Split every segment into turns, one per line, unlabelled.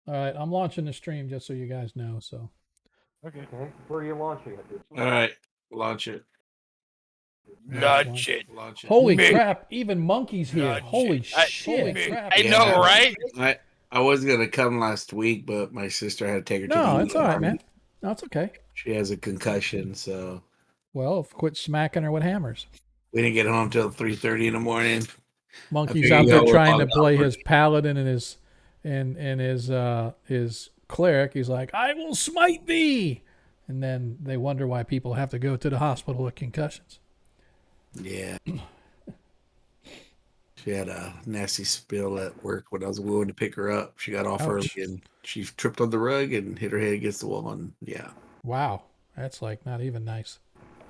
All right, I'm launching the stream just so you guys know. So
Okay. Where are you launching it?
All right, launch it.
Launch it.
Launch it.
holy
Me.
crap! Even Monkey's here.
Launch
Holy
it.
shit!
I know, right?
I was gonna come last week, but my sister had to take her to
No,
the
it's all right,
ER.
man. No, it's okay.
She has a concussion, so
Well, quit smacking her with hammers.
we didn't get home till 3:30 in the morning.
Monkey's
figured
out there
y'all were
trying to
bugged out
play
for
his paladin and his cleric. He's like, "I will smite thee," and then they wonder why people have to go to the hospital with concussions.
Yeah. She had a nasty spill at work when I was going to pick her up. She got off early
Ouch.
and she tripped on the rug and hit her head against the wall. And yeah.
Wow, that's like not even nice.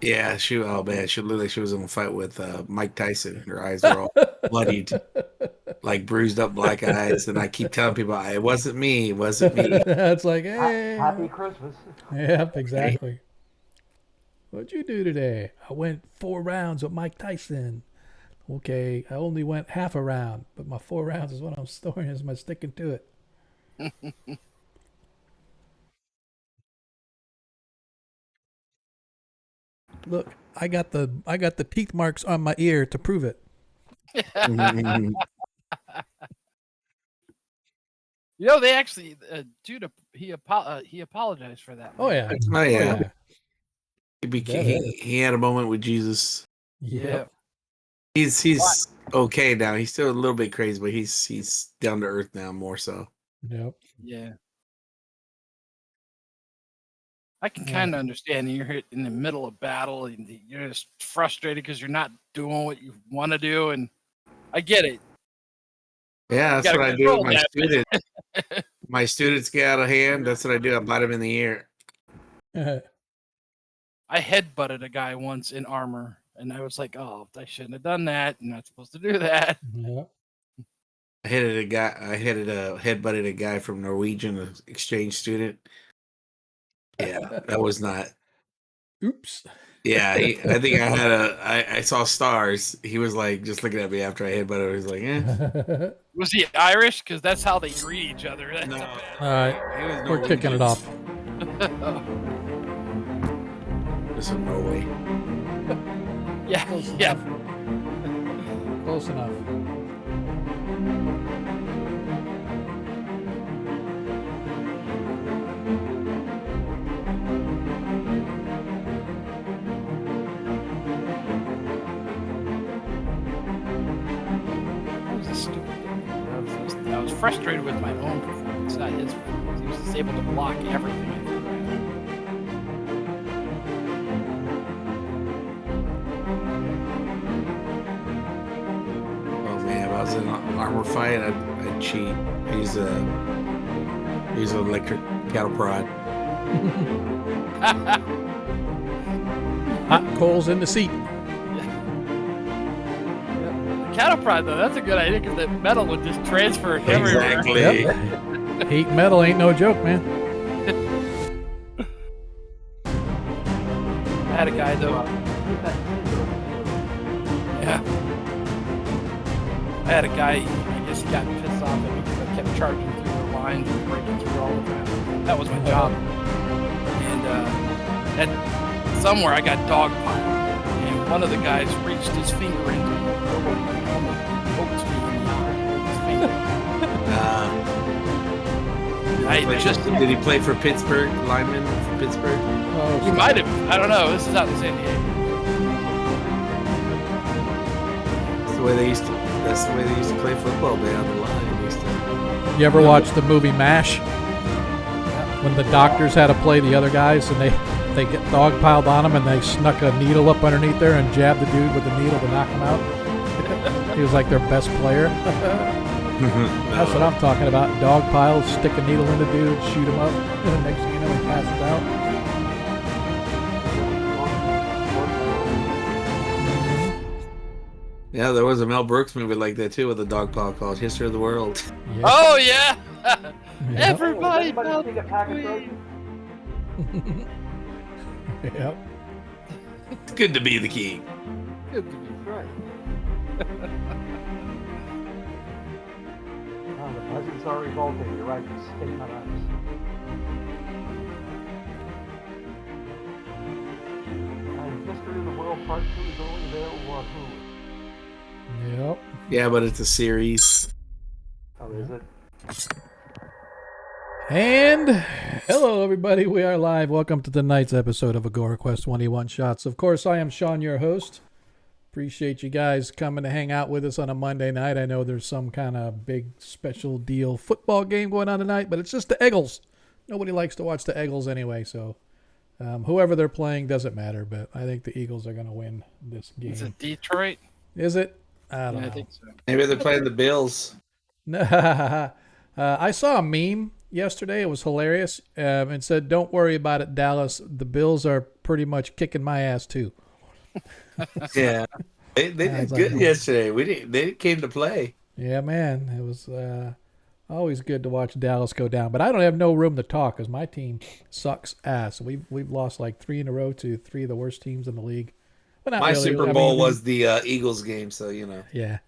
Yeah, oh man, she looked like she was in a fight with Mike Tyson. Her eyes were all bloodied, like bruised up black eyes. And I keep telling people, it wasn't me. It wasn't me.
It's like, hey.
Happy Christmas.
Yep, exactly. What'd you do today? I went 4 rounds with Mike Tyson. Okay, I only went half a round, but my 4 rounds is what I'm storing, is my sticking to it. Look, I got the teeth marks on my ear to prove it.
You know, they actually, dude, he apologized for that.
Oh yeah.
Oh yeah.
Yeah.
He had a moment with Jesus.
Yep.
He's okay now. He's still a little bit crazy, but he's down to earth now more so.
Yep.
Yeah. I can kind of understand you're in the middle of battle and you're just frustrated because you're not doing what you want to do, and I get it.
Yeah, that's what I do with my students. My students get out of hand. That's what I do. I bite them in the ear.
I headbutted a guy once in armor, and I was like, "Oh, I shouldn't have done that. I'm not supposed to do that."
Yeah.
I headbutted a guy from Norwegian, an exchange student. Yeah, that was not.
Oops.
Yeah, I think I saw stars. He was like just looking at me after I headbutted. He was like, "Eh."
Was he Irish? Because that's how they greet each other.
No.
All right, we're kicking it off.
This is Norway.
Yeah,
Close
yeah.
enough. Close enough.
That was a stupid thing. I was frustrated with my own performance, not his performance. He was just able to block everything I threw at him.
Oh man, if I was in an armor fight, I'd cheat. He's an electric cattle prod.
Hot coals in the seat.
Cattle prod, though, that's a good idea because that metal would just transfer everywhere.
Exactly.
Yep. Heat metal ain't no joke, man.
I had a guy, though. Yeah. I had a guy, I guess he got pissed off at me because I kept charging through the lines and breaking through all the time. That was my job. And at somewhere I got dogpiled. And one of the guys reached his finger into me. Poked me in the eye with his finger.
Did he play for Pittsburgh? Lineman for Pittsburgh?
Oh,
He might have. I don't know. This is out in San Diego.
That's the way they used to play football, man, on the line. They used to-
You ever watch the movie MASH? When the doctors had to play the other guys and they get dogpiled on them and they snuck a needle up underneath there and jabbed the dude with the needle to knock him out. He was like their best player. That's what I'm talking about. Dogpiles, stick a needle in the dude, shoot him up, and next thing you know he passes out.
Yeah, there was a Mel Brooks movie like that too with a dog pile called History of the World.
Yeah.
Oh, yeah. Everybody.
Take a pack of those?
Yep.
It's good to be the king.
Good to be
Right. The peasants are revolting. You're right. Just stay on ice. History of the World Part 2 is only available on Hulu.
Yep.
Yeah, but it's a series.
Oh, is it?
And hello, everybody. We are live. Welcome to tonight's episode of Agora Quest 21 Shots. Of course, I am Sean, your host. Appreciate you guys coming to hang out with us on a Monday night. I know there's some kind of big special deal football game going on tonight, but it's just the Eagles. Nobody likes to watch the Eagles anyway, so whoever they're playing doesn't matter, but I think the Eagles are going to win this game.
Is it Detroit?
Is it? I don't know.
I think so.
Maybe they're playing the Bills.
I saw a meme yesterday. It was hilarious. And said, "Don't worry about it, Dallas. The Bills are pretty much kicking my ass too."
Yeah, they did good yesterday. They came to play.
Yeah, man. It was always good to watch Dallas go down. But I don't have no room to talk because my team sucks ass. We've lost like 3 in a row to 3 of the worst teams in the league. Well, not
My
really.
Super Bowl was the Eagles game, so you know.
Yeah,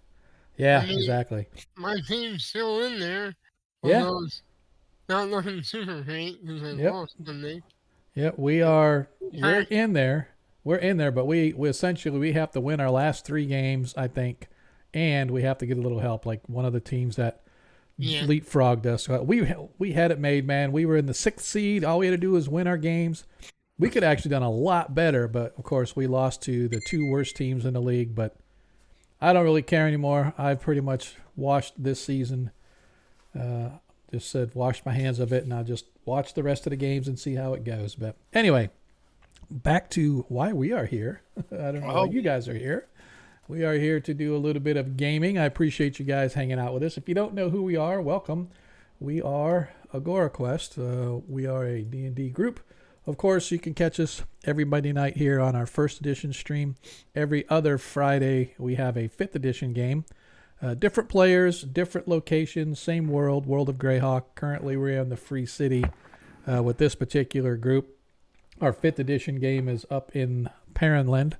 I mean,
exactly.
My team's still in there.
Yeah.
Although it's not looking super great because I
Yep.
lost Sunday.
Yeah, we're in there. We're in there, but we essentially we have to win our last 3 games, I think, and we have to get a little help. Like one of the teams that leapfrogged us. We had it made, man. We were in the 6th seed. All we had to do was win our games. We could have actually done a lot better, but of course we lost to the 2 worst teams in the league. But I don't really care anymore. I've pretty much washed this season. Just said wash my hands of it, and I'll just watch the rest of the games and see how it goes. But anyway, back to why we are here. I don't know why you guys are here. We are here to do a little bit of gaming. I appreciate you guys hanging out with us. If you don't know who we are, welcome. We are Agora Quest. We are a D&D group. Of course, you can catch us every Monday night here on our 1st edition stream. Every other Friday, we have a 5th edition game. Different players, different locations, same world, World of Greyhawk. Currently, we're in the Free City with this particular group. Our 5th edition game is up in Perrinland.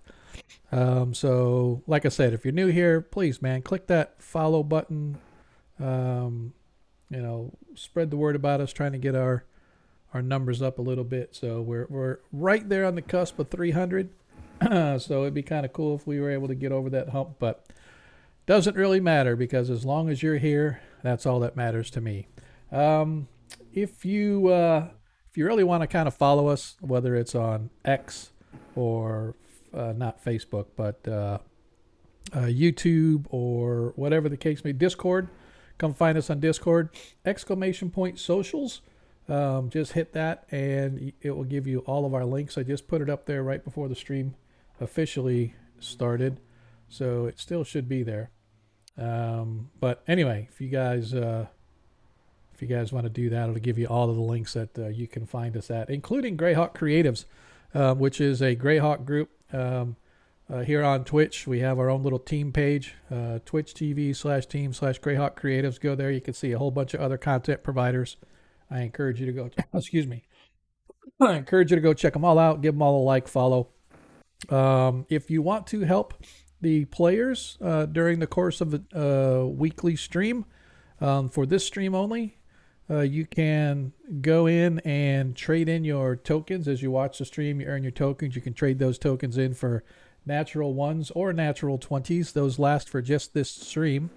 So, like I said, if you're new here, please, man, click that follow button. Spread the word about us, trying to get our numbers up a little bit. So we're right there on the cusp of 300. So it'd be kind of cool if we were able to get over that hump, but doesn't really matter because as long as you're here, that's all that matters to me. If you really want to kind of follow us, whether it's on X or not Facebook, but YouTube or whatever the case may be, Discord, come find us on Discord, !socials. Just hit that and it will give you all of our links. I just put it up there right before the stream officially started, so it still should be there. But anyway, if you guys want to do that, it'll give you all of the links that you can find us at, including Greyhawk Creatives, which is a Greyhawk group. Here on Twitch, we have our own little team page, Twitch TV/team/Greyhawk Creatives. Go there. You can see a whole bunch of other content providers. I encourage you to go, I encourage you to go check them all out. Give them all a like, follow. If you want to help the players during the course of a weekly stream, for this stream only, you can go in and trade in your tokens. As you watch the stream, you earn your tokens. You can trade those tokens in for natural 1s or natural 20s. Those last for just this stream.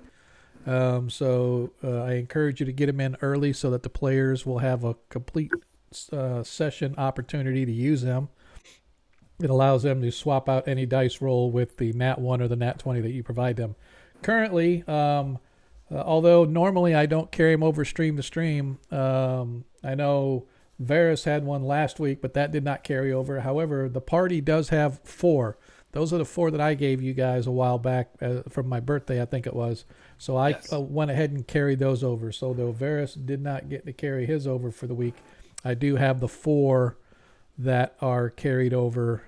So I encourage you to get them in early so that the players will have a complete session opportunity to use them. It allows them to swap out any dice roll with the nat 1 or the nat 20 that you provide them. Currently, although normally I don't carry them over stream to stream, I know Varus had one last week, but that did not carry over. However, the party does have 4. Those are the 4 that I gave you guys a while back from my birthday, I think it was. So I went ahead and carried those over. So though Varus did not get to carry his over for the week, I do have the 4 that are carried over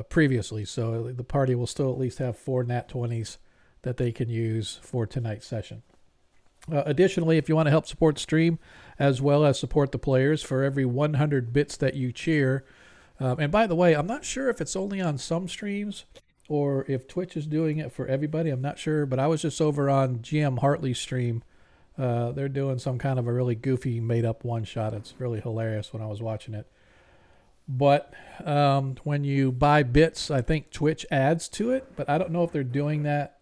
previously. So the party will still at least have 4 nat 20s that they can use for tonight's session. Additionally, if you want to help support the stream as well as support the players, for every 100 bits that you cheer, and by the way, I'm not sure if it's only on some streams or if Twitch is doing it for everybody. I'm not sure, but I was just over on GM Hartley's stream. They're doing some kind of a really goofy made up one shot. It's really hilarious when I was watching it. But when you buy bits, I think Twitch adds to it, but I don't know if they're doing that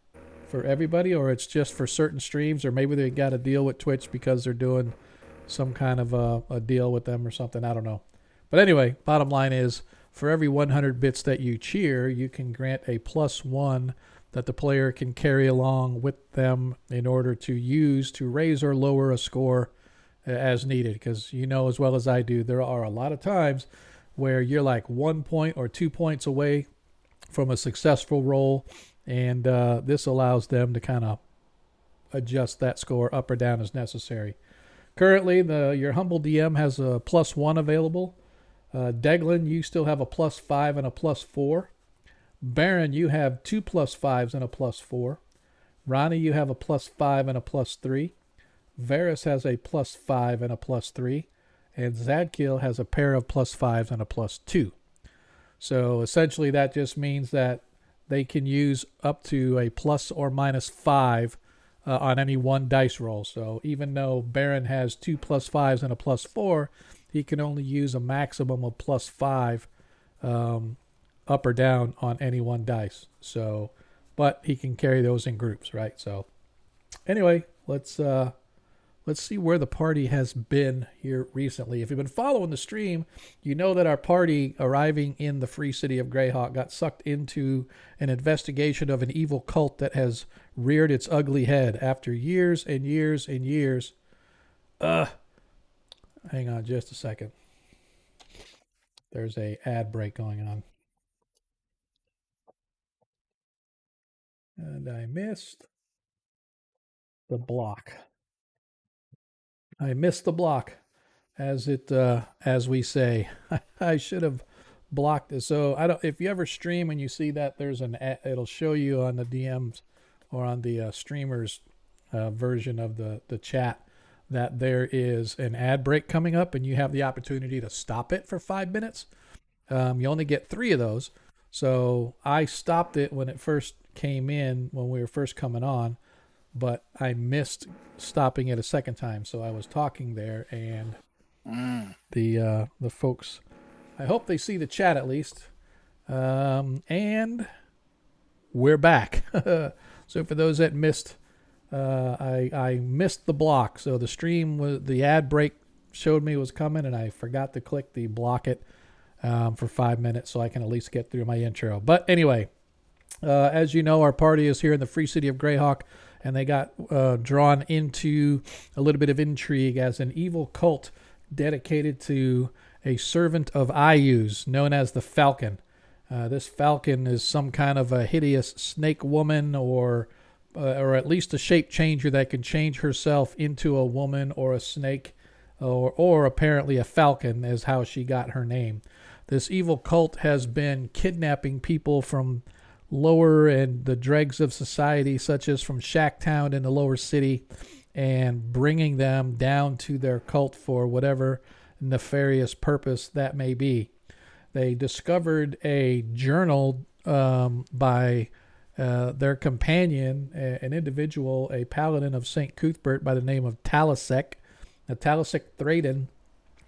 for everybody or it's just for certain streams, or maybe they got a deal with Twitch because they're doing some kind of a deal with them or something. I don't know. But anyway, bottom line is for every 100 bits that you cheer, you can grant a +1 that the player can carry along with them in order to use to raise or lower a score as needed. Because you know as well as I do, there are a lot of times where you're like 1 point or 2 points away from a successful roll, and this allows them to kind of adjust that score up or down as necessary. Currently, your humble DM has a +1 available. Deglin, you still have a +5 and a +4. Baron, you have 2 +5s and a +4. Ronnie, you have a +5 and a +3. Varys has a +5 and a +3. And Zadkiel has a pair of +5s and a +2. So essentially that just means that they can use up to a plus or -5 on any one dice roll. So even though Baron has 2 +5s and a +4, he can only use a maximum of +5 up or down on any one dice. So, but he can carry those in groups, right? So anyway, let's see where the party has been here recently. If you've been following the stream, you know that our party arriving in the free city of Greyhawk got sucked into an investigation of an evil cult that has reared its ugly head after years and years and years. Hang on just a second. There's a ad break going on. And I missed the block. I missed the block, as we say. I should have blocked it. So I don't. If you ever stream and you see that there's it'll show you on the DMs or on the streamers version of the chat that there is an ad break coming up, and you have the opportunity to stop it for 5 minutes. You only get 3 of those. So I stopped it when it first came in, when we were first coming on, but I missed stopping it a second time. So I was talking there, and the folks, I hope they see the chat at least. And we're back. So for those that missed, I missed the block. So the stream was, the ad break showed me was coming, and I forgot to click the block it for 5 minutes so I can at least get through my intro. But anyway, as you know, our party is here in the free city of Greyhawk, and they got drawn into a little bit of intrigue as an evil cult dedicated to a servant of Ayu's known as the Falcon. This Falcon is some kind of a hideous snake woman, or at least a shape changer that can change herself into a woman or a snake, or apparently a falcon is how she got her name. This evil cult has been kidnapping people from lower and the dregs of society, such as from Shacktown in the lower city, and bringing them down to their cult for whatever nefarious purpose that may be. They discovered a journal by their companion, an individual, a paladin of St. Cuthbert by the name of Talisek. Now, Talisek Thraden,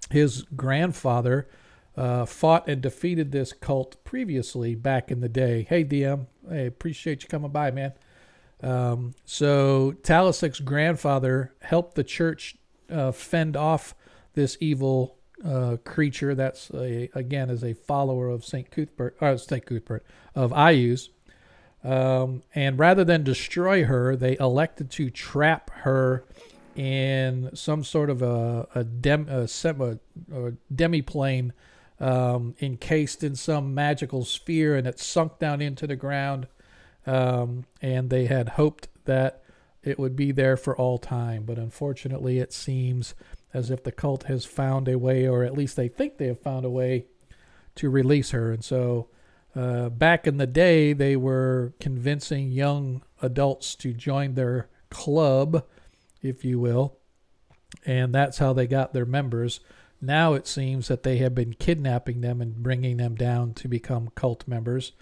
his grandfather, fought and defeated this cult previously back in the day. Hey, DM, I appreciate you coming by, man. So Talisek's grandfather helped the church fend off this evil creature that's again is a follower of St. Cuthbert of Ayu's. And rather than destroy her, they elected to trap her in some sort of a demiplane encased in some magical sphere, and it sunk down into the ground. And they had hoped that it would be there for all time. But unfortunately, it seems as if the cult has found a way, or at least they think they have found a way, to release her. And so back in the day, they were convincing young adults to join their club, if you will. And that's how they got their members. Now it seems that they have been kidnapping them and bringing them down to become cult members.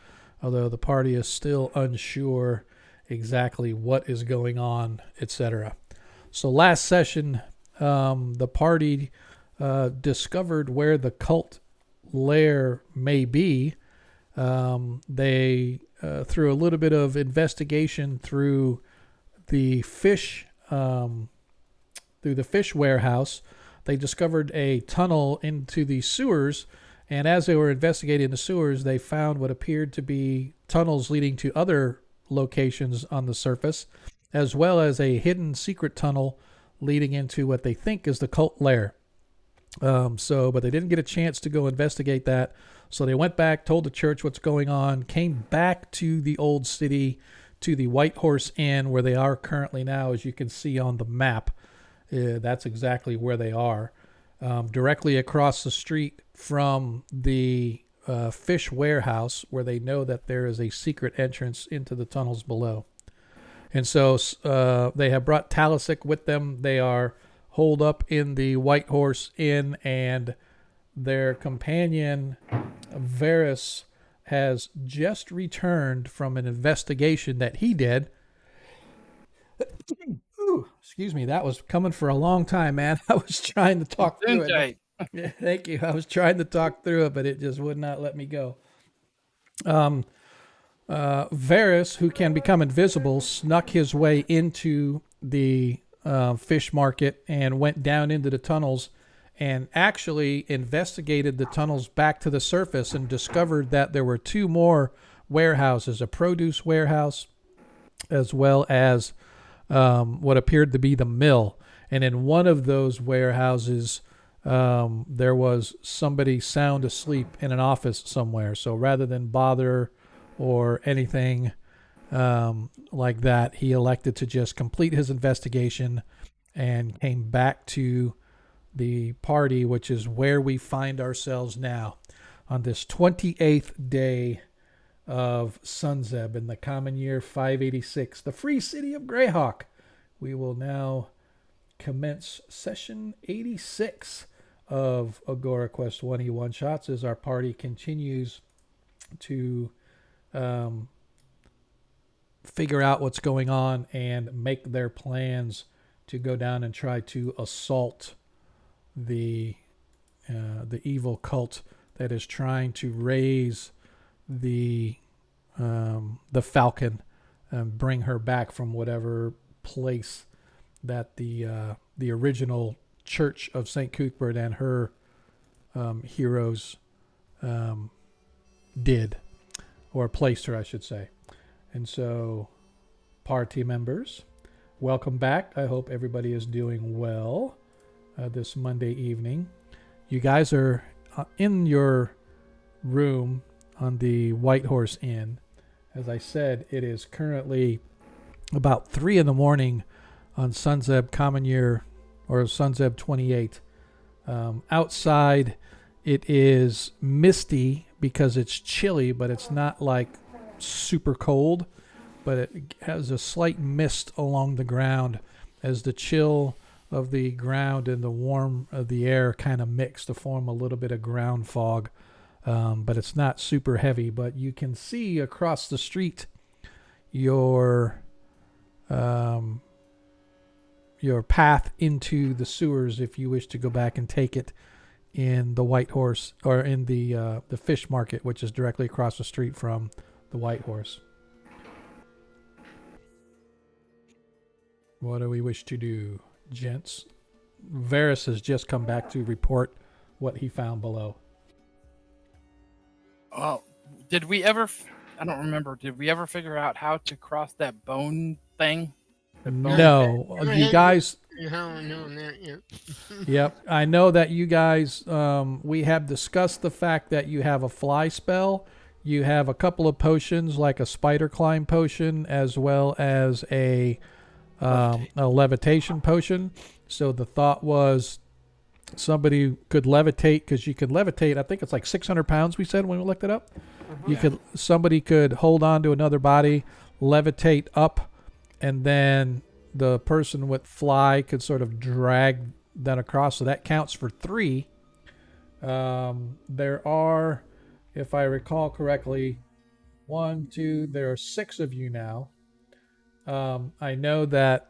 although the party is still unsure exactly what is going on, etc. So last session, the party discovered where the cult lair may be. They through a little bit of investigation through the fish warehouse, they discovered a tunnel into the sewers. And as they were investigating the sewers, they found what appeared to be tunnels leading to other locations on the surface, as well as a hidden secret tunnel leading into what they think is the cult lair. But they didn't get a chance to go investigate that. So they went back, told the church what's going on, came back to the old city, to the White Horse Inn, where they are currently now, as you can see on the map. That's exactly where they are. Directly across the street from the fish warehouse, where they know that there is a secret entrance into the tunnels below. And so they have brought Talisic with them. They are holed up in the White Horse Inn, and their companion, Varys, has just returned from an investigation that he did. Ooh, excuse me, that was coming for a long time, man. I was trying to talk through it. Yeah, thank you. I was trying to talk through it, but it just would not let me go. Varys, who can become invisible, snuck his way into the fish market and went down into the tunnels and actually investigated the tunnels back to the surface and discovered that there were two more warehouses, a produce warehouse as well as what appeared to be the mill. And in one of those warehouses, there was somebody sound asleep in an office somewhere. So rather than bother or anything like that, he elected to just complete his investigation and came back to the party, which is where we find ourselves now on this 28th day of Sunzeb in the common year 586, the free city of Greyhawk. We will now commence session 86 of Agora Quest 20 One Shots as our party continues to figure out what's going on and make their plans to go down and try to assault the evil cult that is trying to raise the Falcon and bring her back from whatever place that the original Church of St. Cuthbert and her heroes did, or placed her, I should say. And so, party members, welcome back. I hope everybody is doing well this Monday evening. You guys are in your room on the White Horse Inn. As I said, it is currently about 3 in the morning on Sunzeb Common Year, or Sunzeb 28. Outside, it is misty because it's chilly, but it's not like super cold, but it has a slight mist along the ground as the chill of the ground and the warm of the air kind of mix to form a little bit of ground fog. But it's not super heavy, but you can see across the street your path into the sewers if you wish to go back and take it in the White Horse, or in the fish market, which is directly across the street from the White Horse. What do we wish to do, gents? Varys has just come back to report what he found below.
Oh, did we ever? I don't remember. Did we ever figure out how to cross that bone thing?
No, you guys.
You haven't known that yet.
Yep, I know that you guys. We have discussed the fact that you have a fly spell. You have a couple of potions, like a spider climb potion, as well as a levitation potion. So the thought was somebody could levitate, because you could levitate. I think it's like 600 pounds. We said when we looked it up. Somebody could hold on to another body, levitate up, and then the person with fly could sort of drag that across. So that counts for 3. There are, if I recall correctly, 1, 2. There are 6 of you now. I know that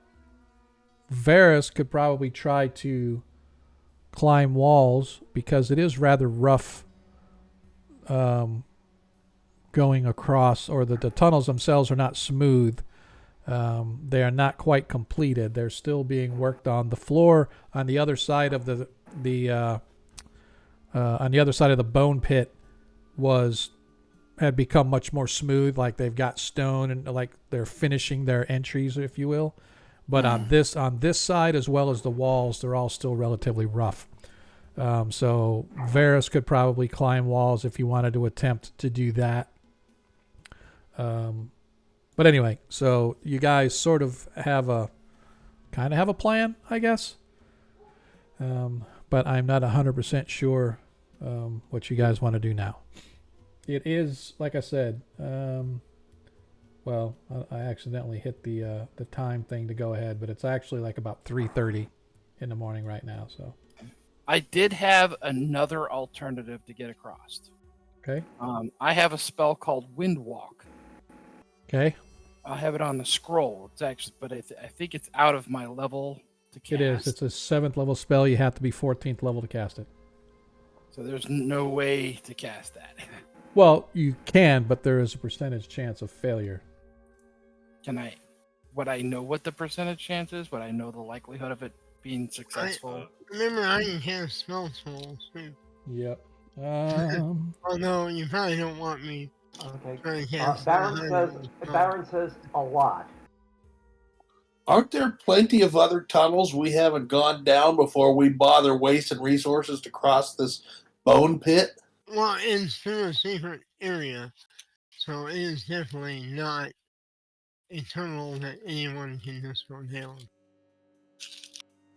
Varys could probably try to climb walls because it is rather rough going across, or the tunnels themselves are not smooth. They are not quite completed. They're still being worked on. The floor on the other side of the bone pit had become much more smooth, like they've got stone and like they're finishing their entries, if you will. But on this side, as well as the walls, they're all still relatively rough. So Varys could probably climb walls if he wanted to attempt to do that. But anyway, so you guys sort of have a plan, I guess. But I'm not 100% sure what you guys want to do now. It is, like I said, well, I accidentally hit the time thing to go ahead, but it's actually like about 3:30 in the morning right now. So
I did have another alternative to get across.
okay.
I have a spell called Wind Walk.
Okay.
I have it on the scroll. It's actually, but I think it's out of my level to cast.
It is. It's a 7th level spell. You have to be 14th level to cast it.
So there's no way to cast that.
Well, you can, but there is a percentage chance of failure.
Would I know what the percentage chance is? Would I know the likelihood of it being successful?
Remember, I can cast spell scrolls too.
Yep.
Although you probably don't want me
Okay.
trying to cast.
Baron says a lot.
Aren't there plenty of other tunnels we haven't gone down before we bother wasting resources to cross this bone pit?
Well, it's through a secret area, so it is definitely not a tunnel that anyone can just go down.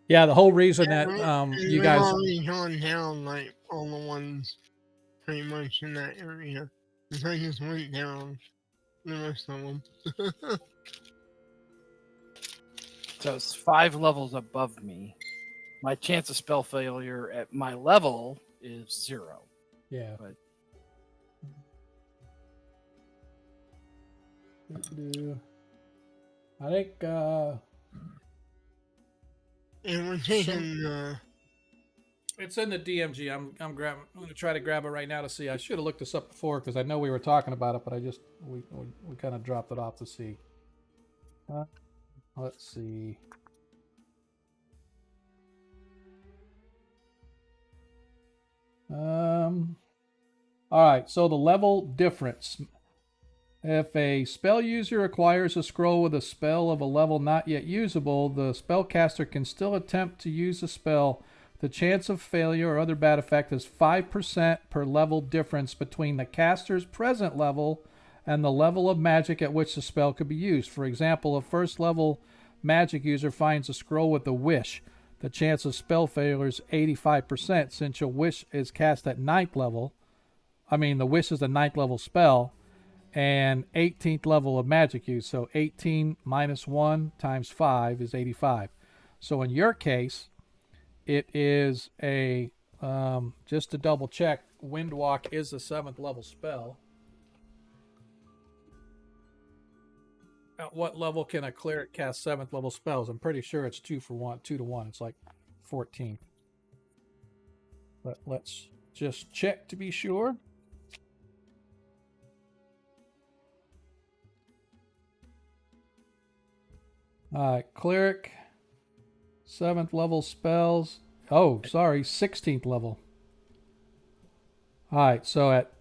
Yeah, the whole reason that you guys
already gone down like all the ones pretty much in that area. Because I just went down the rest of them.
So it's 5 levels above me. My chance of spell failure at my level is 0.
Yeah.
But
I think
And we're taking
it's in the DMG. I'm gonna try to grab it right now to see. I should have looked this up before because I know we were talking about it, but we kind of dropped it off to see. Let's see. All right. So the level difference. If a spell user acquires a scroll with a spell of a level not yet usable, the spellcaster can still attempt to use the spell. The chance of failure or other bad effect is 5% per level difference between the caster's present level and the level of magic at which the spell could be used. For example, a first level magic user finds a scroll with a wish. The chance of spell failure is 85% since your wish is cast at 9th level. The wish is a 9th level spell. And 18th level of magic use. So 18 minus 1 times 5 is 85. So in your case, it is a, just to double check, Windwalk is a 7th level spell. At what level can a cleric cast 7th level spells? I'm pretty sure it's 2 to 1. It's like 14. But let's just check to be sure. Cleric, 7th level spells. Oh, sorry, 16th level. All right, so at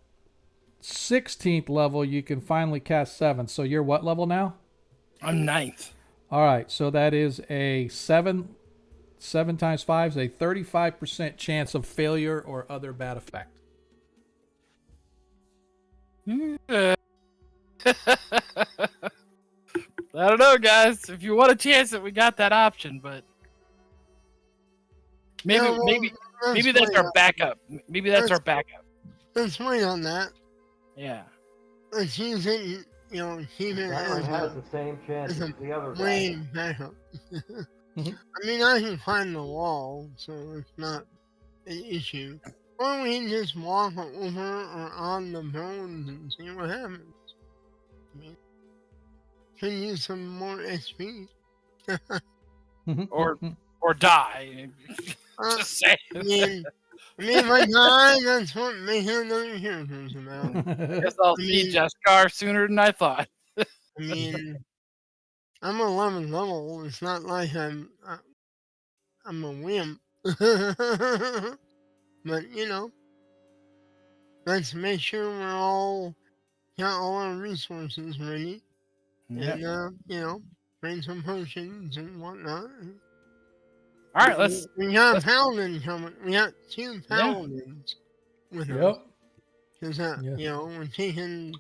16th level, you can finally cast 7. So you're what level now?
I'm 9th.
All right, so that is a 7 times 5 is a 35% chance of failure or other bad effect.
I don't know, guys. If you want a chance that we got that option, but maybe that's our backup. Maybe that's our backup.
Let's wait on that.
Yeah.
Let's use it, keep it
Baron
as
has the same chance
as
as
a
the other guy.
main backup.
Mhm.
I can climb the wall, so it's not an issue. Or we can just walk over or on the bones and see what happens. I mean, could use some more XP.
Or die. Just say.
I mean, if I die, that's what making another character is about.
I guess I'll see
mean-
Jaskar sooner than I thought.
I mean, I'm 11 level. It's not like I'm a wimp. But you know, let's make sure we're all got all our resources ready,
Yep.
and you know, bring some potions and whatnot.
All right, let's.
We got Paladin coming. We got 2 Paladins with us.
Yep.
Because
Yeah.
you know, we're taking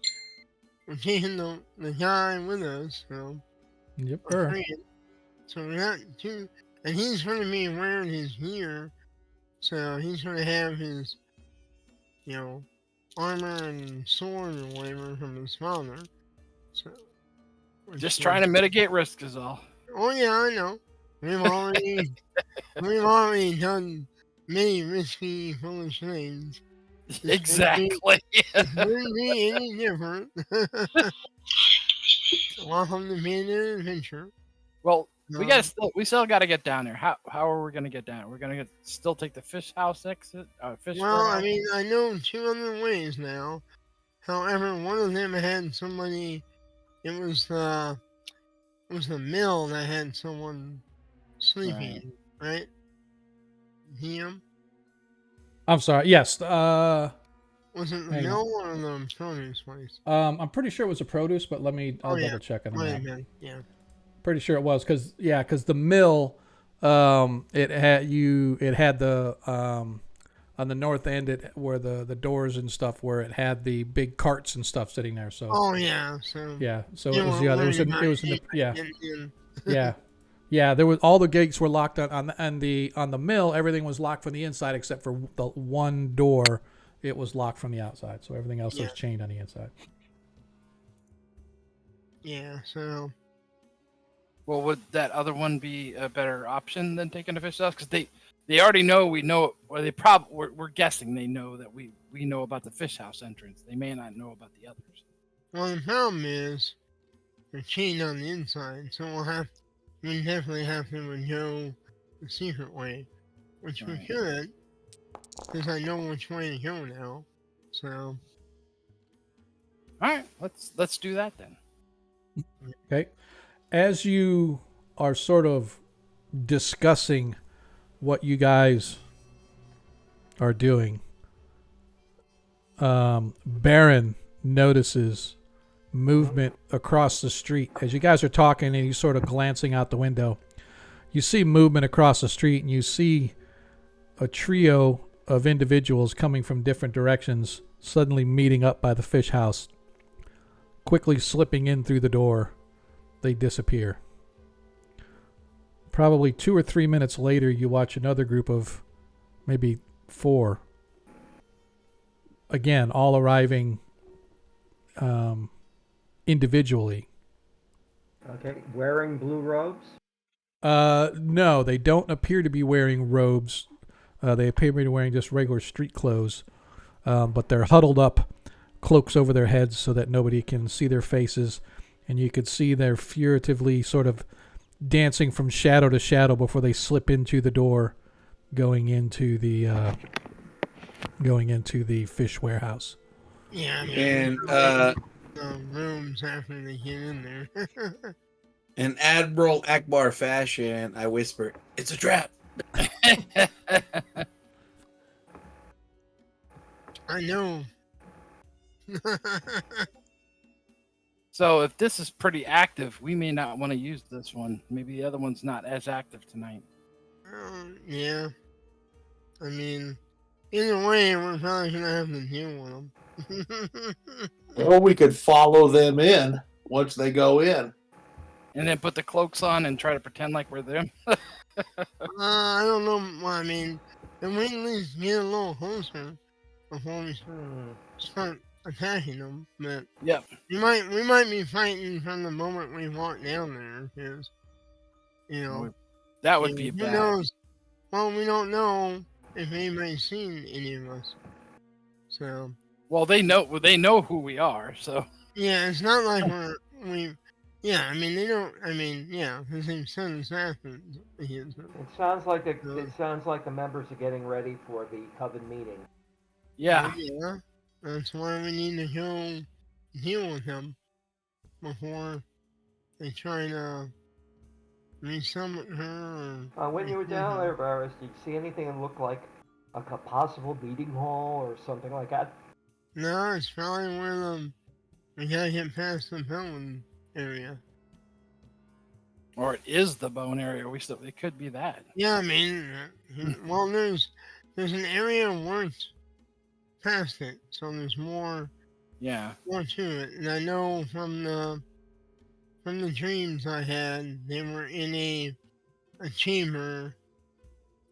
the guy with us. So
Yep.
our
Sure.
friend. So we got 2, and he's going to be wearing his gear. So he's going to have his, you know, armor and sword or whatever from his father. So
Just trying to mitigate risk is all.
Oh yeah, I know. We've already done many risky, foolish things.
Exactly.
It wouldn't be any different. Welcome to being an adventure.
Well, we still got to get down there. How are we gonna get down? We're gonna still take the fish house exit. Fish.
Well, I
warehouse?
mean, I know 2 other ways now. However, one of them had somebody. It was the mill that had someone sleeping, right? Him?
I'm sorry. Yes.
Was it the
Hang
mill or the produce place?
I'm pretty sure it was a produce, but I'll
yeah.
double check on
Might
that.
have been, yeah.
Pretty sure it was because the mill, it had the on the north end where the doors and stuff where it had the big carts and stuff sitting there. So
Oh yeah, so
yeah, so
you
it was
were
it was in
worried
the
about
yeah
getting in.
yeah there was all the gates were locked on the mill. Everything was locked from the inside except for the one door. It was locked from the outside, so everything else was chained on the inside.
Yeah, so
Well, would that other one be a better option than taking the fish house? Because they already know we know, or they we're guessing they know that we know about the fish house entrance. They may not know about the others.
well the problem is they're chained on the inside, so we definitely have to go the secret way. Which we
Right.
could, because I know which way to go now. So
All right, let's do that then.
Okay, as you are sort of discussing what you guys are doing, Baron notices movement across the street. As you guys are talking and he's sort of glancing out the window, you see movement across the street and you see a trio of individuals coming from different directions suddenly meeting up by the fish house. Quickly slipping in through the door, they disappear. Probably 2 or 3 minutes later, you watch another group of maybe 4. Again, all arriving individually.
Okay, wearing blue robes.
No, they don't appear to be wearing robes. They appear to be wearing just regular street clothes. But they're huddled up, cloaks over their heads so that nobody can see their faces. And you could see they're furtively sort of dancing from shadow to shadow before they slip into the door, going into the fish warehouse.
yeah, I mean,
And
rooms after they get in there.
in Admiral Akbar fashion, I whisper, "It's a trap."
I know.
So if this is pretty active, we may not want to use this one. Maybe the other one's not as active tonight.
Yeah. I mean, either way, we're probably gonna have to deal with them.
Or we could follow them in once they go in.
And then put the cloaks on and try to pretend like we're them.
I don't know. Well, I mean, then we at least get a little closer before we start attacking them. But
Yep.
we might be fighting from the moment we walk down there, because you know
That would be
who
bad.
knows? Well, we don't know if anybody's seen any of us. So
Well, they know who we are, so
Yeah, it's not like yeah, I mean, they don't, I mean, yeah, his name's son is Athens.
It sounds like
No.
it sounds like the members are getting ready for the coven meeting.
Yeah.
Oh, yeah, that's why we need to go deal with him before they try to resummon her.
When you were down there, Varys, did you see anything that looked like a possible meeting hall or something like that?
No, it's probably where we gotta get past the mountain area.
Or it is the bone area. It could be that.
Yeah, I mean, well, there's an area worked past it, so there's more
Yeah.
to it. And I know from the dreams I had, they were in a chamber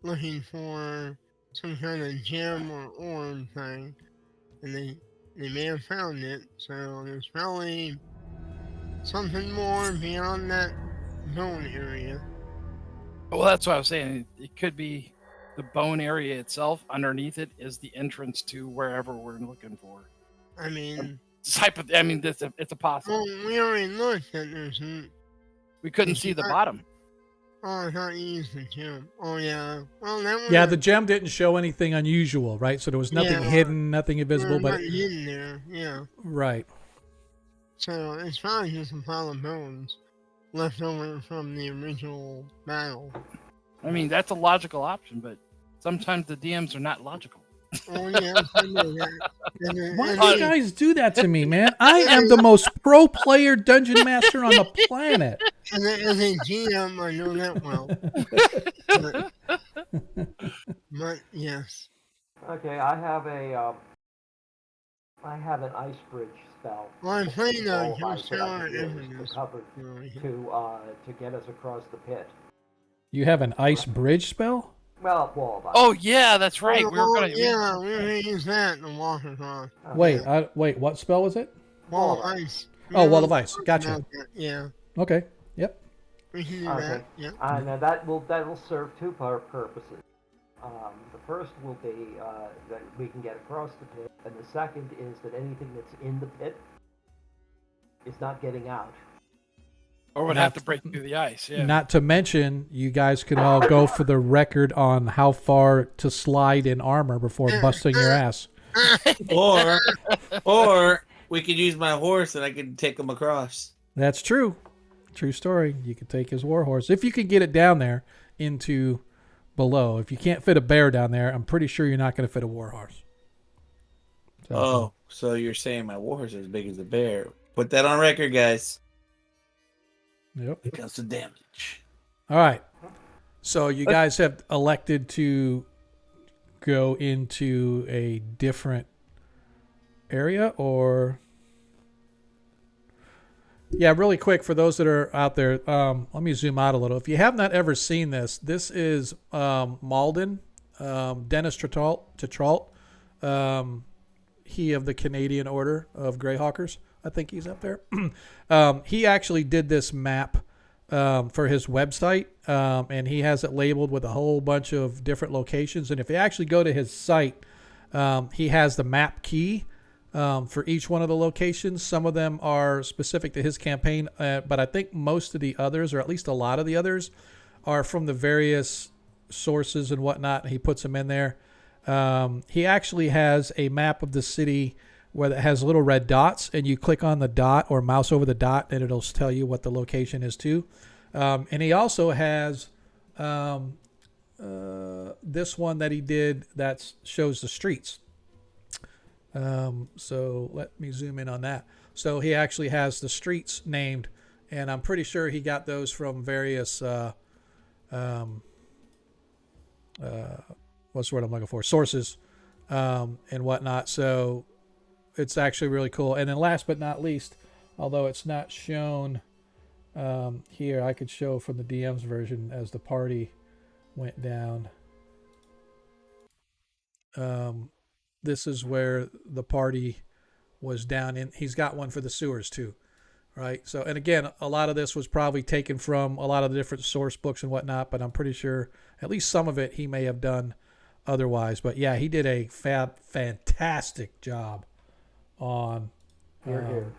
looking for some kind of gem or orb thing, and they may have found it. So there's probably something more beyond that bone area.
Well, that's what I was saying. It could be the bone area itself. Underneath it is the entrance to wherever we're looking for.
I mean,
I mean, it's a possible.
well, we already looked at there's.
We couldn't see the bottom.
Oh, I thought you used the gem. Oh yeah. Well, that was.
Yeah, the gem didn't show anything unusual, right? So there was nothing
Yeah.
hidden, nothing invisible, but
nothing hidden there. Yeah.
right.
So it's probably just a pile of bones left over from the original battle.
I mean, that's a logical option, but sometimes the DMs are not logical.
Oh yeah, I know that.
Why do you guys do that to me, man? I am the most pro player dungeon master on the planet.
As a GM, I know that well. But yes.
Okay, I have an ice bridge spell.
Well, I'm playing
All
Joe
of ice that I
Tower
can use
and
to cover to get us across the pit.
You have an ice bridge spell?
Well, wall of ice.
Oh yeah, that's right. We were gonna.
Yeah, we were gonna use that to walk across.
Okay.
Wait, what spell was it?
Wall of ice.
Oh, wall of ice. Gotcha.
About that, yeah,
Okay. Yep.
we can do
Okay.
that. Yeah.
Now that will serve two purposes. The first will be that we can get across the pit, and the second is that anything that's in the pit is not getting out.
Or would have to break through the ice. Yeah.
Not to mention, you guys can all go for the record on how far to slide in armor before busting your ass.
Or we could use my horse and I could take them across.
That's true. True story. You could take his war horse. If you can get it down there into below. If you can't fit a bear down there, I'm pretty sure you're not going to fit a war horse. So,
So you're saying my war horse is as big as a bear. Put that on record, guys.
Yep.
It comes to damage.
All right. So you guys have elected to go into a different area, or yeah, really quick for those that are out there. Let me zoom out a little. If you have not ever seen this, this is Malden, Dennis Tetrault, he of the Canadian Order of Greyhawkers. I think he's up there. He actually did this map for his website, and he has it labeled with a whole bunch of different locations. And if you actually go to his site, he has the map key for each one of the locations. Some of them are specific to his campaign, but I think most of the others, or at least a lot of the others, are from the various sources and whatnot. And he puts them in there. He actually has a map of the city where it has little red dots, and you click on the dot or mouse over the dot, and it'll tell you what the location is too. And he also has this one that he did that shows the streets. So let me zoom in on that. So he actually has the streets named, and I'm pretty sure he got those from various what's the word I'm looking for? Sources and whatnot. So it's actually really cool. And then last but not least, although it's not shown here, I could show from the DM's version as the party went down. This is where the party was down in. He's got one for the sewers too, right? So, and again, a lot of this was probably taken from a lot of the different source books and whatnot, but I'm pretty sure at least some of it he may have done otherwise. But yeah, he did a fantastic job on
Here.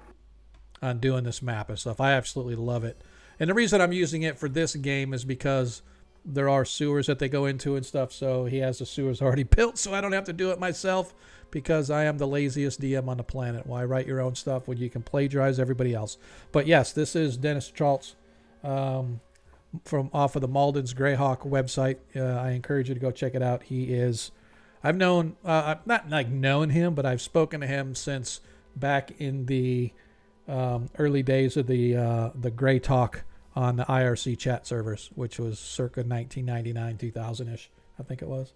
on doing this map and stuff. I absolutely love it. And the reason I'm using it for this game is because there are sewers that they go into and stuff, so he has the sewers already built, so I don't have to do it myself because I am the laziest DM on the planet. Why write your own stuff when you can plagiarize everybody else? But yes, this is Dennis Charles from off of the Malden's Greyhawk website. I encourage you to go check it out. He is, I've known, not like known him, but I've spoken to him since back in the early days of the Grey Talk on the IRC chat servers, which was circa 1999, 2000-ish, I think it was.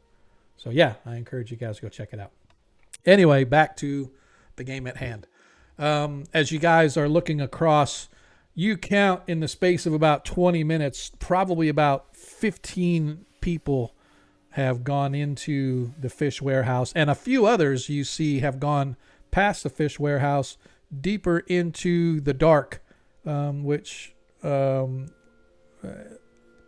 So yeah, I encourage you guys to go check it out. Anyway, back to the game at hand. As you guys are looking across, you count in the space of about 20 minutes, probably about 15 people have gone into the fish warehouse, and a few others you see have gone past the fish warehouse deeper into the dark, which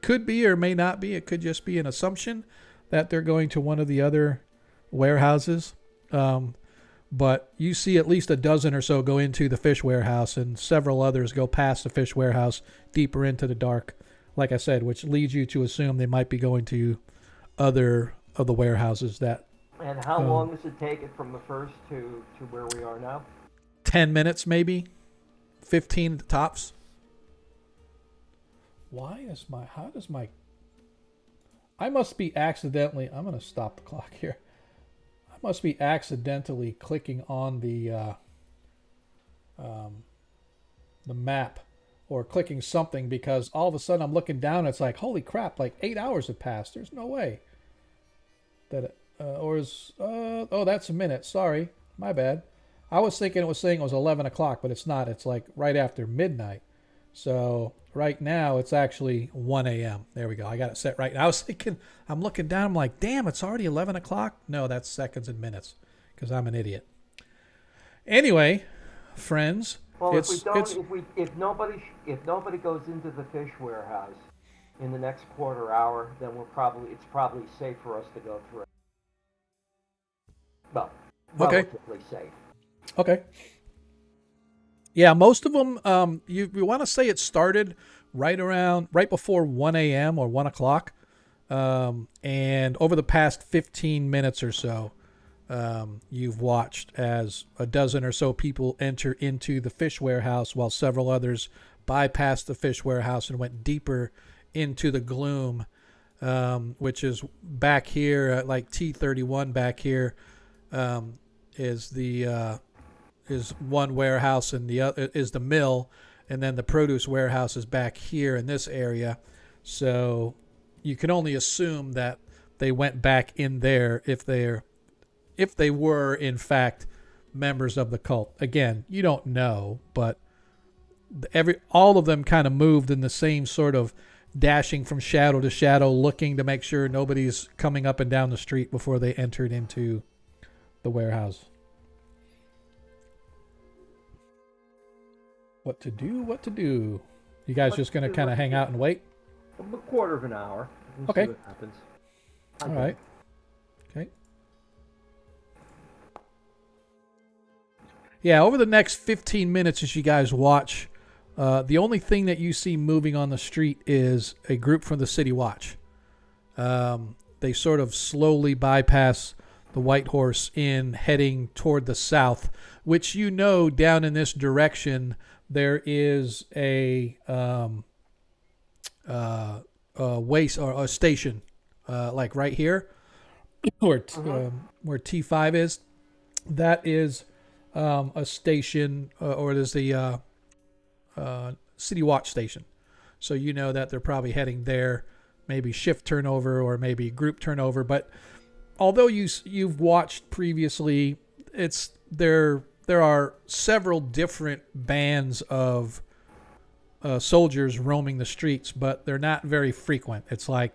could be or may not be. It could just be an assumption that they're going to one of the other warehouses. But you see at least a dozen or so go into the fish warehouse, and several others go past the fish warehouse deeper into the dark, like I said, which leads you to assume they might be going to other of the warehouses. That.
And how long does it take it from the first to where we are now?
10 minutes, maybe 15 at the tops. How does my, I must be accidentally, I'm going to stop the clock here. I must be accidentally clicking on the map or clicking something, because all of a sudden I'm looking down and it's like, holy crap, like 8 hours have passed. There's no way that it, oh, that's a minute. Sorry, my bad. I was thinking it was saying it was 11 o'clock, but it's not. It's like right after midnight. So right now it's actually 1 a.m. There we go. I got it set right now. I was thinking, I'm looking down. I'm like, damn, it's already 11 o'clock. No, that's seconds and minutes because I'm an idiot. Anyway, friends.
Well, if nobody goes into the fish warehouse in the next quarter hour, then it's probably safe for us to go through. Well, relatively safe.
Okay. Yeah, most of them, you want to say it started right before 1 a.m. or 1 o'clock. And over the past 15 minutes or so, you've watched as a dozen or so people enter into the fish warehouse while several others bypassed the fish warehouse and went deeper into the gloom, which is back here at like T31 back here, is one warehouse, and the other is the mill, and then the produce warehouse is back here in this area. So you can only assume that they went back in there if they were in fact members of the cult. Again, you don't know, but all of them kind of moved in the same sort of dashing from shadow to shadow, looking to make sure nobody's coming up and down the street before they entered into the warehouse. What to do? You guys just going to kind of hang out and wait?
A quarter of an hour. We'll
Okay.
see what happens.
All right. Okay. Yeah, over the next 15 minutes as you guys watch, the only thing that you see moving on the street is a group from the City Watch. They sort of slowly bypass the White Horse Inn, heading toward the south, which down in this direction there is a waste or a station, like right here, where T5 is. That is a station, or there's the City Watch station. So that they're probably heading there, maybe shift turnover or maybe group turnover. But although you've watched previously, there are several different bands of soldiers roaming the streets, but they're not very frequent. It's like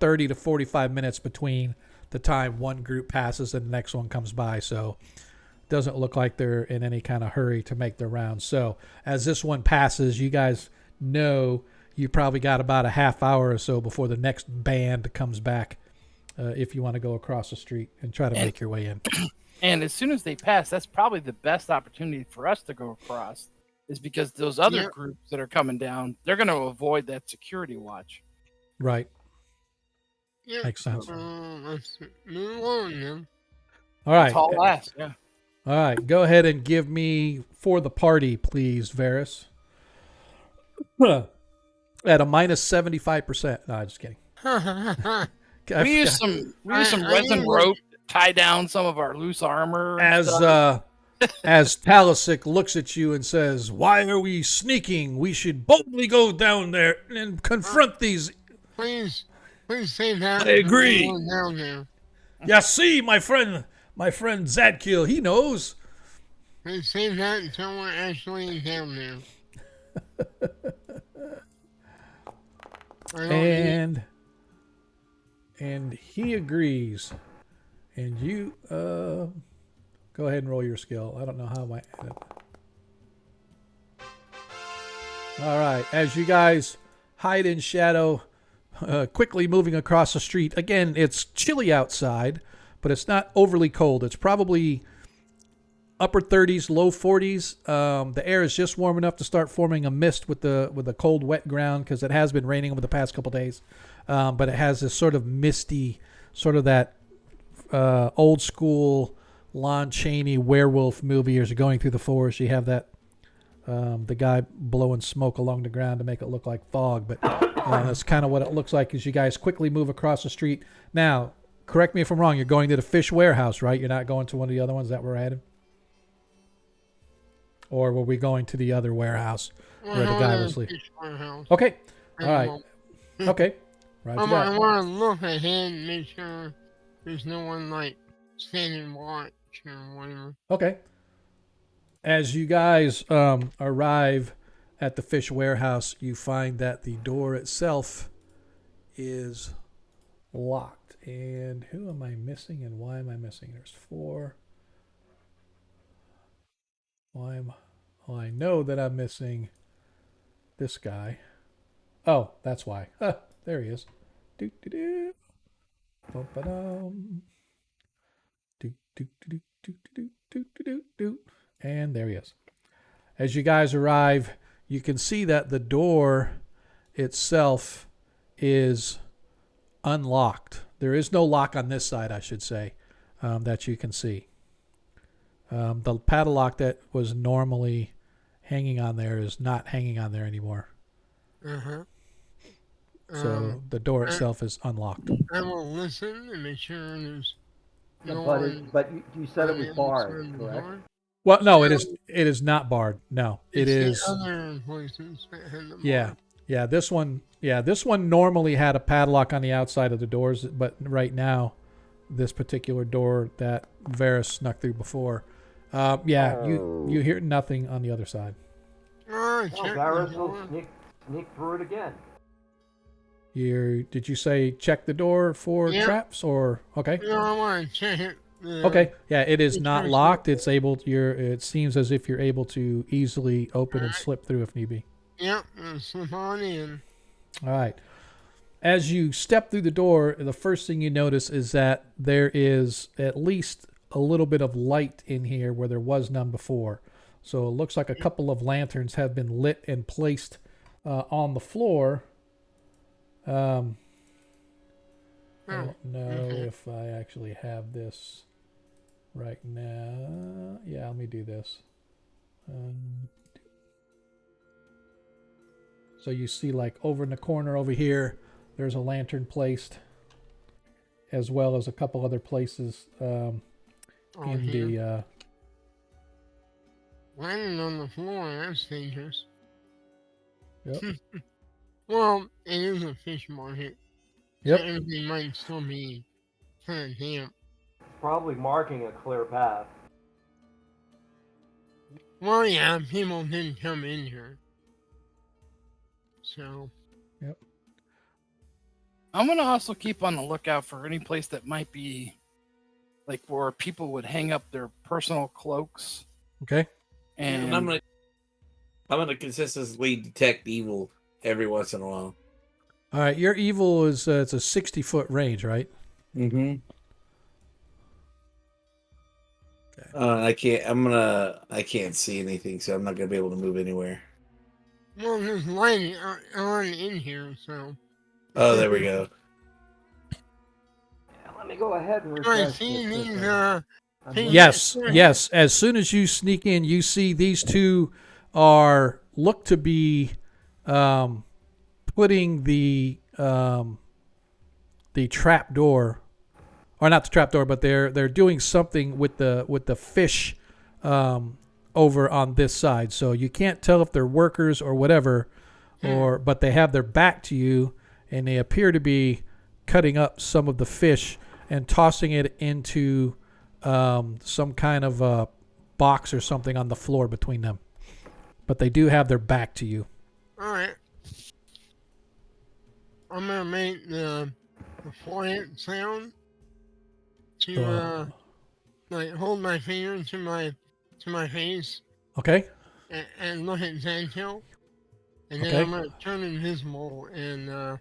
30 to 45 minutes between the time one group passes and the next one comes by. So it doesn't look like they're in any kind of hurry to make their rounds. So as this one passes, you guys know you probably got about a half hour or so before the next band comes back, if you want to go across the street and try to make your way in.
And as soon as they pass, that's probably the best opportunity for us to go across is because those other
Yep.
groups that are coming down, they're going to avoid that security watch.
Right.
Yeah.
Makes sense.
Let's move on then.
All right.
It's all last, yeah.
All right. Go ahead and give me for the party, please, Varys. At a minus 75%. No, just kidding.
We use some
I
resin
need-
rope to tie down some of our loose armor. and
As
stuff.
as Talisic looks at you and says, "Why are we sneaking? We should boldly go down there and confront these."
Please say that.
I agree.
Go down there.
Yeah, see, my friend Zadkiel, he knows.
Please say that until we're actually down there. I don't need-
And he agrees. And you go ahead and roll your skill. I don't know how my All right, as you guys hide in shadow, quickly moving across the street. Again, it's chilly outside, but it's not overly cold. It's probably upper 30s, low 40s. The air is just warm enough to start forming a mist with the cold, wet ground because it has been raining over the past couple days. But it has this sort of misty, sort of that old school Lon Chaney werewolf movie. As you're going through the forest, you have that the guy blowing smoke along the ground to make it look like fog. But that's kind of what it looks like as you guys quickly move across the street. Now, correct me if I'm wrong. You're going to the fish warehouse, right? You're not going to one of the other ones that we're at? Or were we going to the other warehouse where the guy was sleeping? Okay. All right. Okay. Right.
I want to look ahead and make sure there's no one like standing watch or whatever.
Okay. As you guys arrive at the fish warehouse, you find that the door itself is locked. And who am I missing and why am I missing? There's 4. Well, I know that I'm missing this guy. Oh, that's why. There he is. Do do do. Ba-ba-dum. Do do do do do do do do do. And there he is. As you guys arrive, you can see that the door itself is unlocked. There is no lock on this side, I should say, that you can see. The padlock that was normally hanging on there is not hanging on there anymore.
Uh-huh.
So the door itself is unlocked.
I will listen and make sure there's no
But
one.
but you said it was
on the
barred,
other side of the
correct?
door.
Well, no, it is not barred. No, it
It's
is.
the other places that had them
Yeah.
barred.
This one normally had a padlock on the outside of the doors, but right now, this particular door that Varys snuck through before, you hear nothing on the other side.
Oh,
Oh,
check the
Varys will
door.
sneak through it again.
Did you say check the door for
Yeah.
traps or okay?
No, I want to check it.
Okay, yeah, it is
It's
not
very
locked. It's able. It seems as if you're able to easily open and
Alright.
slip through if need be.
Yep, slip on in.
All right. As you step through the door, the first thing you notice is that there is at least a little bit of light in here where there was none before. So it looks like a couple of lanterns have been lit and placed on the floor. I don't know if I actually have this right now. Yeah, let me do this. So you see, like, over in the corner over here, there's a lantern placed, as well as a couple other places in
Here.
the...
Landing on the floor, that's dangerous.
Yep.
Well, it is a fish market.
Yep.
So everything might still be kind of damp.
Probably marking a clear path.
Well, yeah, people didn't come in here. So,
I'm gonna also keep on the lookout for any place that might be like where people would hang up their personal cloaks.
Okay.
And
I'm gonna consistently detect evil every once in a while.
All right. Your evil is it's a 60-foot range, right?
Mm-hmm. I can't. I can't see anything, so I'm not gonna be able to move anywhere.
Well, there's lighting on in here, so.
Oh, there we go.
Let me go ahead and
Do I
refresh
see
this.
these,
I'm
things?
Yes, yes. As soon as you sneak in, you see these two look to be putting the trap door, or not the trap door, but they're doing something with the fish over on this side. So you can't tell if they're workers or whatever, but they have their back to you, and they appear to be cutting up some of the fish and tossing it into some kind of a box or something on the floor between them. But they do have their back to you.
Alright. I'm gonna make the quiet sound to like hold my finger to my face
Okay.
and look at Zantil. And then
Okay.
I'm gonna turn invisible and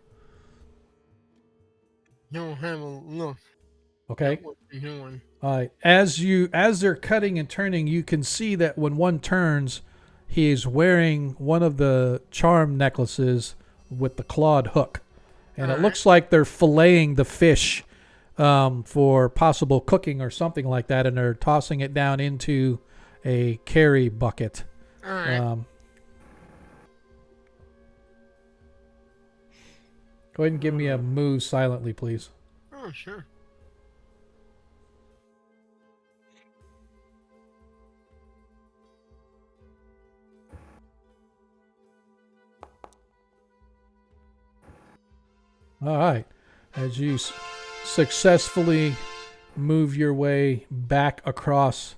he'll have a look
Okay.
at what you're doing.
All right. As they're cutting and turning, you can see that when one turns, he is wearing one of the charm necklaces with the clawed hook, and it looks like they're filleting the fish for possible cooking or something like that, and they're tossing it down into a carry bucket.
Alright.
Go ahead and give me a move silently, please.
Oh, sure.
All right. As you successfully move your way back across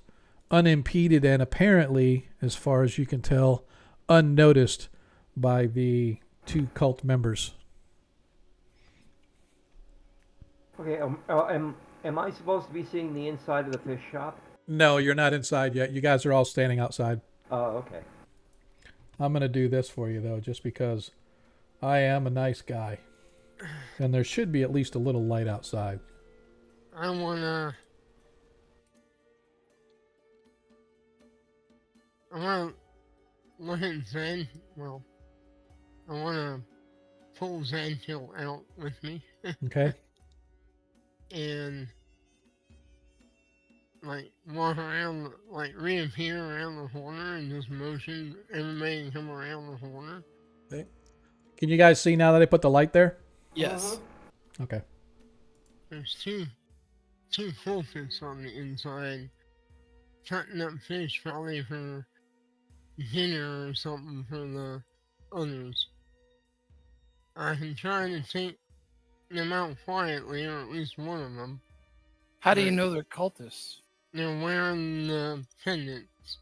unimpeded and apparently, as far as you can tell, unnoticed by the two cult members.
Okay, am I supposed to be seeing the inside of the fish shop?
No, you're not inside yet. You guys are all standing outside.
Oh, okay.
I'm going to do this for you, though, just because I am a nice guy. And there should be at least a little light outside.
I wanna look at Zan. Well, I wanna pull Zantil out with me
Okay?
and like walk around, like reappear around the corner and just motion everybody to come around the corner.
Okay. Can you guys see now that I put the light there?
Yes.
Okay.
There's two cultists on the inside cutting up fish, probably for dinner or something for the others. I can try to take them out quietly, or at least one of them.
How do you know they're cultists?
They're wearing the pendants.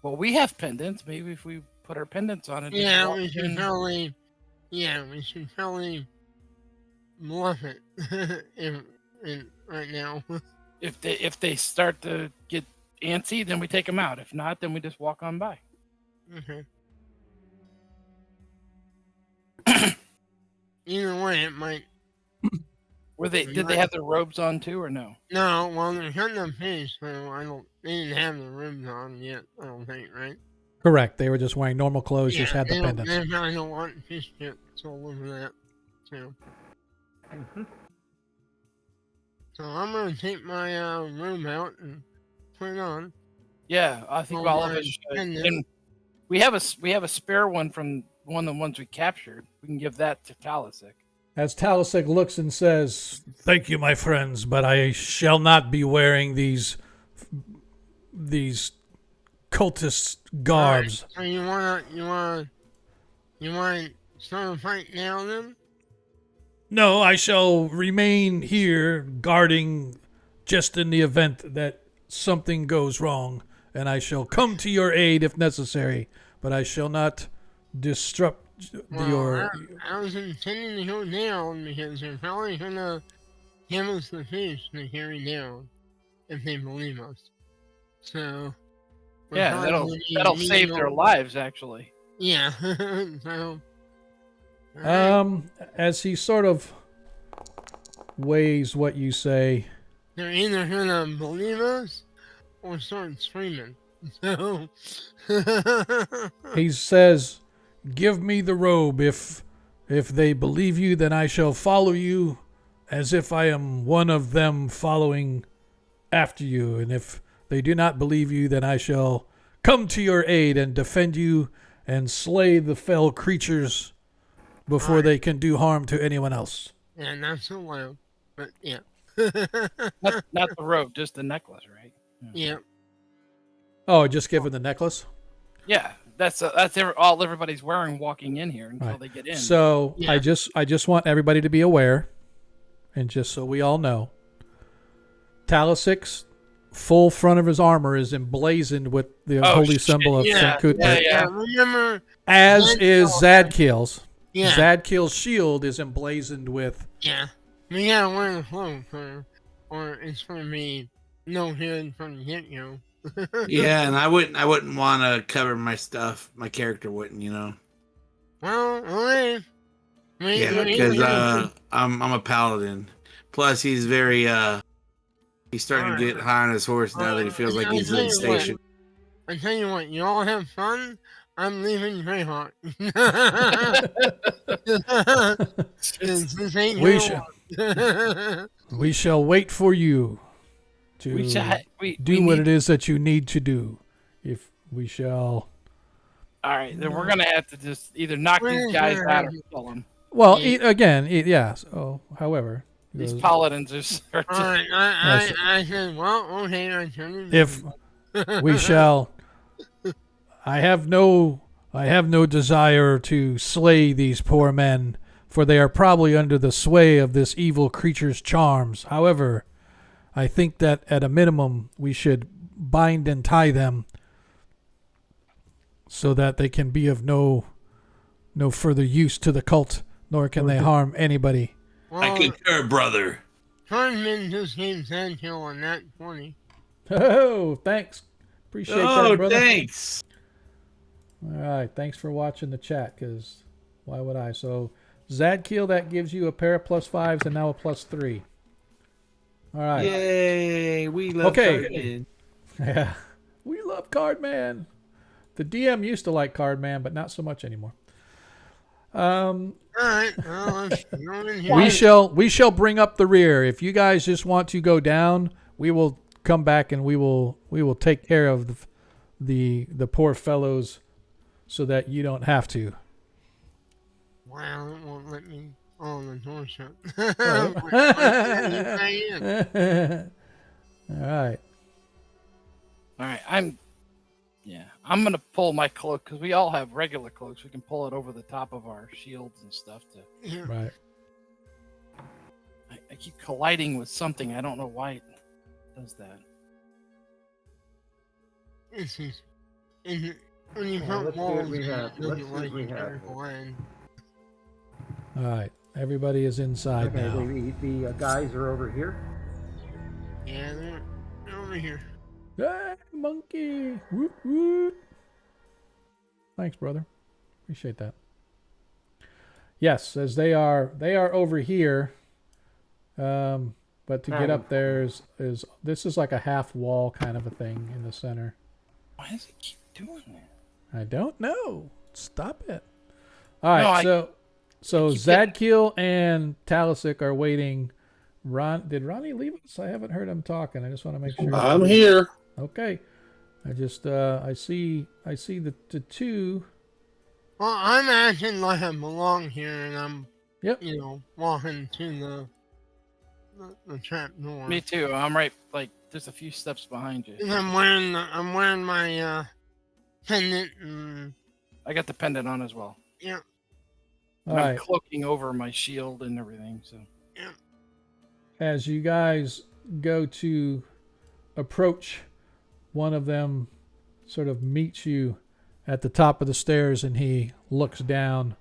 Well, we have pendants. Maybe if we put our pendants on it. just
Yeah,
walk
we should
in.
probably. Yeah, we should probably bluff it right now.
If they start to get antsy, then we take them out. If not, then we just walk on by.
Okay. Either way, it might.
Did they have their robes on too, or no?
No, well, they're cutting up fish, so they didn't have the ribs on yet, I don't think, right?
Correct. They were just wearing normal clothes, just had the
they
pendants.
They probably don't want fish chips all over that. So. So I'm gonna take my robe out and put it on.
Yeah, I think all of us should. And we have a spare one from one of the ones we captured. We can give that to Talisic.
As Talisic looks and says, "Thank you, my friends, but I shall not be wearing these cultist garbs."
Right. So you wanna start a fight now then?
No, I shall remain here guarding just in the event that something goes wrong, and I shall come to your aid if necessary, but I shall not disrupt your...
I was intending to go down because they're probably gonna give us the fish to carry down if they believe us. So
yeah, that'll save their lives actually.
Yeah. So
as he sort of weighs what you say,
they're either gonna believe us or start screaming. So,
He says, "Give me the robe. If they believe you, then I shall follow you as if I am one of them following after you. And if they do not believe you, then I shall come to your aid and defend you and slay the fell creatures before they can do harm to anyone else."
yeah, not so loud, but yeah.
Not the robe, just the necklace, right?
Yeah.
Oh, just give him the necklace?
Yeah, that's all everybody's wearing walking in here until
Right.
they get in.
So
Yeah.
I just want everybody to be aware, and just so we all know, Talisik's full front of his armor is emblazoned with the holy
shit.
symbol of
Yeah,
St. Cuthbert,
yeah.
Remember,
as is
Zadkiel.
Zadkiel's.
yeah,
Zadkiel's shield is emblazoned with.
yeah. We gotta wear the clothes, or it's gonna be no hid from the get-go.
Yeah, and I wouldn't want to cover my stuff. My character wouldn't, you know.
Well, okay.
Yeah, because I'm a paladin. Plus, he's very he's starting to get high on his horse now that he feels like he's in station.
I tell you what, you all have fun. I'm leaving Greyhawk. This ain't
We
your
shall,
one.
we shall wait for you to do what it is that you need to do. If we shall.
All right, then we're gonna have to just either knock these guys out or kill them.
Well, yeah. So, however,
These paladins are just,
Alright, I said, well, okay, I turned it
if we shall, I have no desire to slay these poor men, for they are probably under the sway of this evil creature's charms. However, I think that at a minimum we should bind and tie them so that they can be of no further use to the cult, nor can they harm anybody.
well,
I concur, brother.
Tournament just gave Sandhill on that 20.
Oh, thanks. Appreciate that, brother.
Thanks.
All right, thanks for watching the chat, because why would I? So, Zadkiel, that gives you a pair of +5s and now a +3. All right.
Yay, we love Cardman.
Yeah. We love Cardman. The DM used to like Cardman, but not so much anymore.
Alright, well, let's go in here.
We shall bring up the rear. If you guys just want to go down, we will come back and we will take care of the poor fellows so that you don't have to.
Wow, it won't let me. Oh, the door shut.
All right.
all right. I'm gonna pull my cloak because we all have regular cloaks. We can pull it over the top of our shields and stuff.
Yeah.
Right.
I keep colliding with something. I don't know why it does that.
This is. When you
Yeah,
put
let's see
walls,
what we
it
have.
doesn't
Let's see what
like
we
you
have.
to go in.
All right. Everybody is inside
Okay,
now.
the guys are over here.
Yeah, they're over here.
Hey, monkey. Woot, woot. Thanks, brother. Appreciate that. Yes, as they are over here. But to get up there is this is like a half wall kind of a thing in the center.
Why does it keep doing that?
I don't know. Stop it. All right,
No,
so
I keep
Zadkiel and Talisik are waiting. Did Ronnie leave us? I haven't heard him talking. I just want to make sure.
I'm here.
Okay. I just I see the two.
Well, I'm acting like I belong here, and I'm,
Yep.
walking to the trap door.
Me too. I'm right. Like there's a few steps behind you.
And I'm wearing my pendant, and
I got the pendant on as well.
yeah,
All
I'm
right.
cloaking over my shield and everything. So
As you guys go to approach, one of them sort of meets you at the top of the stairs, and he looks down.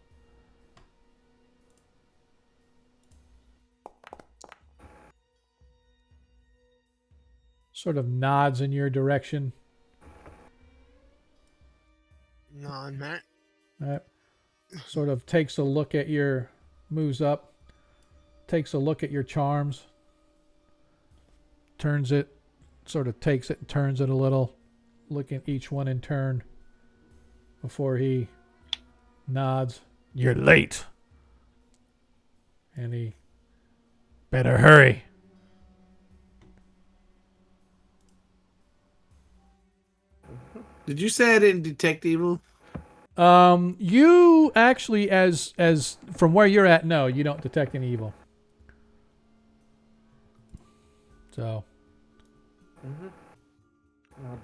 Sort of nods in your direction.
nod back.
Sort of takes a look at moves up, takes a look at your charms, turns it sort of takes it and turns it a little, looking at each one in turn before he nods. You're late. And he better hurry.
Did you say I didn't detect evil?
You actually, as from where you're at, no, you don't detect any evil. So.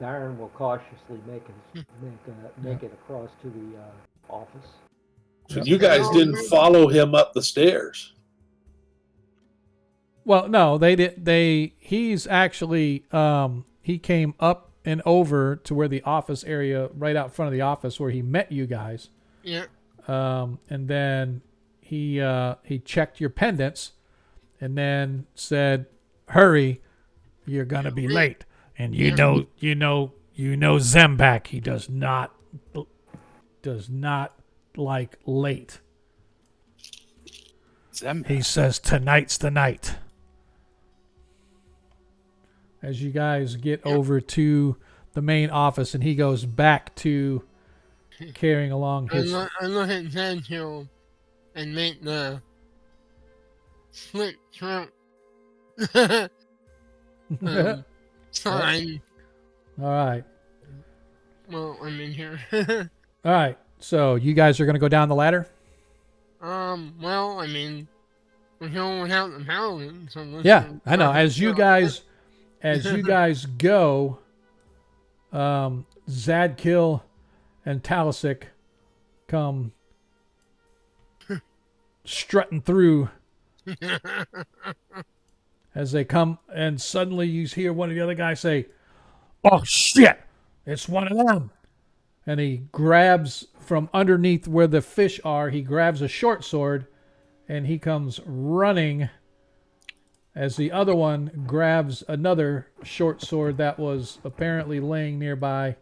Darren will cautiously make it across to the office.
So you guys didn't follow him up the stairs.
Well, no, they did. He's actually he came up and over to where the office area, right out front of the office, where he met you guys.
Yeah.
And then he checked your pendants, and then said, "Hurry, you're gonna be late." And you know Zembak. He does not like late.
Zembak.
He says tonight's the night. As you guys get over to the main office, and he goes back to carrying along his.
I look at Zancho and make the slit throat sign.
All right.
Well, I'm in here.
All right. So you guys are going to go down the ladder?
Well, I mean, we're going without the paladin, so let's
Yeah,
go-
I know. As you guys go, Zadkill and Talisic come strutting through. As they come, and suddenly you hear one of the other guys say, "Oh shit, it's one of them." And he grabs from underneath where the fish are, he grabs a short sword, and he comes running as the other one grabs another short sword that was apparently laying nearby,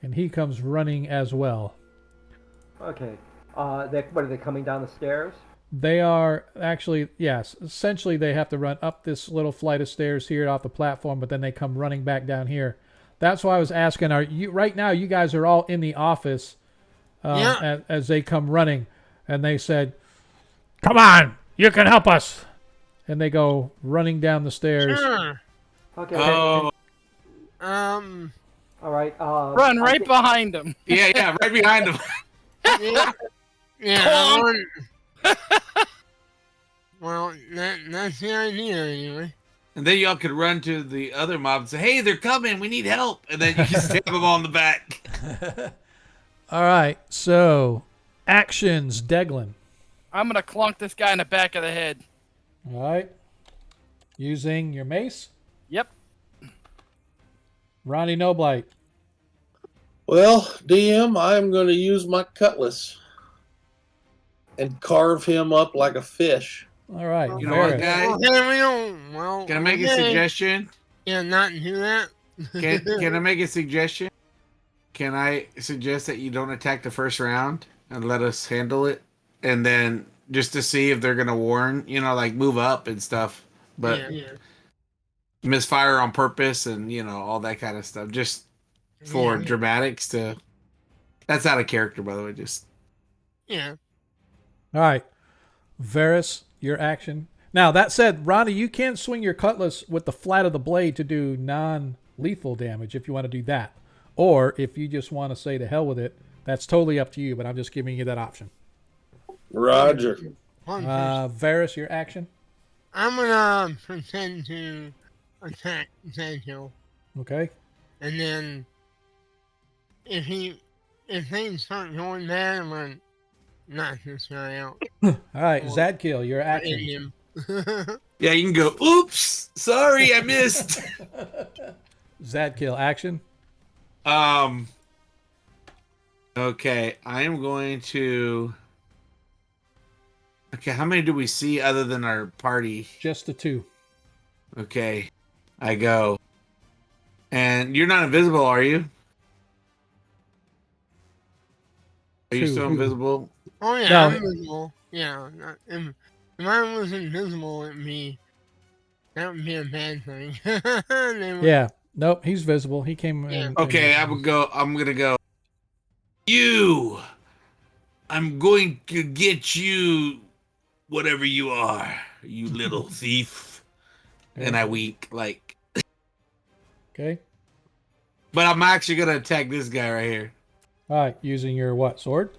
and he comes running as well.
Okay. What are they coming down the stairs?
They are actually, yes, essentially they have to run up this little flight of stairs here off the platform, but then they come running back down here. That's why I was asking, are you right now, you guys are all in the office as they come running, and they said, "Come on, you can help us." And they go running down the stairs.
Sure.
Okay.
Oh,
All right.
Run
I
right
think-
behind him.
yeah, right behind him.
Yeah. Well, that's the idea anyway.
And then y'all could run to the other mob and say, "Hey, they're coming. We need help." And then you can stab them on the back.
All right, so actions, Deglin.
I'm gonna clunk this guy in the back of the head.
All right, using your mace.
Yep.
Ronnie Noblight.
Well, DM, I'm going to use my cutlass and carve him up like a fish.
All right,
You know what,
Varys.
guys?
Well, we don't. Well,
Can I make a
okay.
suggestion?
Yeah, not do that.
Can I make a suggestion? Can I suggest that you don't attack the first round and let us handle it? And then just to see if they're going to warn, like move up and stuff. But
yeah.
misfire on purpose and, all that kind of stuff. Just for
Yeah.
dramatics to... That's out of character, by the way. Just...
Yeah.
All right, Varys, your action. Now, that said, Ronnie, you can swing your cutlass with the flat of the blade to do non-lethal damage if you want to do that. Or if you just want to say to hell with it, that's totally up to you, but I'm just giving you that option.
Roger.
Varys, your action.
I'm gonna pretend to attack Zancho,
Okay.
and then if things start going bad, I'm gonna knock this guy out.
All right,
Or-
Zadkill, your
Hit
action.
him.
Yeah, you can go, "Oops, sorry, I missed."
Zadkill, action.
Okay, I am going to... Okay, how many do we see other than our party?
Just the two.
Okay, I go. And you're not invisible, are you? Are you
Two.
still invisible?
Oh yeah,
No.
I'm invisible. Yeah, if I was invisible, that would be a bad thing. They would-
Yeah. Nope, he's visible. He came
Yeah.
in.
Okay, I'm gonna go. You. I'm going to get you, whatever you are, you little thief. And I wink like.
Okay.
But I'm actually gonna attack this guy right here.
All right, using your what, sword?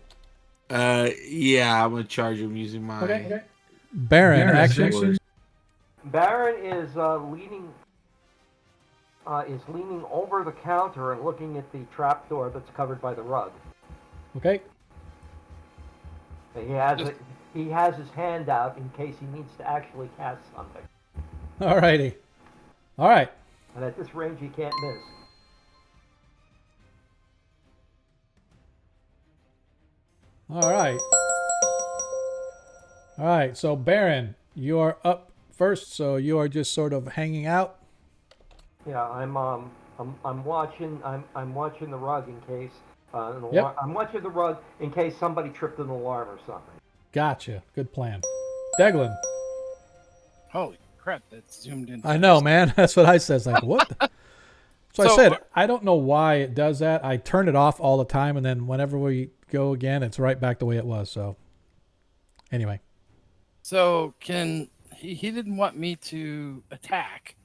Yeah, I'm gonna charge him using my.
Okay. Baron, action.
sword.
Baron is leaning over the counter and looking at the trapdoor that's covered by the rug.
Okay.
He has his hand out in case he needs to actually cast something.
All righty. All right.
And at this range, he can't miss.
All right. All right. So Baron, you are up first. So you are just sort of hanging out.
Yeah, I'm watching the rug in case
Yep.
I'm watching the rug in case somebody tripped an alarm or something.
Gotcha. Good plan. Deglin.
Holy crap, that's zoomed in.
I know, man. That's what I said. It's like, what? So I
So-
said, I don't know why it does that. I turn it off all the time, and then whenever we go again, it's right back the way it was. So anyway.
So he didn't want me to attack.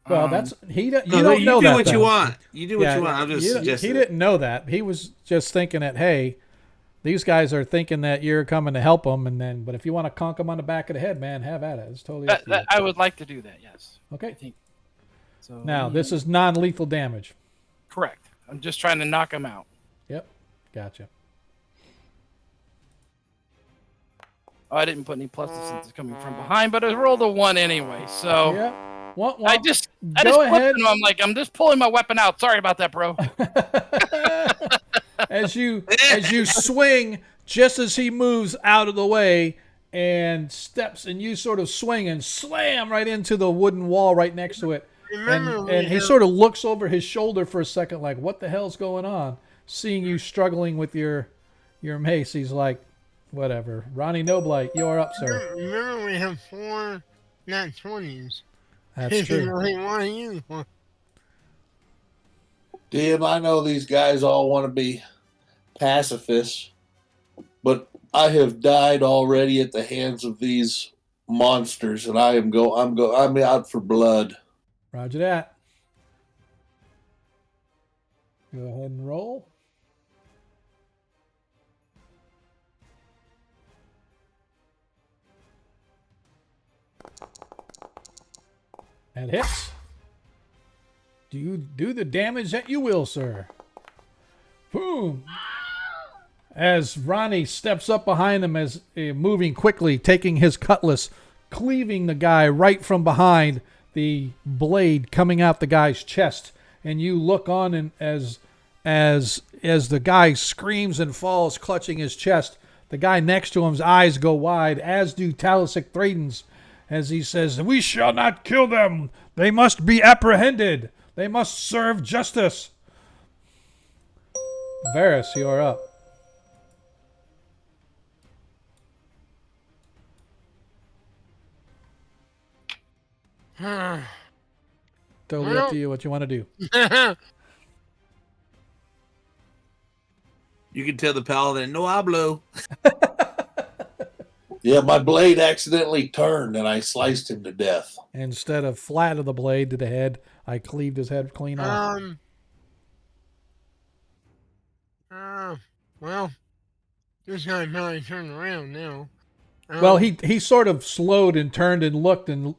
Well, that's you
No,
don't know
do
that.
what you
though.
want. You do what
Yeah,
you want. I'm just
he
suggesting.
didn't know that. He was just thinking that, hey, these guys are thinking that you're coming to help them, and then, but if you want to conk them on the back of the head, man, have at it. It's totally up to you.
I would like to do that. Yes. I
Okay.
think. So
Now this is non-lethal damage.
correct. I'm just trying to knock him out.
Yep. Gotcha.
Oh, I didn't put any pluses since it's coming from behind, but I rolled a 1 anyway. So
Yeah. Well,
I just
go
flipped
ahead.
him. I'm just pulling my weapon out. Sorry about that, bro.
as you swing, just as he moves out of the way and steps, and you sort of swing and slam right into the wooden wall right next to it.
Remember,
And he sort of looks over his shoulder for a second, like, what the hell's going on? Seeing you struggling with your mace, he's like, whatever. Ronnie Noblight, you're up, sir.
remember we have 4 nat 20s.
That's
If you
true.
really want to use one.
Damn, I know these guys all want to be pacifists, but I have died already at the hands of these monsters, and I'm out for blood.
Roger that. Go ahead and roll. That hits. Do you do the damage that you will, sir? Boom. As Ronnie steps up behind him, as moving quickly, taking his cutlass, cleaving the guy right from behind, the blade coming out the guy's chest, and you look on, and as the guy screams and falls, clutching his chest, the guy next to him's eyes go wide, as do Talisic Thraden's, as he says, "We shall not kill them. They must be apprehended. They must serve justice." Varys, you are up. Totally up to you what you want to do.
You can tell the paladin, no hablo.
Yeah, my blade accidentally turned, and I sliced him to death.
Instead of flat of the blade to the head, I cleaved his head clean off.
Well, this guy probably turned around now.
Well, he sort of slowed and turned and looked, and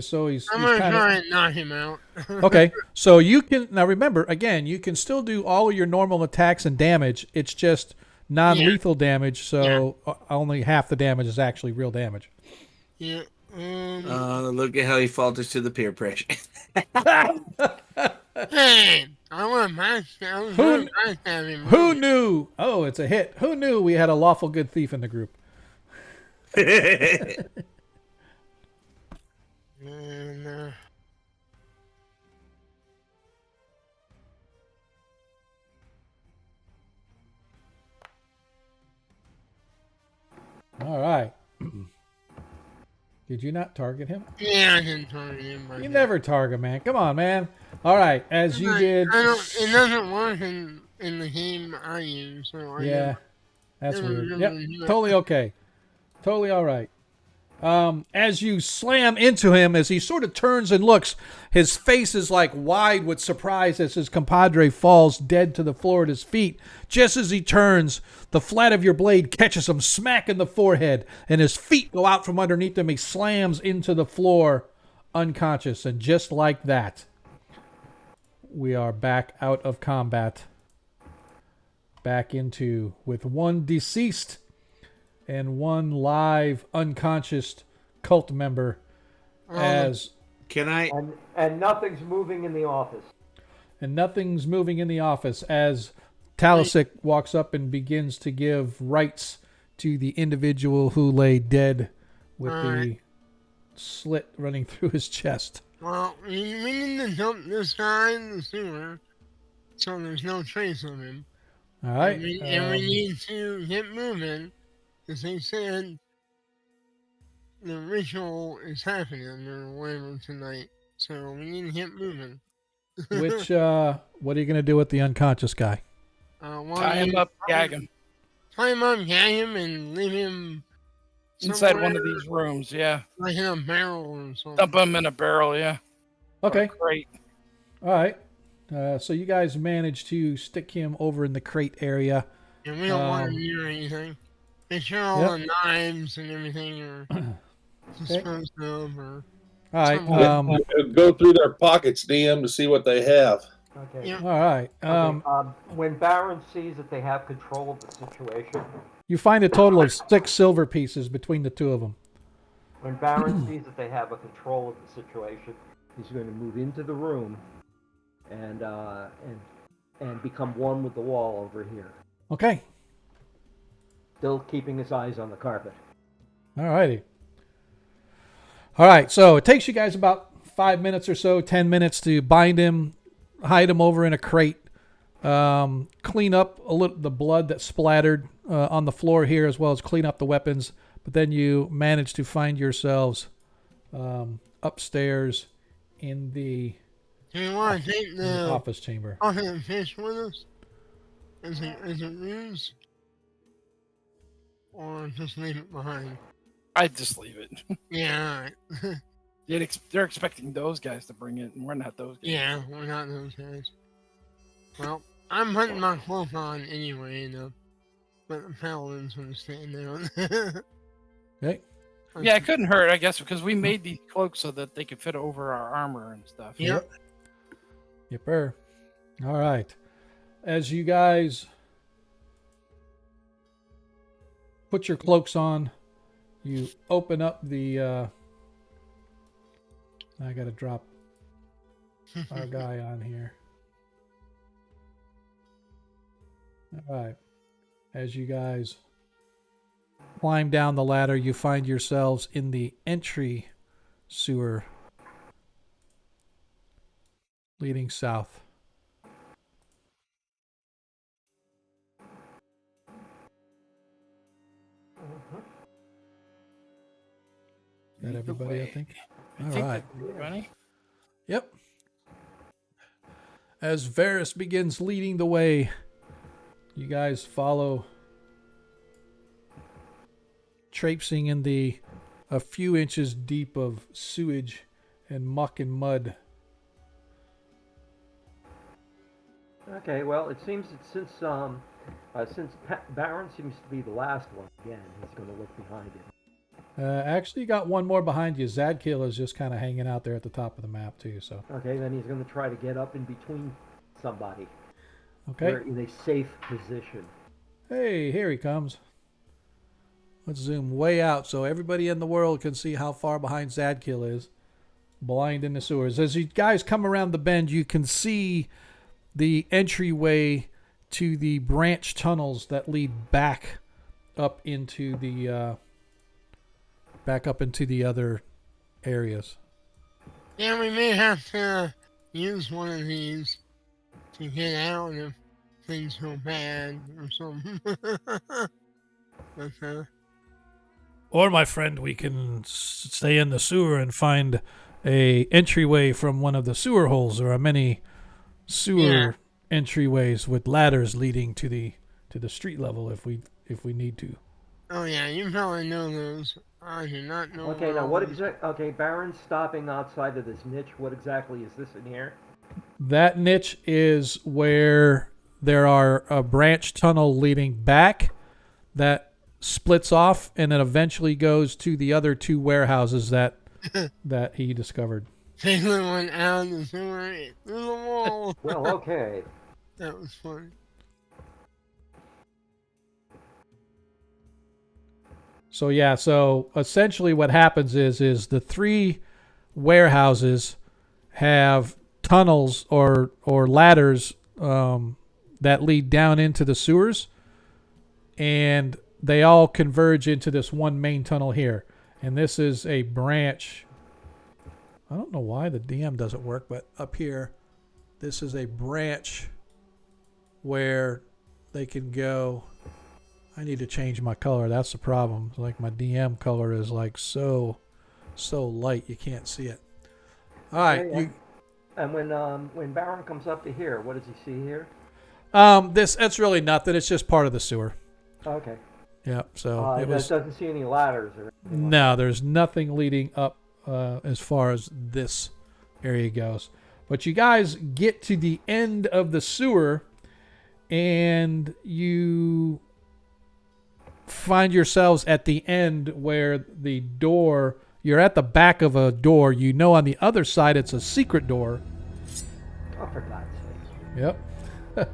so he's
I'm gonna
kind
try
of
and knock him out.
okay. So you can now remember again. You can still do all of your normal attacks and damage. It's just non-lethal damage. So only half the damage is actually real damage.
Yeah.
Look at how he falters to the peer pressure.
Hey, I want my him.
Who knew? Oh, it's a hit. Who knew we had a lawful good thief in the group?
And,
All right. Did you not target him?
yeah, I didn't target him.
You never target, man. Come on, man. All right, as you did.
I don't. It doesn't work in the game I use, so I
Yeah, that's
never
weird. Yep,
really do it.
totally okay. Totally all right. As you slam into him, as he sort of turns and looks, his face is like wide with surprise as his compadre falls dead to the floor at his feet. Just as he turns, the flat of your blade catches him smack in the forehead, and his feet go out from underneath him. He slams into the floor, unconscious, and just like that, we are back out of combat. Back into with one deceased and one live unconscious cult member as
Can I?
And nothing's moving in the office.
as Talisic walks up and begins to give rites to the individual who lay dead with the slit running through his chest.
Well, we need to dump this guy in the sewer, so there's no trace of him.
All right.
And we need to get moving, as they said, the ritual is happening or whatever tonight. So we need to get moving.
Which what are you going to do with the unconscious guy?
Tie him up, gag him.
Tie him up, gag him, and leave him
Inside one of
somewhere,
these rooms, yeah.
like in a barrel or something.
Dump him in a barrel, yeah.
Okay.
Great.
All right. So you guys managed to stick him over in the crate area.
And we don't want him near anything. Make sure all the knives and everything are disposed of. Or
All right.
Go through their pockets, DM, to see what they have.
Okay.
Yeah.
All right.
When Baron sees that they have control of the situation,
You find a total of 6 silver pieces between the two of them.
when Baron sees that they have a control of the situation, he's going to move into the room and become one with the wall over here,
Okay.
still keeping his eyes on the carpet.
All righty. All right. So it takes you guys about 5 minutes or so, 10 minutes to bind him, hide him over in a crate, clean up a little the blood that splattered on the floor here, as well as clean up the weapons. But then you manage to find yourselves upstairs in the
do you want to take the
office chamber.
fucking fish with us? Is it ruse? Or just leave it behind?
I'd just leave it.
Yeah, alright.
They're expecting those guys to bring it, and we're not those guys.
Yeah, we're not those guys. Well, I'm putting my cloak on anyway, but the paladins understand that.
Okay.
Yeah, it couldn't hurt, I guess, because we made these cloaks so that they could fit over our armor and stuff.
Yep.
Yipper. All right. As you guys put your cloaks on, you open up the I gotta drop our guy on here. All right. As you guys climb down the ladder, you find yourselves in the entry sewer leading south. Is that everybody, I think? All right.
Everybody?
Yep. As Varys begins leading the way, you guys follow, traipsing in a few inches deep of sewage and muck and mud.
Okay, well, it seems that since Baron seems to be the last one again, he's going to look behind him.
Actually, you got one more behind you. Zadkiel is just kind of hanging out there at the top of the map too. So
Okay, then he's going to try to get up in between somebody.
okay.
We're in a safe position.
Hey, here he comes. Let's zoom way out so everybody in the world can see how far behind Zadkiel is. Blind in the sewers. As you guys come around the bend, you can see the entryway to the branch tunnels that lead back up into the other areas.
Yeah, we may have to use one of these to get out if things go bad or something. But,
Or, my friend, we can stay in the sewer and find a entryway from one of the sewer holes. There are many sewer entryways with ladders leading to the street level if we need to.
Oh yeah, you probably know those. I do not know.
Okay,
where
now
all
what
those-
exactly? Okay, Baron's stopping outside of this niche. What exactly is this in here?
That niche is where there are a branch tunnel leading back that splits off and then eventually goes to the other two warehouses that he discovered.
Taylor went out the sewer through the wall.
Well, okay.
That was funny.
So yeah, so essentially what happens is the three warehouses have tunnels or ladders that lead down into the sewers, and they all converge into this one main tunnel here. And this is a branch. I don't know why the DM doesn't work, but up here, this is a branch where they can go. I need to change my color. That's the problem. Like my DM color is like so light you can't see it. All right.
Yeah. And when Baron comes up to here, what does he see here?
That's really nothing. It's just part of the sewer.
Okay.
Yeah. So it
It
was.
doesn't see any ladders or anything. Like
No, there's nothing leading up as far as this area goes. But you guys get to the end of the sewer, and you find yourselves at the end where the door. You're at the back of a door. You know on the other side it's a secret door.
Oh, for God's sake.
Yep.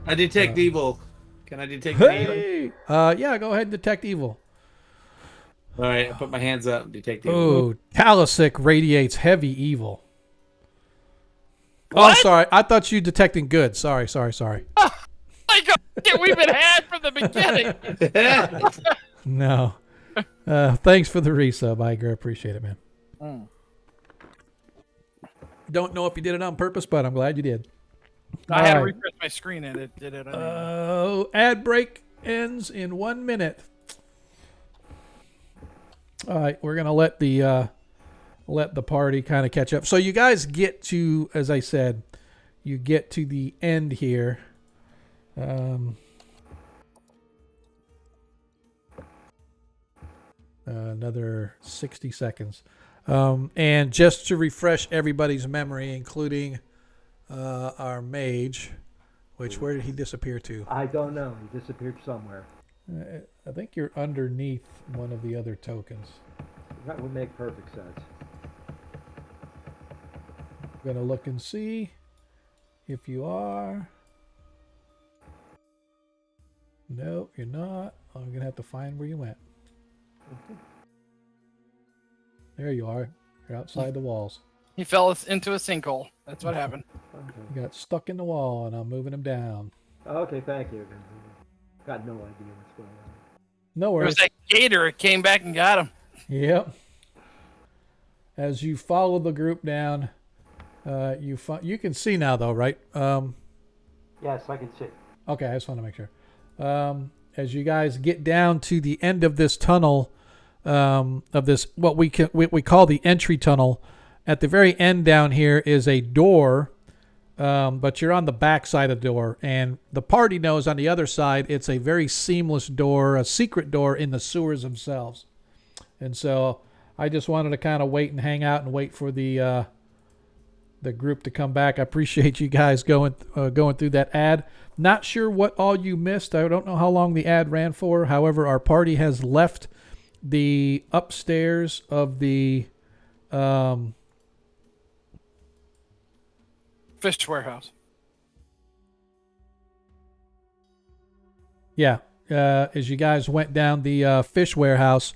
I detect evil. Can I detect evil?
Hey. Yeah, go ahead and detect evil.
All right, I put my hands up. Detect evil.
Oh, Talisic radiates heavy evil. Oh, I'm
What?
sorry. I thought you detecting good. Sorry.
Like, we've been had from the beginning.
No. Thanks for the resub, Iger. Appreciate it, man.
Mm.
Don't know if you did it on purpose, but I'm glad you did.
I had to
Alright.
refresh my screen and it did it.
Ad break ends in 1 minute. All right, we're gonna let the party kind of catch up. So you guys get to, as I said, you get to the end here. Another 60 seconds. And just to refresh everybody's memory, including our mage, where did he disappear to?
I don't know. He disappeared somewhere.
I think you're underneath one of the other tokens.
That would make perfect sense.
I'm gonna look and see if you are. No, you're not. I'm gonna have to find where you went. There you are. You're outside the walls.
He fell into a sinkhole. That's what happened.
Okay.
You got stuck in the wall, and I'm moving him down.
Okay, thank you. Got no idea what's going on.
No
It was
worries.
that gator. It came back and got him.
Yep. As you follow the group down, you can see now though, right?
Yes, I can see.
Okay, I just want to make sure. As you guys get down to the end of this tunnel, of this what we call the entry tunnel, at the very end down here is a door, but you're on the back side of the door, and the party knows on the other side it's a very seamless door, a secret door in the sewers themselves. And so I just wanted to kind of wait and hang out and wait for the group to come back. I appreciate you guys going through that ad. Not sure what all you missed. I don't know how long the ad ran for. However, our party has left the upstairs of the
Fish warehouse.
Yeah, as you guys went down the fish warehouse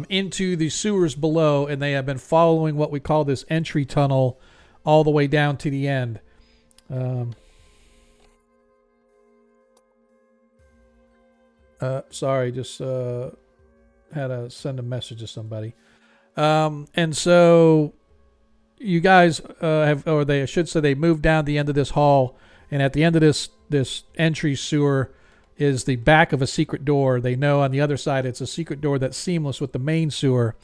into the sewers below, and they have been following what we call this entry tunnel all the way down to the end. Sorry, just had to send a message to somebody. And so you guys I should say they moved down the end of this hall, and at the end of this entry sewer is the back of a secret door. They know on the other side it's a secret door that's seamless with the main sewer.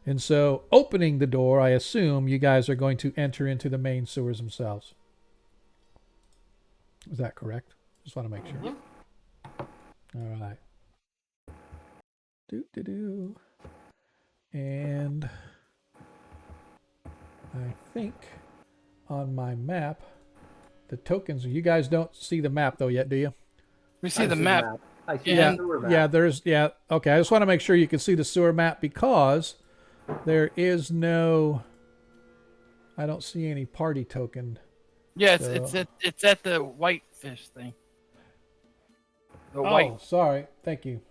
And so opening the door, I assume you guys are going to enter into the main sewers themselves. Is that correct? Just want to make sure. All right. Do. And I think on my map, the tokens, you guys don't see the map though yet, do you?
We see the map.
I see
Yeah.
the sewer map.
Okay. I just want to make sure you can see the sewer map because there is no, I don't see any party token.
Yeah,
So-
it's at the white fish thing. The
Oh,
white.
sorry. Thank you.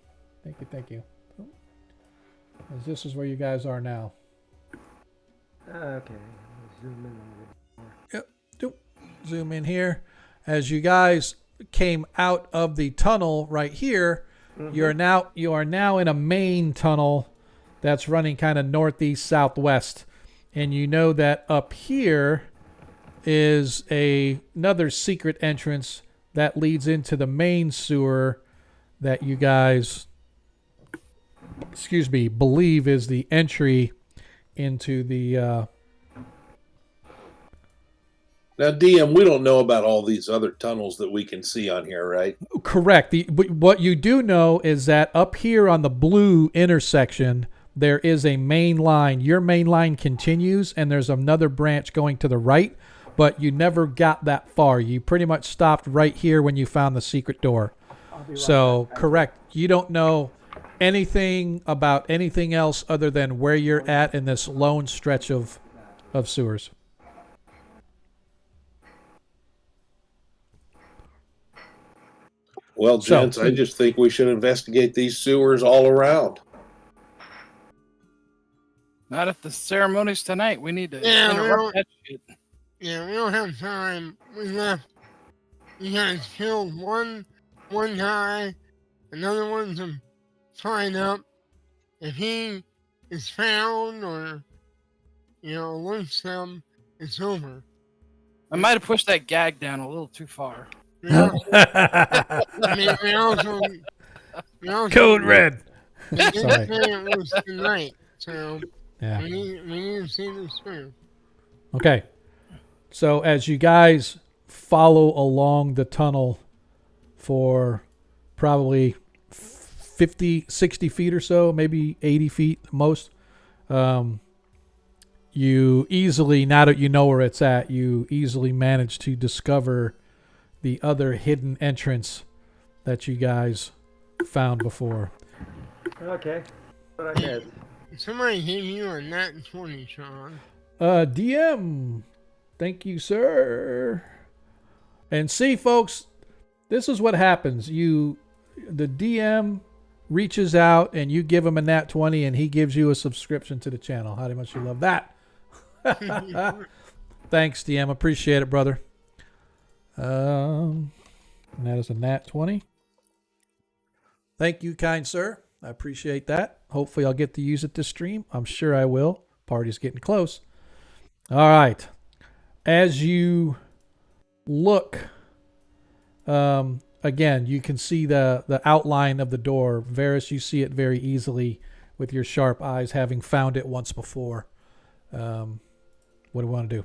As this is where you guys are now.
Okay. Zoom in a little.
Zoom in here. As you guys came out of the tunnel right here, you are now in a main tunnel that's running kind of northeast southwest, and you know that up here is another secret entrance that leads into the main sewer that you guys believe is the entry into the
Now, DM, we don't know about all these other tunnels that we can see on here, right?
correct. What you do know is that up here on the blue intersection, there is a main line. Your main line continues, and there's another branch going to the right, but you never got that far. You pretty much stopped right here when you found the secret door.
I'll be right
So,
back.
correct. You don't know anything about anything else other than where you're at in this lone stretch of sewers.
Well,
So-
gents, I just think we should investigate these sewers all around.
Not at the ceremonies tonight. We need to
Yeah, we
interrupt
don't-
that shit.
Yeah, we don't have time. We left. You guys killed one guy, another one's tied up. If he is found or, alerts them, it's over.
I might have pushed that gag down a little too far.
We also, I mean, we also
Code red.
We didn't
Sorry.
say it was tonight, so
Yeah.
we need to see this through.
Okay. So as you guys follow along the tunnel for probably 50, 60 feet or so, maybe 80 feet most, you easily, now that you know where it's at, you easily manage to discover the other hidden entrance that you guys found before.
Okay. What I missed.
Somebody gave you a nat 20, Sean.
DM, thank you, sir. And see, folks, this is what happens. The DM reaches out and you give him a nat 20 and he gives you a subscription to the channel. How much you love that? Thanks, DM. Appreciate it, brother. And that is a nat 20. Thank you, kind sir. I appreciate that. Hopefully I'll get to use it this stream. I'm sure I will. Party's getting close. All right. As you look, again, you can see the outline of the door. Varys, you see it very easily with your sharp eyes, having found it once before. What do we want to do?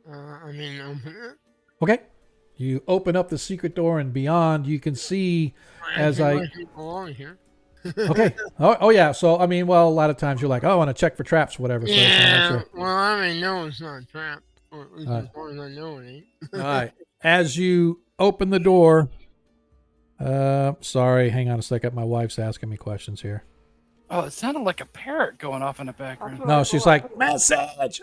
Open it.
Okay. You open up the secret door, and beyond, you can see as
feel
I.
like you belong here.
Okay. Oh, yeah. So, I mean, well, a lot of times you're like, oh, I want to check for traps, whatever. So I just wanna make
Yeah,
sure.
well, I mean, no, it's not a trap. Or at least
Alright.
as far as I know it ain't.
All right. As you open the door, sorry, hang on a second. My wife's asking me questions here.
Oh, it sounded like a parrot going off in the background.
No, she's like, message.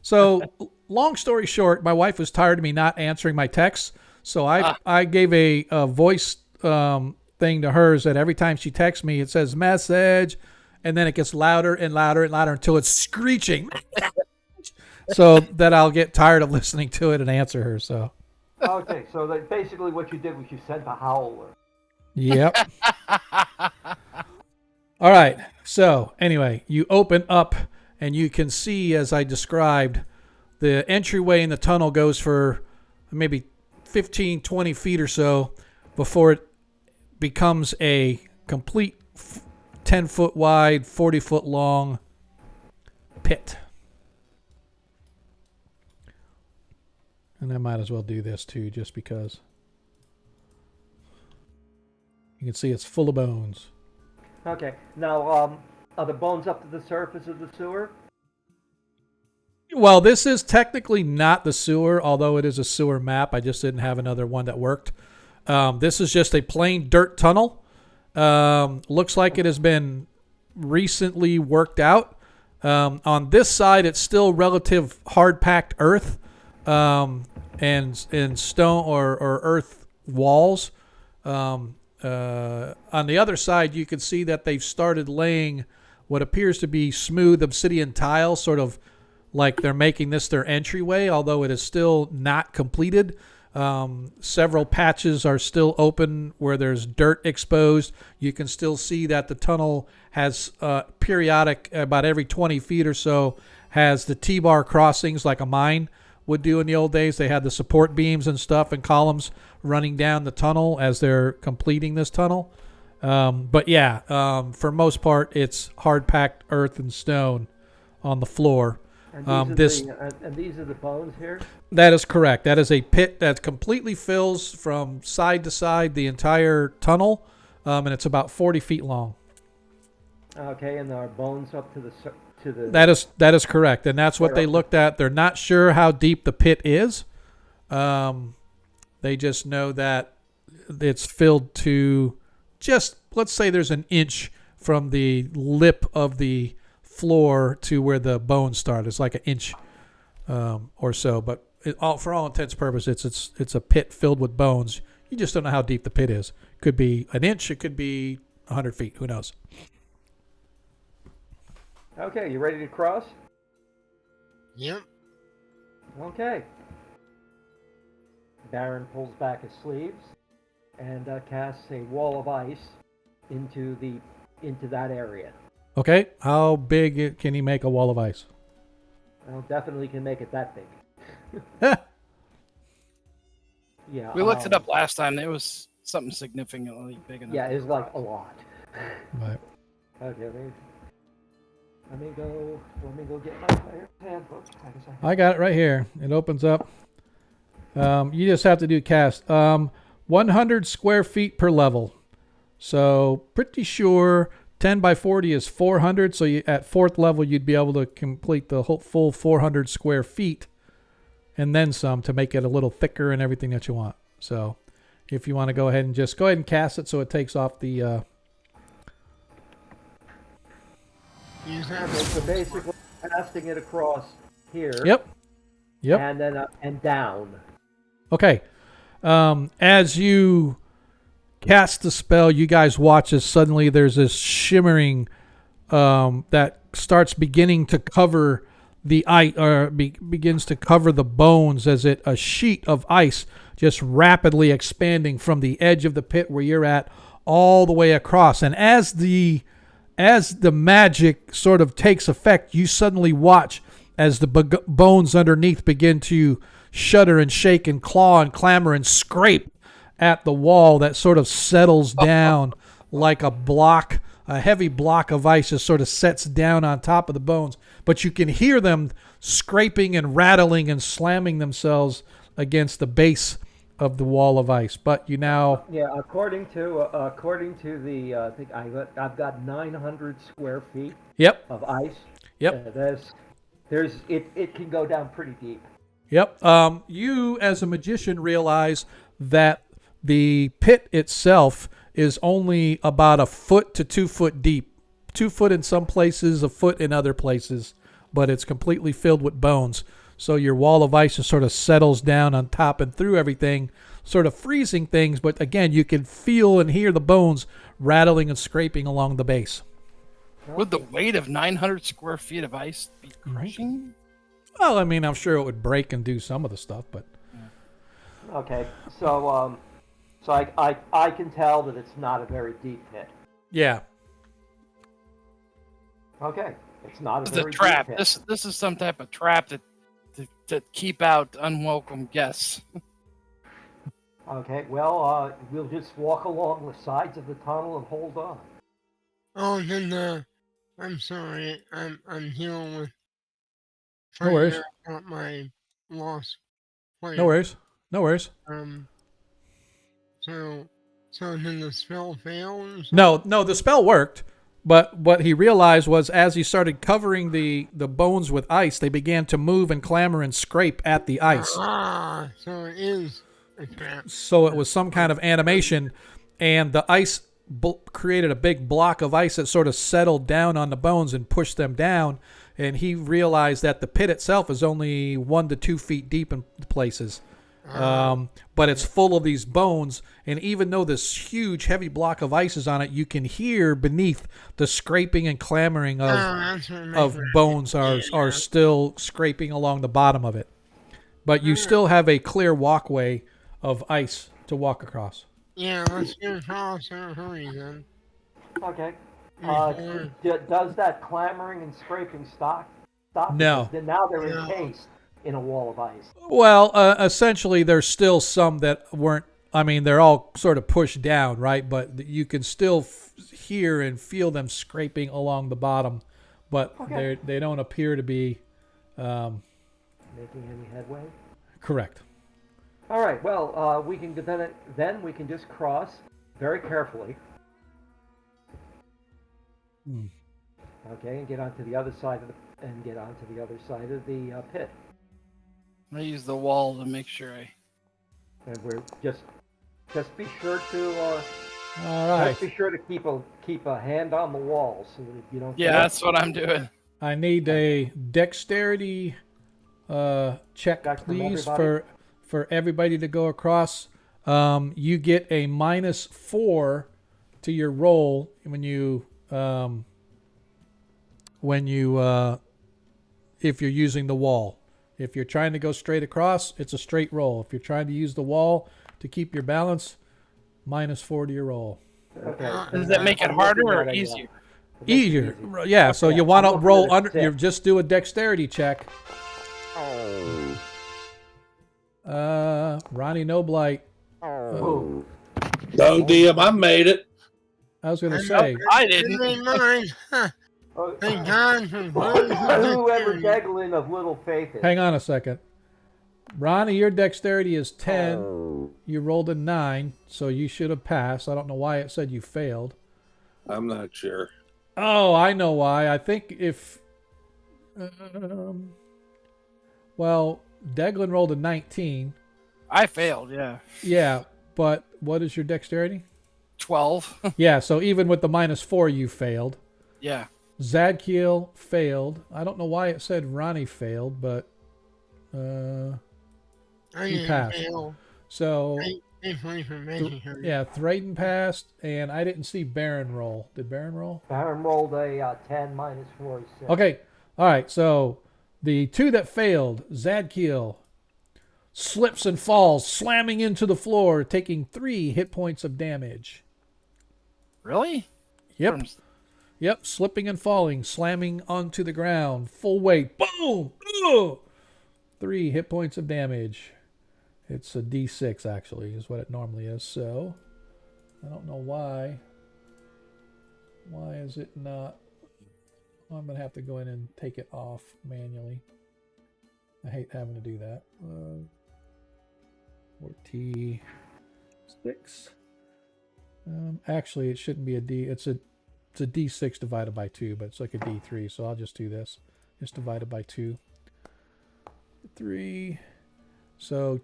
So, long story short, my wife was tired of me not answering my texts. So I gave a voice thing to hers that every time she texts me, it says message, and then it gets louder and louder and louder until it's screeching. So that I'll get tired of listening to it and answer her. So,
Okay, so basically what you did was you sent a howler.
yep. All right. So anyway, you open up and you can see, as I described, the entryway in the tunnel goes for maybe 15, 20 feet or so before it becomes a complete 10-foot wide, 40-foot long pit. And I might as well do this too, just because. You can see it's full of bones.
Okay. Now, are the bones up to the surface of the sewer?
Well, this is technically not the sewer, although it is a sewer map. I just didn't have another one that worked. This is just a plain dirt tunnel. Looks like it has been recently worked out. On this side, it's still relative hard-packed earth and stone or earth walls. On the other side, you can see that they've started laying what appears to be smooth obsidian tile, sort of like they're making this their entryway, although it is still not completed. Several patches are still open where there's dirt exposed. You can still see that the tunnel has periodic, about every 20 feet or so, has the T-bar crossings like a mine would do in the old days. They had the support beams and stuff and columns running down the tunnel as they're completing this tunnel. But yeah, for most part, it's hard-packed earth and stone on the floor.
And these are the bones here?
That is correct. That is a pit that completely fills from side to side the entire tunnel, and it's about 40 feet long.
Okay, and there are bones up to the
That is correct, and that's what they looked at. They're not sure how deep the pit is. They just know that it's filled to just, let's say there's an inch from the lip of the floor to where the bones start. It's like an inch or so, but for all intents and purposes, it's a pit filled with bones. You just don't know how deep the pit is. Could be an inch. It could be 100 feet. Who knows?
Okay, you ready to cross?
Yep.
Okay. Baron pulls back his sleeves and casts a wall of ice into that area.
Okay, how big can he make a wall of ice?
Well, definitely can make it that big. Yeah.
We looked it up last time. It was something significantly big enough.
Yeah, it was like a lot.
Right.
Okay, let me go get my player's handbook.
I got it right here. It opens up. You just have to do cast. 100 square feet per level. So pretty sure 10 by 40 is 400. So at fourth level, you'd be able to complete the whole full 400 square feet and then some to make it a little thicker and everything that you want. So if you want to go ahead and cast it so it takes off the...
So basically, casting it across here.
Yep.
And then and down.
Okay. As you cast the spell, you guys watch as suddenly there's this shimmering that starts beginning to cover the ice, or begins to cover the bones as a sheet of ice just rapidly expanding from the edge of the pit where you're at all the way across. And as the magic sort of takes effect, you suddenly watch as the bones underneath begin to shudder and shake and claw and clamor and scrape at the wall that sort of settles down like a heavy block of ice just sort of sets down on top of the bones. But you can hear them scraping and rattling and slamming themselves against the base of the wall of ice. But you now...
Yeah, according to the I think I've got 900 square feet of ice.
Yep.
It can go down pretty deep.
Yep. You, as a magician, realize that the pit itself is only about 1 foot to 2 foot deep. 2 foot in some places, 1 foot in other places, but it's completely filled with bones. So your wall of ice just sort of settles down on top and through everything, sort of freezing things. But again, you can feel and hear the bones rattling and scraping along the base.
Would the weight of 900 square feet of ice be crushing?
Well, I mean, I'm sure it would break and do some of the stuff, but...
Okay, so I can tell that it's not a very deep pit.
Yeah.
Okay, it's not a
It's a
very
trap.
deep pit.
This is some type of trap to keep out unwelcome guests.
Okay, well, we'll just walk along the sides of the tunnel and hold on.
Oh, then I'm sorry. I'm dealing with
No
trying
worries.
to out my lost player.
No worries. No worries.
So did the spell fail or something?
No, the spell worked. But what he realized was as he started covering the bones with ice, they began to move and clamor and scrape at the ice.
Ah, so it is a trap.
So it was some kind of animation, and the ice created a big block of ice that sort of settled down on the bones and pushed them down. And he realized that the pit itself is only 1 to 2 feet deep in places. But it's full of these bones, and even though this huge heavy block of ice is on it, you can hear beneath the scraping and clamoring of bones are still scraping along the bottom of it. But you still have a clear walkway of ice to walk across.
Yeah, let's get across in a hurry then.
Okay.
Before-
Does that clamoring and scraping stop?
No.
Because now they're
No.
encased in a wall of ice.
Well, essentially, there's still some that weren't. I mean, they're all sort of pushed down, right? But you can still hear and feel them scraping along the bottom, but they don't appear to be
Making any headway?
correct.
All right. Well, we can then we can just cross very carefully. Okay, and get onto the other side of the pit.
I use the wall to make sure I.
And we're just be sure to
All right.
just be sure to keep a hand on the wall so that you don't.
Yeah, that's what I'm doing.
I need a dexterity check,
Back from
please,
everybody?
for everybody to go across. You get a -4 to your roll when you if you're using the wall. If you're trying to go straight across, it's a straight roll. If you're trying to use the wall to keep your balance, -4 to your roll.
Okay.
Does that make it harder or easier?
Easier. Yeah, so
Okay,
you want
I'm
to
looking
roll
at a
under.
six.
You just do a dexterity check. Ronnie Noblight.
Ooh.
No, DM, I made it.
I was going to say.
I
Didn't
didn't.
mine.
Oh,
Thank God for
whoever Deglin of little faith is.
Hang on a second. Ronnie, your dexterity is 10. You rolled a 9, so you should have passed. I don't know why it said you failed.
I'm not sure.
Oh, I know why. I think if... well, Deglin rolled a 19.
I failed. Yeah.
Yeah, but what is your dexterity?
12.
Yeah, so even with the -4, you failed.
Yeah.
Zadkiel failed. I don't know why it said Ronnie failed, but
I
he
didn't
passed.
fail.
So
Thankfully for making her.
yeah, Thraden passed, and I didn't see Baron roll. Did Baron roll?
Baron rolled a 10 -4 is 6.
Okay, all right. So the 2 that failed, Zadkiel slips and falls, slamming into the floor, taking 3 hit points of damage.
Really?
Yep.
From-
Yep, slipping and falling, slamming onto the ground, full weight, boom! Ugh! 3 hit points of damage. It's a D6, actually, is what it normally is. So, I don't know why. Why is it not? I'm going to have to go in and take it off manually. I hate having to do that. 46. Actually, it shouldn't be a D. It's a D6 divided by 2, but it's like a D3, so I'll just do this. Just divided by 2. 3. So,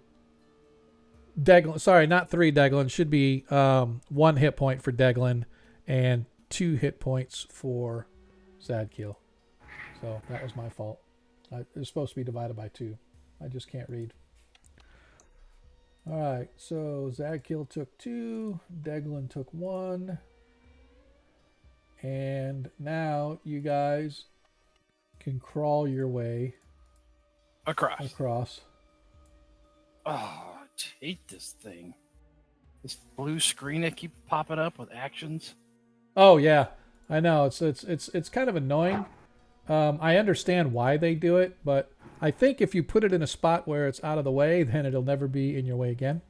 Deglin, sorry, not 3 Deglin. Should be 1 hit point for Deglin and 2 hit points for Zadkiel. So, that was my fault. It was supposed to be divided by 2. I just can't read. Alright, so Zadkiel took 2. Deglin took 1. And now you guys can crawl your way across.
Oh, I hate this thing. This blue screen that keeps popping up with actions.
Oh yeah, I know. It's kind of annoying. I understand why they do it, but I think if you put it in a spot where it's out of the way, then it'll never be in your way again.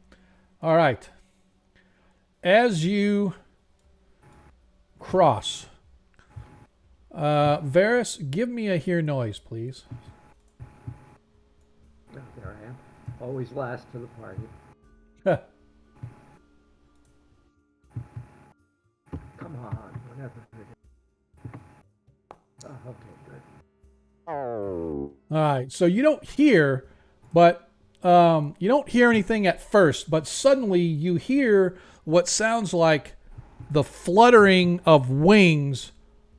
All right. As you cross, Varys, give me a hear noise, please.
Oh, there I am. Always last to the party. Come on, whatever it is. Oh, okay, good.
All right. So you don't hear, but you don't hear anything at first, but suddenly you hear what sounds like the fluttering of wings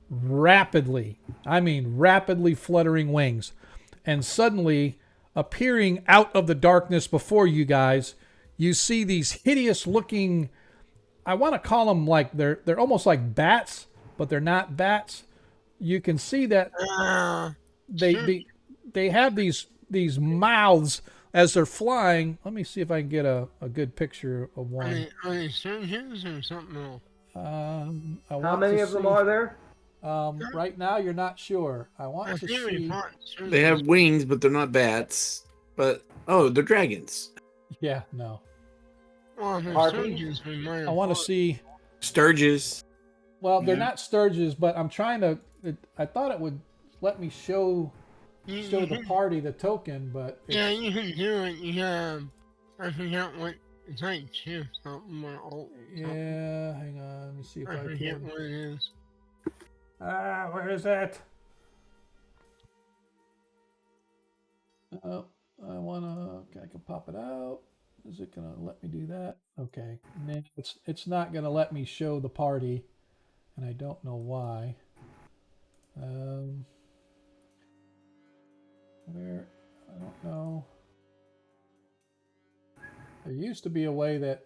rapidly. I mean, rapidly fluttering wings. And suddenly, appearing out of the darkness before you guys, you see these hideous looking, I want to call them like they're almost like bats, but they're not bats. You can see that they have these mouths as they're flying. Let me see if I can get a good picture of one.
Are they surgeons or something else?
How many of them are there?
Right now, you're not sure. I want to see.
They have wings, but they're not bats. But oh, they're dragons.
Yeah, no.
Well, they're
Harpies?
surgeons. We might have
I want to
fought.
see.
Sturges.
Well, they're
Yeah.
not Sturges, but I'm trying to. I thought it would let me show
You
the
can-
party the token, but
Yeah, you can do it. You have. I forgot what. It's like shift something or alt.
yeah. Hang on, let me see if
I
I
forget
can.
what it is.
Where is that? Oh, I can pop it out. Is it gonna let me do that? Okay, no, it's not gonna let me show the party, and I don't know why. Where I don't know. There used to be a way that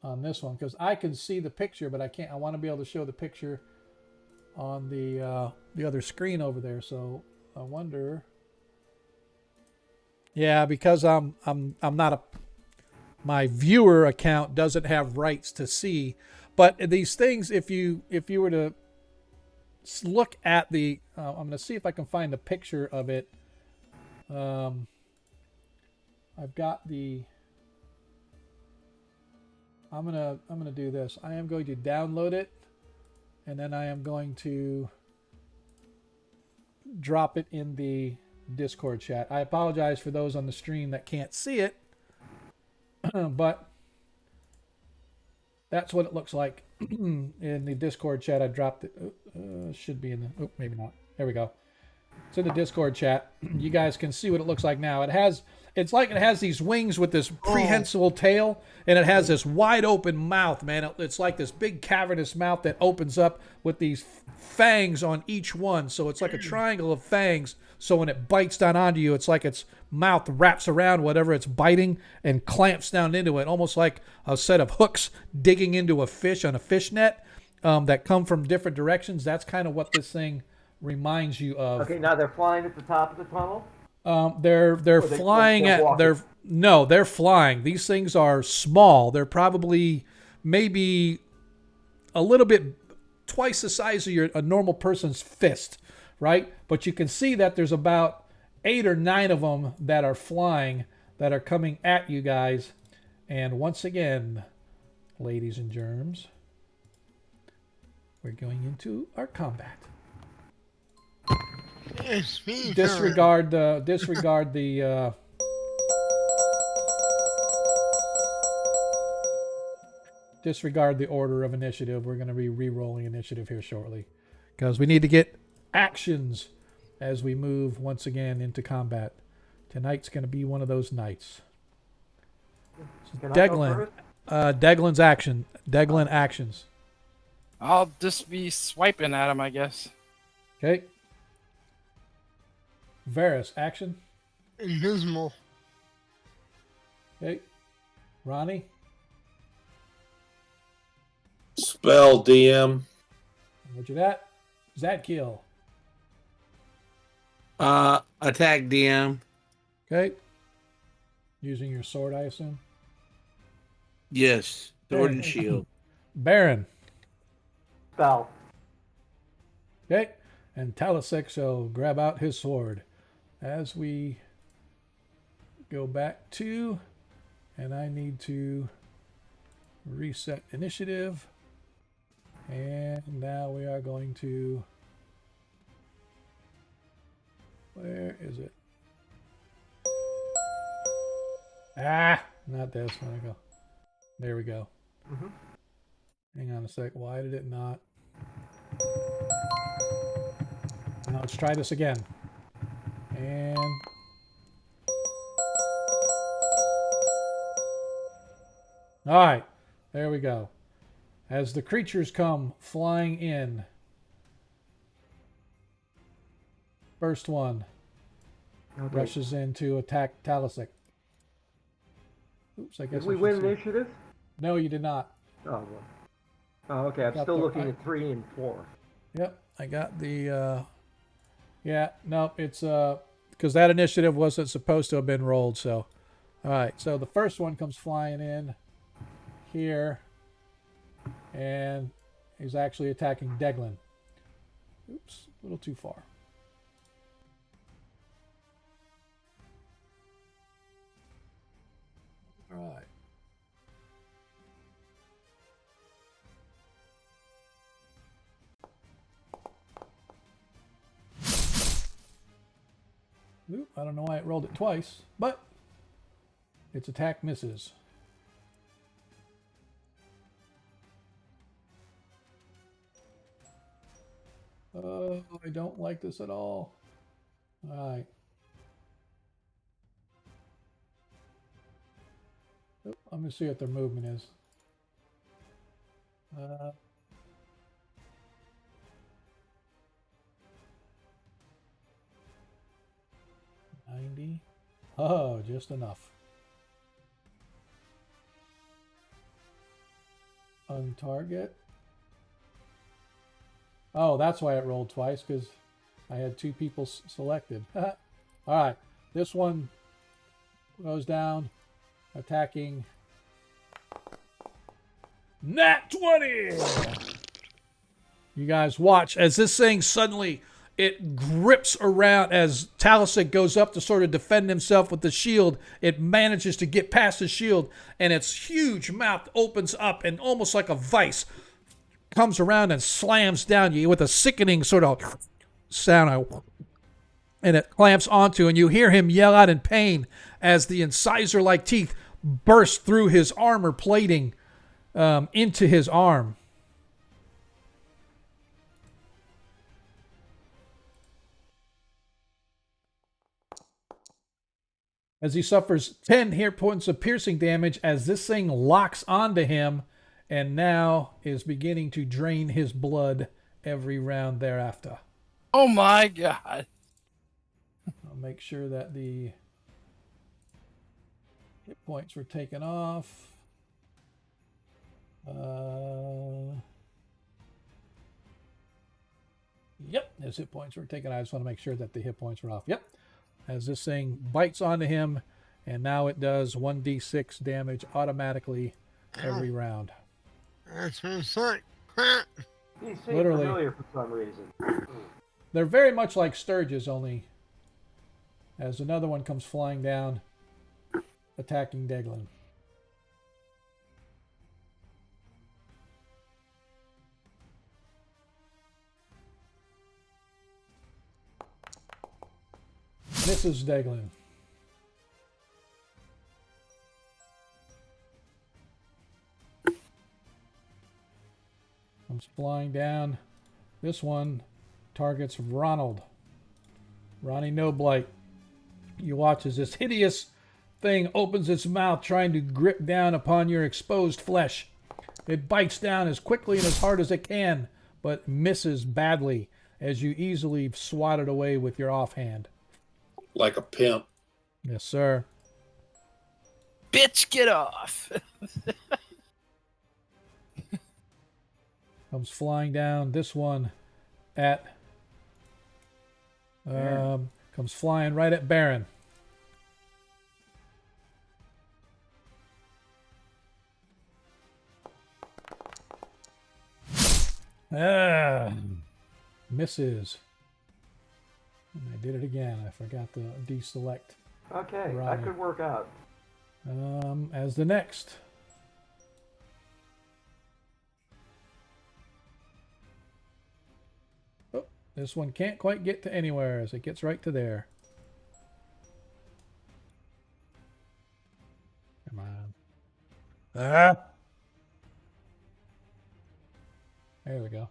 on this one, because I can see the picture, but I can't. I want to be able to show the picture on the other screen over there. So I wonder. Yeah, because I'm not a, my viewer account doesn't have rights to see, but these things, if you were to look at the, I'm going to see if I can find a picture of it. I've got the. I'm gonna do this. I am going to download it, and then I am going to drop it in the Discord chat. I apologize for those on the stream that can't see it, but that's what it looks like in the Discord chat. I dropped it. Should be in the. Oh, maybe not. There we go. It's in the Discord chat. You guys can see what it looks like now. It's like it has these wings with this prehensile tail, and it has this wide open mouth, man. It's like this big cavernous mouth that opens up with these fangs on each one. So it's like a triangle of fangs. So when it bites down onto you, it's like its mouth wraps around whatever it's biting and clamps down into it, almost like a set of hooks digging into a fish on a fish net that come from different directions. That's kind of what this thing reminds you of.
Okay, now they're flying at the top of the tunnel.
They're flying they're flying. These things are small. They're probably maybe a little bit twice the size of a normal person's fist, right? But you can see that there's about 8 or 9 of them that are flying, that are coming at you guys. And once again, ladies and germs, we're going into our combat. Disregard the disregard the order of initiative. We're going to be re-rolling initiative here shortly, because we need to get actions as we move once again into combat. Tonight's going to be one of those nights. Deglin, Deglin's action. Deglin actions.
I'll just be swiping at him, I guess.
Okay. Varys, action.
Invisible.
Okay. Ronnie.
Spell DM.
Roger that. Zadkiel.
Attack DM.
Okay. Using your sword, I assume.
Yes. Sword and shield.
Baron.
Spell.
Okay. And Talasek shall grab out his sword. As we go back to, and I need to Reset initiative. And now we are going to... Where is it? Ah! Not this. Where we go? There we go.
Mm-hmm.
Hang on a sec. Why did it not? Now let's try this again. And... Alright. There we go. As the creatures come flying in. First one
Okay.
rushes in to attack Talisic. Oops, I guess
Did we
I should
win
say-
initiative?
No, you did not.
Oh, well. Oh, okay. I'm
Got
still
the-
looking at 3 and 4.
Yep, I got the, yeah, no, it's, because that initiative wasn't supposed to have been rolled, so. Alright, so the first one comes flying in here, and he's actually attacking Deglin. Oops, a little too far. Alright. Oop, I don't know why it rolled it twice, but its attack misses. Oh, I don't like this at all. Alright. Let me see what their movement is. 90. Oh, just enough. Untarget. Oh, that's why it rolled twice, because I had 2 people selected. Alright, this one goes down, attacking Nat 20! You guys watch as this thing suddenly, it grips around as Talisic goes up to sort of defend himself with the shield. It manages to get past the shield, and its huge mouth opens up and almost like a vice comes around and slams down you with a sickening sort of sound. And it clamps onto, and you hear him yell out in pain as the incisor-like teeth burst through his armor plating into his arm. As he suffers 10 hit points of piercing damage as this thing locks onto him and now is beginning to drain his blood every round thereafter.
Oh my god.
I'll make sure that the hit points were taken off. Yep, his hit points were taken. I just want to make sure that the hit points were off. Yep. As this thing bites onto him, and now it does 1d6 damage automatically every round.
That's what it's like.
He seemed
Literally.
familiar for some reason.
They're very much like Sturges, only as another one comes flying down, attacking Deglin. Misses Deglin. Comes flying down. This one targets Ronald. Ronnie Noblight. You watch as this hideous thing opens its mouth trying to grip down upon your exposed flesh. It bites down as quickly and as hard as it can, but misses badly as you easily swat it away with your offhand.
Like a pimp.
Yes, sir.
Bitch, get off.
Comes flying down. This one at... comes flying right at Baron. Misses. And I did it again. I forgot to deselect.
Okay,
Right.
that could work out.
As the next. This one can't quite get to anywhere as it gets right to there. Come on. Ah! There we go.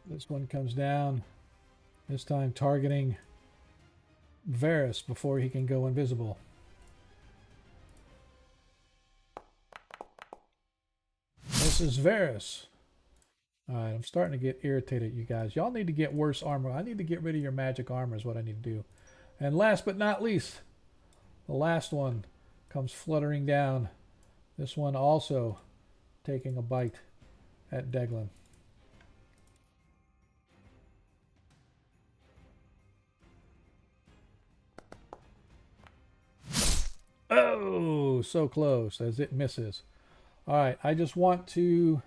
This one comes down. This time targeting Varys before he can go invisible. This is Varys. Alright, I'm starting to get irritated, you guys. Y'all need to get worse armor. I need to get rid of your magic armor is what I need to do. And last but not least, the last one comes fluttering down. This one also taking a bite at Deglin. Oh, so close as it misses. All right, I just want to...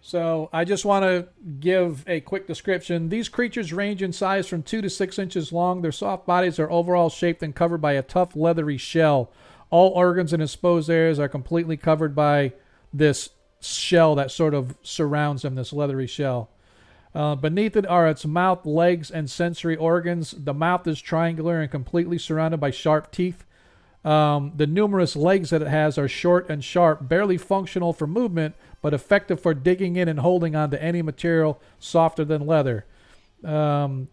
So I just want to give a quick description. These creatures range in size from 2 to 6 inches long. Their soft bodies are overall shaped and covered by a tough leathery shell. All organs and exposed areas are completely covered by this shell that sort of surrounds them, this leathery shell. Beneath it are its mouth, legs, and sensory organs. The mouth is triangular and completely surrounded by sharp teeth. The numerous legs that it has are short and sharp, barely functional for movement, but effective for digging in and holding onto any material softer than leather.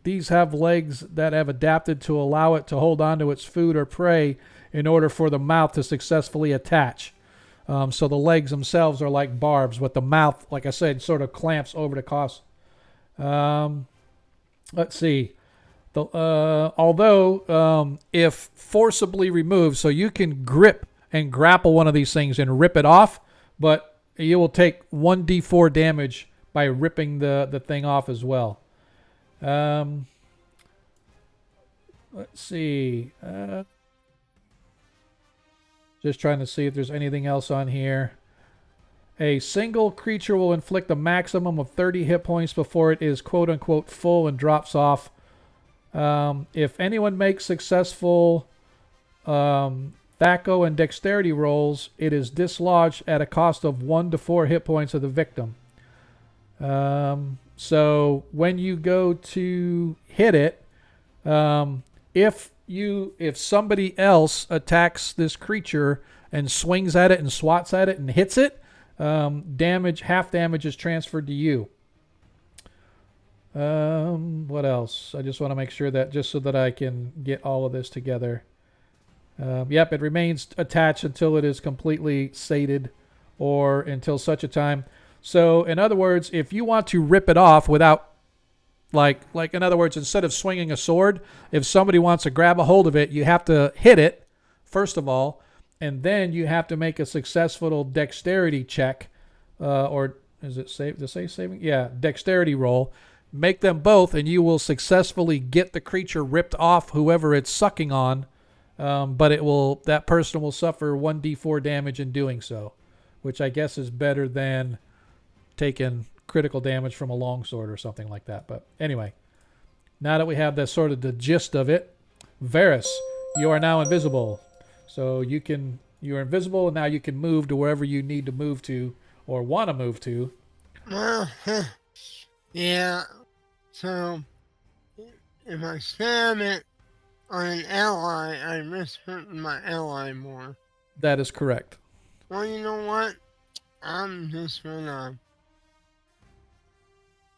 These have legs that have adapted to allow it to hold onto its food or prey in order for the mouth to successfully attach. So the legs themselves are like barbs, but the mouth, like I said, sort of clamps over the cost. Let's see. Although if forcibly removed, so you can grip and grapple one of these things and rip it off, but you will take 1d4 damage by ripping the thing off as well. Let's see. Just trying to see if there's anything else on here. A single creature will inflict a maximum of 30 hit points before it is quote-unquote full and drops off. If anyone makes successful Thaco and dexterity rolls, it is dislodged at a cost of 1 to 4 hit points of the victim. So when you go to hit it, if somebody else attacks this creature and swings at it and swats at it and hits it, half damage is transferred to you. What else? I just want to make sure that just so that I can get all of this together. Yep, it remains attached until it is completely sated or until such a time. So, in other words, if you want to rip it off without, like in other words, instead of swinging a sword, if somebody wants to grab a hold of it, you have to hit it, first of all, and then you have to make a successful dexterity check, or is it save? Does it say saving? Yeah, dexterity roll. Make them both, and you will successfully get the creature ripped off, whoever it's sucking on. But that person will suffer 1d4 damage in doing so, which I guess is better than taking critical damage from a longsword or something like that. But anyway, now that we have that sort of the gist of it, Varys, you are now invisible. So you're invisible, and now you can move to wherever you need to move to or want to move to.
Well, yeah. So if I stab it on an ally, I risk hurting my ally more.
That is correct.
Well, you know what? I'm just gonna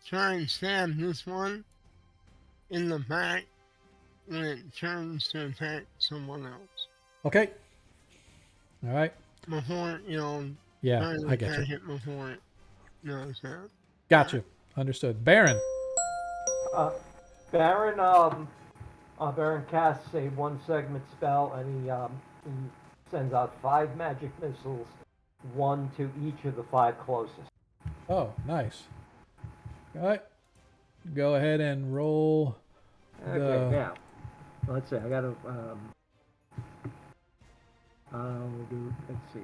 try and stab this one in the back when it turns to attack someone else.
Okay. All right.
Before,
Yeah,
trying to
I get
attack
you.
it before it knows that.
Gotcha. Understood. Baron.
Baron casts a one-segment spell, and he sends out 5 magic missiles, 1 to each of the 5 closest.
Oh, nice. All right. Go ahead and roll.
Okay, now, let's see. I got to. Let's see.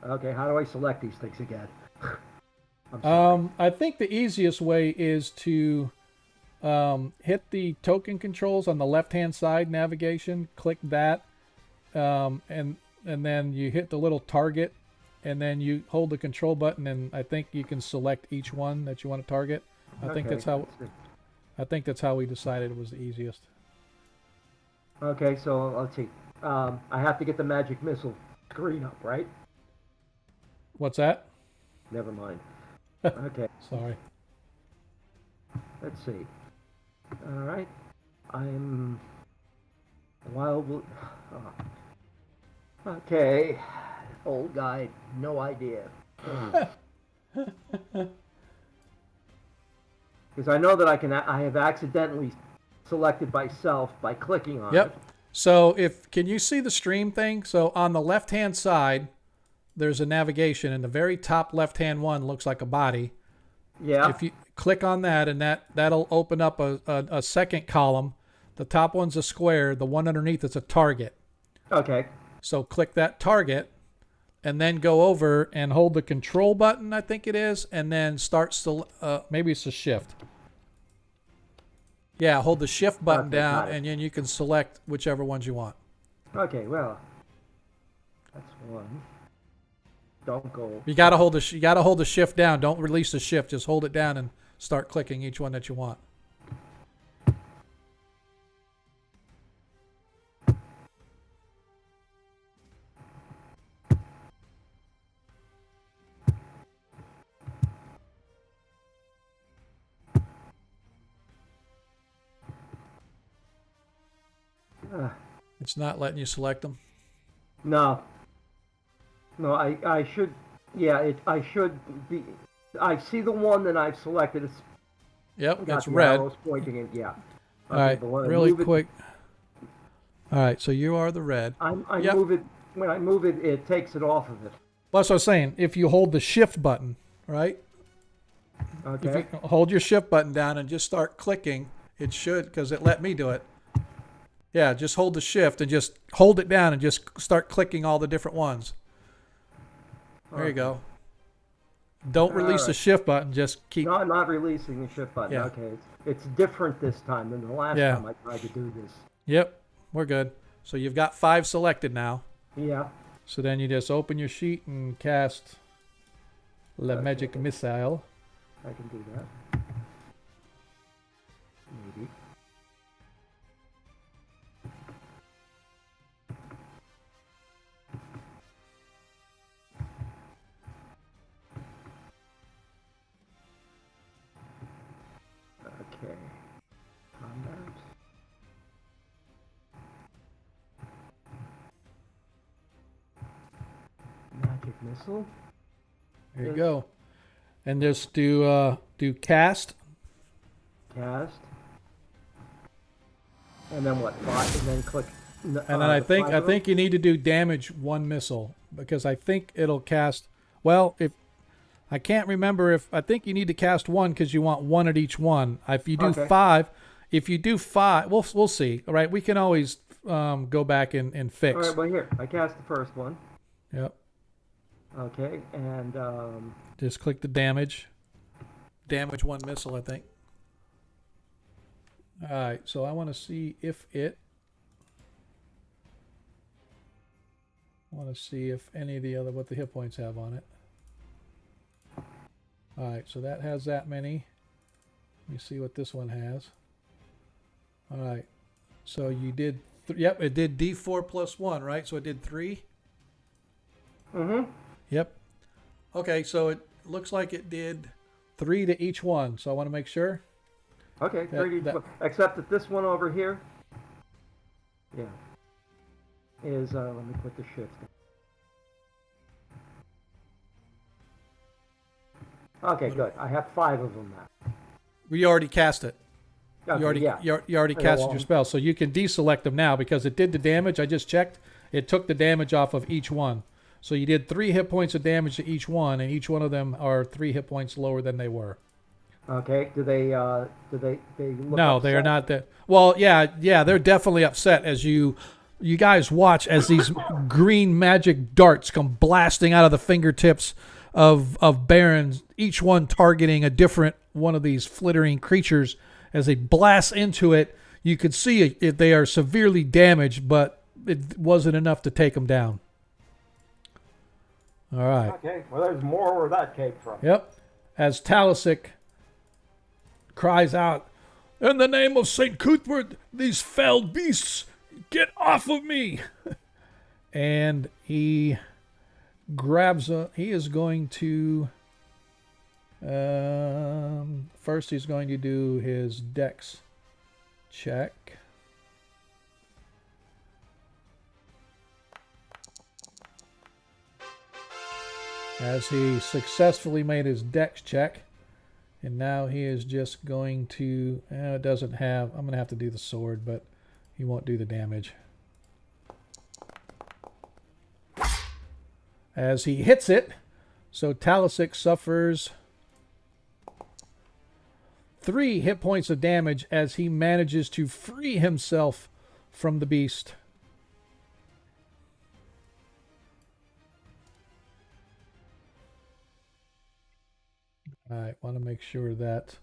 Okay, how do I select these things again?
I think the easiest way is to hit the token controls on the left-hand side navigation. Click that, and then you hit the little target, and then you hold the control button, and I think you can select each one that you want to target. I think
Okay,
that's how.
let's see.
I think that's how we decided it was the easiest.
Okay, so let's see. I have to get the magic missile screen up, right?
What's that?
Never mind. Okay,
Sorry.
let's see. All right. I'm wild. Okay. Old guy, no idea. Because I know that I have accidentally selected myself by clicking on it.
Yep. So can you see the stream thing? So on the left-hand side, there's a navigation, and the very top left-hand one looks like a body.
Yeah.
If you click on that, and that'll open up a second column. The top one's a square. The one underneath is a target.
Okay.
So click that target, and then go over and hold the control button, I think it is, and then maybe it's a shift. Yeah, hold the shift button
Okay,
down,
got it.
and then you can select whichever ones you want.
Okay. Well, that's one. Don't go.
You gotta hold the shift down. Don't release the shift. Just hold it down and start clicking each one that you want. It's not letting you select them.
No. No, I should. Yeah, I should be. I see the one that I've selected. It's
Yep,
got
it's
the
red.
arrows pointing in. Yeah.
All right,
but when I
really
move it-
quick. All right, so you are the red.
I
Yep.
move it. When I move it, it takes it off of it.
Well, that's what I was saying. If you hold the shift button, right?
Okay.
If you hold your shift button down and just start clicking, it should, because it let me do it. Yeah, just hold the shift and just hold it down and just start clicking all the different ones. There you go. Don't release the
right.
shift button. Just keep.
No, I'm not releasing the shift button.
Yeah.
Okay. It's different this time than the last
Yeah.
time I tried to do this.
Yep, we're good. So you've got 5 selected now.
Yeah.
So then you just open your sheet and cast Le Magic Missile.
I can do that. Maybe. Okay. Combat. Magic missile.
There you go. And just do cast.
Cast. And then what? 5, and then click.
And then I think you need to do damage 1 missile, because I think it'll cast. Well, if I can't remember, I think you need to cast 1 because you want 1 at each one. If you do
Okay.
5, we'll see. All right, we can always go back and fix.
All right. Well, here I cast the first one.
Yep.
Okay, and
Just click the damage. Damage 1 missile, I think. All right, so I want to see if any of the other, what the hit points have on it. All right, so that has that many. Let me see what this one has. All right, so you did, yep, it did D4 plus 1, right? So it did 3?
mm-hmm.
Yep. Okay, so it looks like it did 3 to each one, so I want to make sure.
Okay,
That-
30,
that-
except that this one over here, yeah, is, let me put the shift. Okay, good. I have 5 of them now.
We already cast it.
Okay,
You already,
yeah.
you already casted
well-
your spell, so you can deselect them now because it did the damage. I just checked. It took the damage off of each one. So you did 3 hit points of damage to each one, and each one of them are 3 hit points lower than they were.
Okay, do they look
No, they are
upset?
not that. Well, yeah, they're definitely upset as you guys watch as these green magic darts come blasting out of the fingertips of Barons, each one targeting a different one of these flittering creatures. As they blast into it, you can see if they are severely damaged, but it wasn't enough to take him down. All right.
Okay, well, there's more where that came from.
Yep. As Talisic cries out, "In the name of St. Cuthbert, these fell beasts, get off of me!" And he grabs he is going to first he's going to do his dex check. As he successfully made his dex check, and now he is just going to it doesn't have, I'm going to have to do the sword, but he won't do the damage. As he hits it, so Talisic suffers 3 hit points of damage as he manages to free himself from the beast. I want to make sure that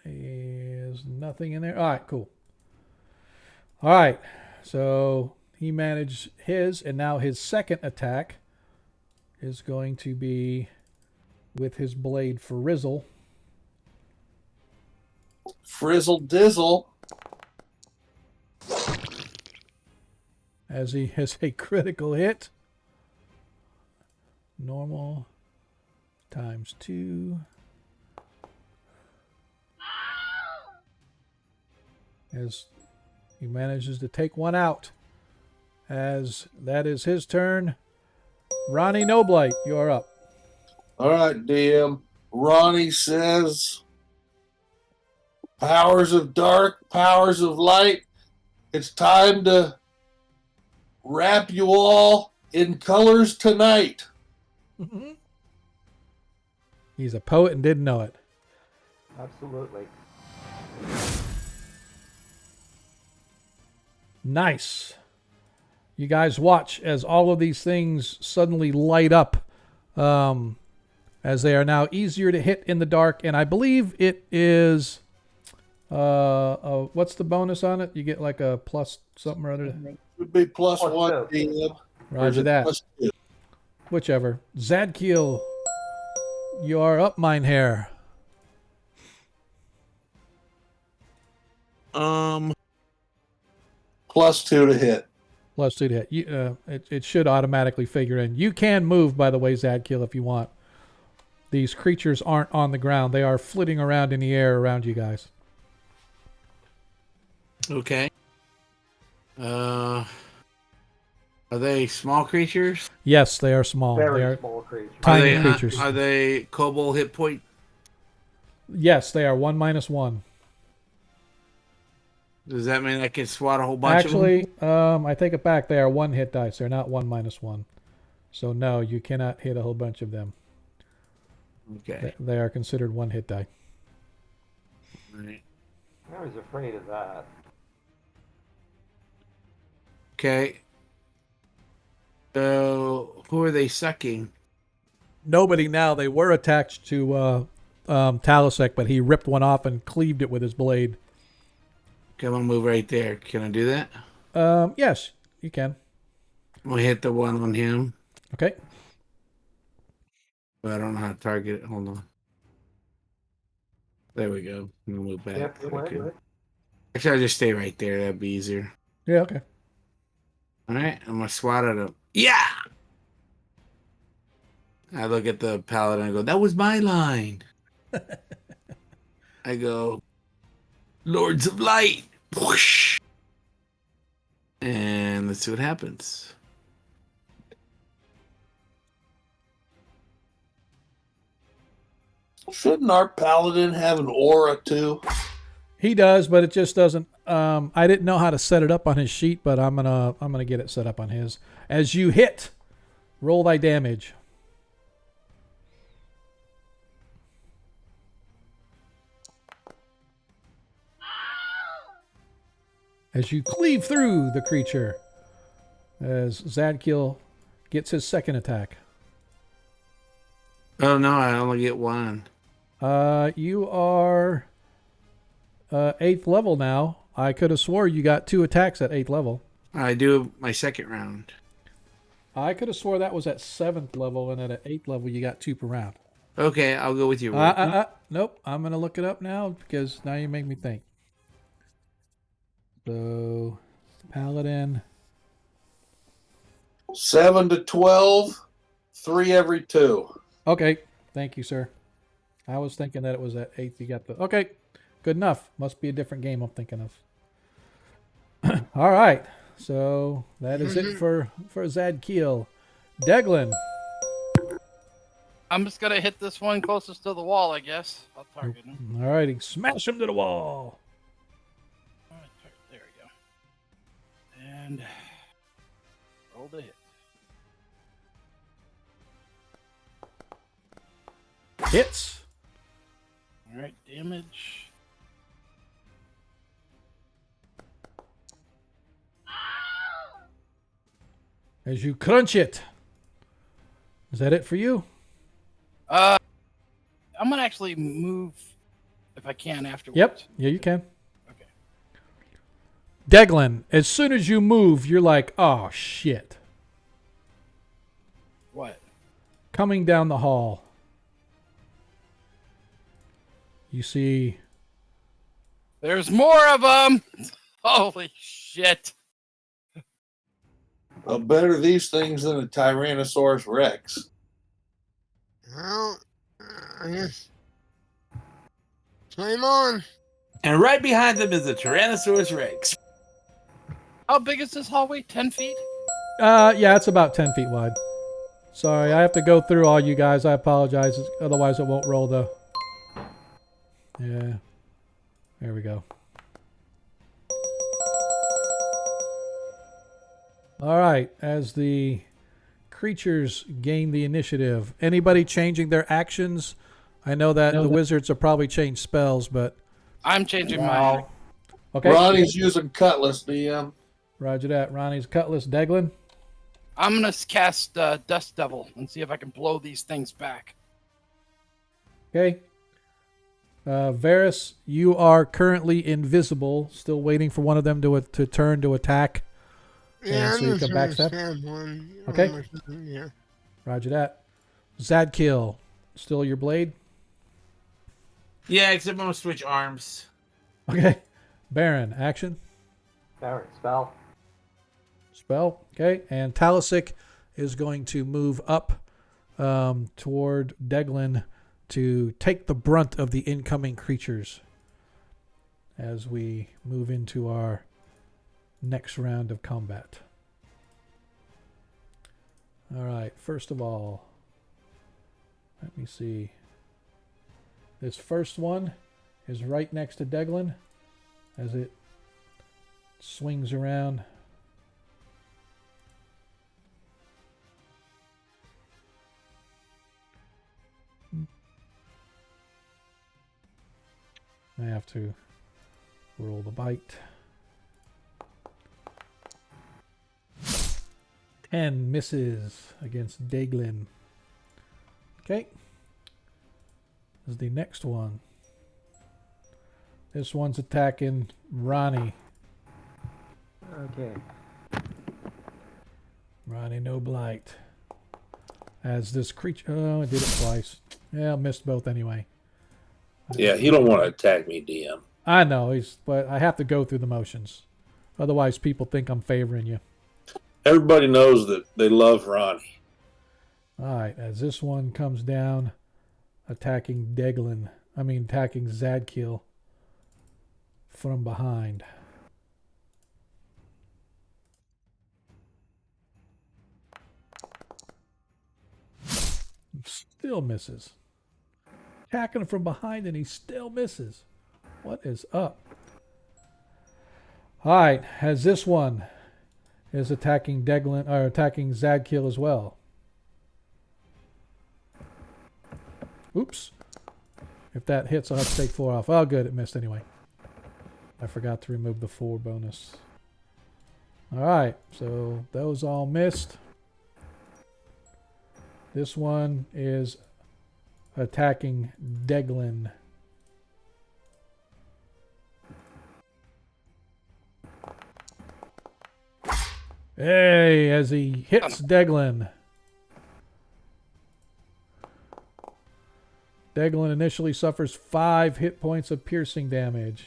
there's nothing in there. All right, cool. All right, so he managed his, and now his second attack is going to be with his blade for Rizzle.
Frizzle dizzle.
As he has a critical hit. Normal times 2. As he manages to take one out. As that is his turn. Ronnie Noblight, you are up.
All right, DM. Ronnie says, powers of dark, powers of light, it's time to wrap you all in colors tonight.
He's a poet and didn't know it.
Absolutely.
Nice. You guys watch as all of these things suddenly light up, as they are now easier to hit in the dark. And I believe it is, what's the bonus on it? You get like a plus something or other.
Would be plus
Plus
1
2.
DM. Or is
Roger
it
that.
plus 2?
Whichever. Zadkiel, you are up, Minehair.
Plus 2 to hit.
Plus 2 to hit. It should automatically figure in. You can move, by the way, Zadkiel, if you want. These creatures aren't on the ground. They are flitting around in the air around you guys.
Okay. Are they small creatures?
Yes, they are small.
Very
They are
small creature.
tiny
are they,
creatures.
Are they kobold hit point?
Yes, they are 1-1.
Does that mean I can swat a whole bunch of
Actually, I take it back. They are 1 hit dice. They're not 1-1. So no, you cannot hit a whole bunch of them.
them? Okay.
They are considered 1 hit die.
Right.
I was afraid of that.
Okay. So who are they sucking?
Nobody now. They were attached to Talisic, but he ripped one off and cleaved it with his blade.
Okay, I'm gonna move right there. Can I do that?
Yes, you can.
I'm gonna hit the one on him,
Okay.
but I don't know how to target it. Hold on. There we go. I'm gonna move back.
Yep,
Okay.
quick.
Actually, I'll just stay right there. That'd be easier.
Yeah, okay.
All right, I'm gonna swat at him. Yeah. I look at the paladin and I go, "That was my line." I go, "Lords of Light." Whoosh. And let's see what happens.
Shouldn't our paladin have an aura too?
He does, but it just doesn't. I didn't know how to set it up on his sheet, but I'm gonna get it set up on his. As you hit, roll thy damage. As you cleave through the creature, as Zadkiel gets his second attack.
Oh no, I only get one.
You are 8th level now. I could have swore you got 2 attacks at 8th level.
I do my second round.
I could have swore that was at 7th level, and at 8th level you got 2 per round.
Okay, I'll go with you.
Nope. I'm going to look it up now because now you make me think. So, Paladin.
7 to 12, 3 every 2.
Okay. Thank you, sir. I was thinking that it was at 8th. You got the... Okay. Good enough. Must be a different game I'm thinking of. All right. So, that is it for Zadkiel. Deglin.
I'm just gonna hit this one closest to the wall, I guess. I'll target him.
All righty. Smash him to the wall.
All right, there we go. And roll the hit.
Hits.
All right, damage.
As you crunch it. Is that it for you?
I'm gonna actually move if I can afterwards.
Yep. Yeah, you can.
Okay.
Deglin, as soon as you move, you're like, oh, shit.
What?
Coming down the hall, you see...
There's more of them! Holy shit.
Better these things than a Tyrannosaurus Rex.
Well, I guess. Flame on.
And right behind them is a Tyrannosaurus Rex.
How big is this hallway? 10 feet?
Yeah, it's about 10 feet wide. Sorry, I have to go through all you guys. I apologize. Otherwise, it won't roll the... Yeah. There we go. All right. As the creatures gain the initiative, anybody changing their actions? I know that the wizards will probably change spells, but...
I'm changing mine.
Okay.
Ronnie's using Cutlass, DM.
Roger that. Ronnie's Cutlass. Deglin?
I'm going to cast Dust Devil and see if I can blow these things back.
Okay. Varys, you are currently invisible. Still waiting for one of them to turn to attack.
Yeah,
And so you
I'm
can
just gonna
backstab.
stab one.
Okay.
Yeah.
Roger that. Zadkiel, still your blade?
Yeah, except I'm gonna switch arms.
Okay. Baron, action.
Baron, spell.
Spell. Okay. And Talisic is going to move up toward Deglin to take the brunt of the incoming creatures as we move into our next round of combat. All right. First of all, let me see. This first one is right next to Deglin as it swings around. I have to roll the bite. 10 misses against Deglin. Okay. This is the next one. This one's attacking Ronnie.
Okay.
Ronnie, no blight. As this creature... Oh, I did it twice. Yeah, I missed both anyway.
Yeah, he don't want to attack me, DM.
I know, but I have to go through the motions. Otherwise, people think I'm favoring you.
Everybody knows that they love Ronnie.
All right, as this one comes down, attacking Zadkiel from behind. Still misses. Attacking him from behind and he still misses. What is up? All right, as this one is attacking Deglin or attacking Zadkiel as well. Oops. If that hits, I'll have to take 4 off. Oh, good. It missed anyway. I forgot to remove the 4 bonus. All right. So those all missed. This one is attacking Deglin. Hey, as he hits Deglin. Deglin initially suffers 5 hit points of piercing damage.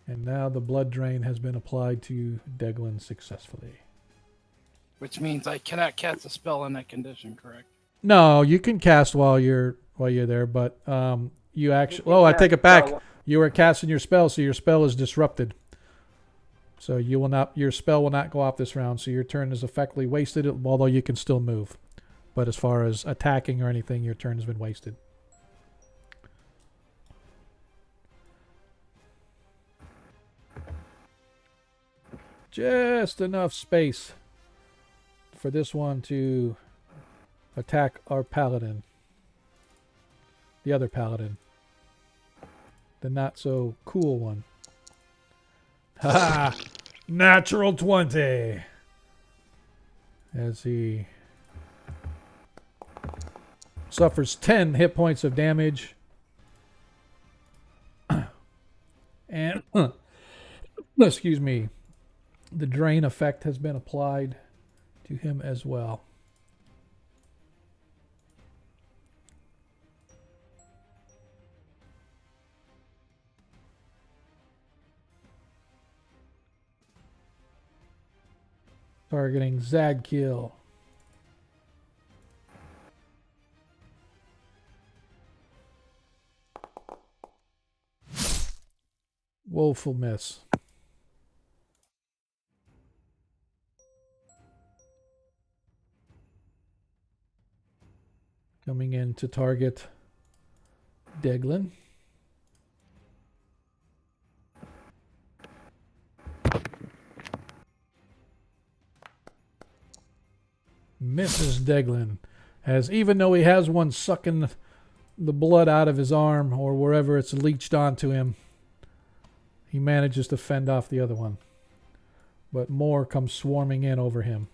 And now the blood drain has been applied to Deglin successfully.
Which means I cannot cast a spell in that condition, correct?
No, you can cast while you're there, but you actually.
can
Oh, I
cast
take it back.
spell.
You were casting your spell, so your spell is disrupted. So you will not. Your spell will not go off this round. So your turn is effectively wasted, although you can still move. But as far as attacking or anything, your turn has been wasted. Just enough space for this one to attack our paladin. The other paladin. The not so cool one. Ha! Natural 20. As he suffers 10 hit points of damage. And, excuse me, the drain effect has been applied to him as well. Targeting Zadkiel. Woeful miss. Coming in to target Deglin. Misses Deglin. As even though he has one sucking the blood out of his arm or wherever it's leached onto him, he manages to fend off the other one. But more comes swarming in over him.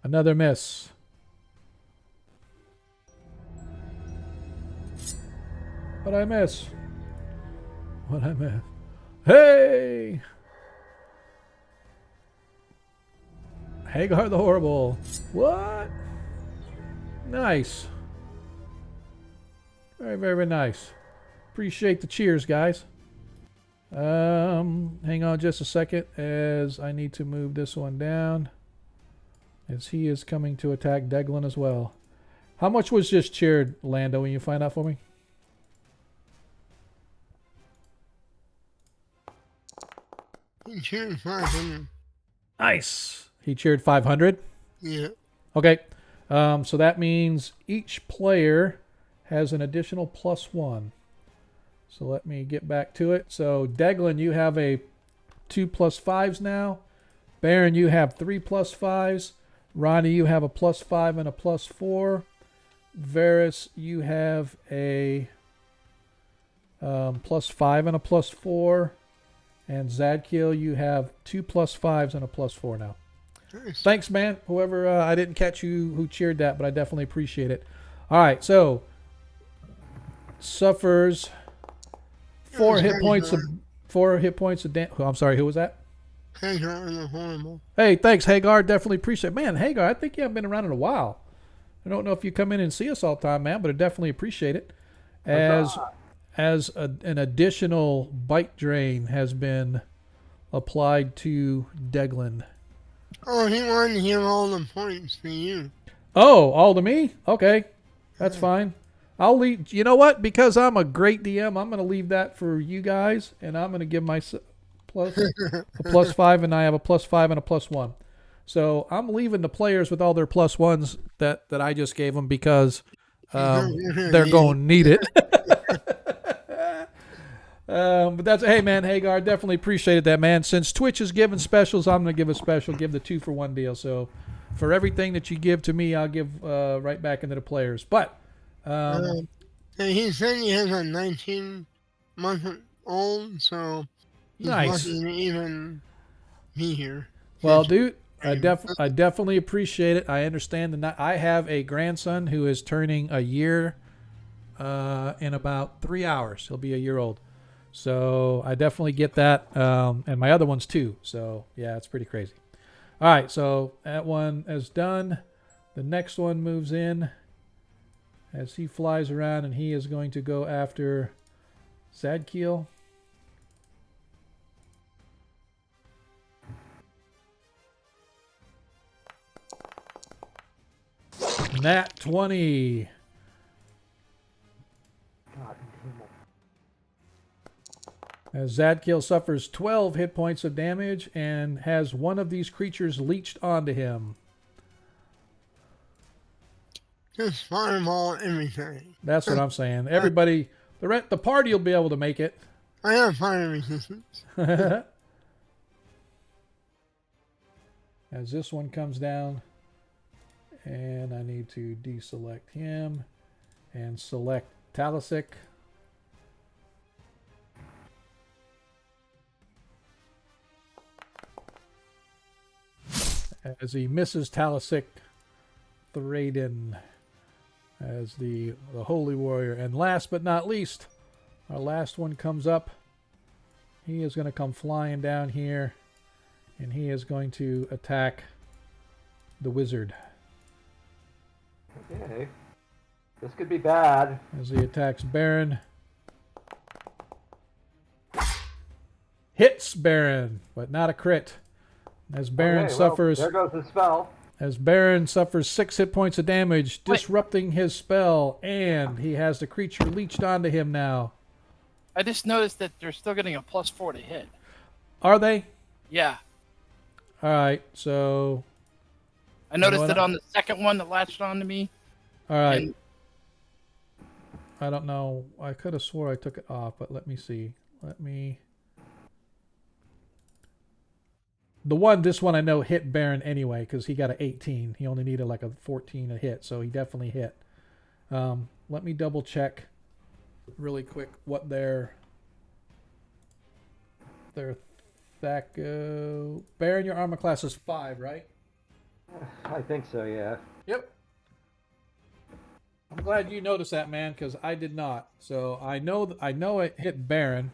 Another miss. What'd I miss? What'd I miss? Hey! Hagar the Horrible. What? Nice. Very, very nice. Appreciate the cheers, guys. Hang on just a second as I need to move this one down. As he is coming to attack Deglin as well. How much was just cheered, Lando? When you find out for me?
He cheered 500.
Nice. He cheered 500.
Yeah.
Okay. So that means each player has an additional +1. So let me get back to it. So Deglin, you have a 2 +5s now. Baron, you have 3 +5s. Ronnie, you have a +5 and a +4. Varys, you have a +5 and a +4. And Zadkiel, you have 2 +5s and a +4 now.
Nice.
Thanks, man. Whoever, I didn't catch you who cheered that, but I definitely appreciate it. All right, so suffers 4 hit points of damage. I'm sorry, who was that?
Hagar the Horrible.
Hey, thanks, Hagar. Definitely appreciate it. Man, Hagar, I think you haven't been around in a while. I don't know if you come in and see us all the time, man, but I definitely appreciate it. As an additional bite drain has been applied to Deglin.
Oh, he wanted to give all the points to you.
Oh, all to me? Okay, that's fine. I'll leave. You know what? Because I'm a great DM, I'm going to leave that for you guys, and I'm going to give myself a +5, and I have a +5 and a +1. So I'm leaving the players with all their +1s that I just gave them because they're going to need it. But that's, hey man, Hagar, definitely appreciated that, man. Since Twitch is giving specials, I'm gonna give a special, give the 2-for-1 deal. So for everything that you give to me, I'll give right back into the players. But
he said he has a 19-month-old, so he's
nice.
lucky to even be here.
Well, dude, I definitely appreciate it. I understand I have a grandson who is turning a year in about 3 hours. He'll be a year old. So I definitely get that. And my other ones too. So yeah, it's pretty crazy. All right, so that one is done. The next one moves in as he flies around, and he is going to go after Zadkiel. Nat 20.
God damn it.
As Zadkiel suffers 12 hit points of damage and has one of these creatures leached onto him.
Just fireball everything.
That's what I'm saying. Everybody, the party will be able to make it.
I have fire resistance.
As this one comes down, and I need to deselect him and select Talisic. As he misses Talisic, Thraden as the Holy Warrior. And last but not least, our last one comes up. He is going to come flying down here, and he is going to attack the Wizard.
Okay. This could be bad.
As he attacks Baron. Hits Baron, but not a crit. As Baron
Okay, well,
suffers...
there goes the spell.
As Baron suffers 6 hit points of damage, disrupting his spell, and he has the creature leached onto him now.
I just noticed that they're still getting a +4 to hit.
Are they?
Yeah.
All right, so...
I noticed it on the second one that latched onto me.
All right.
And
I don't know. I could have swore I took it off, but let me see. This one I know hit Baron anyway because he got an 18. He only needed like a 14 to hit, so he definitely hit. Let me double check really quick what their Thaco... Baron, your armor class is 5, right?
I think so, yeah.
Yep. I'm glad you noticed that, man, because I did not. So I know it hit Baron,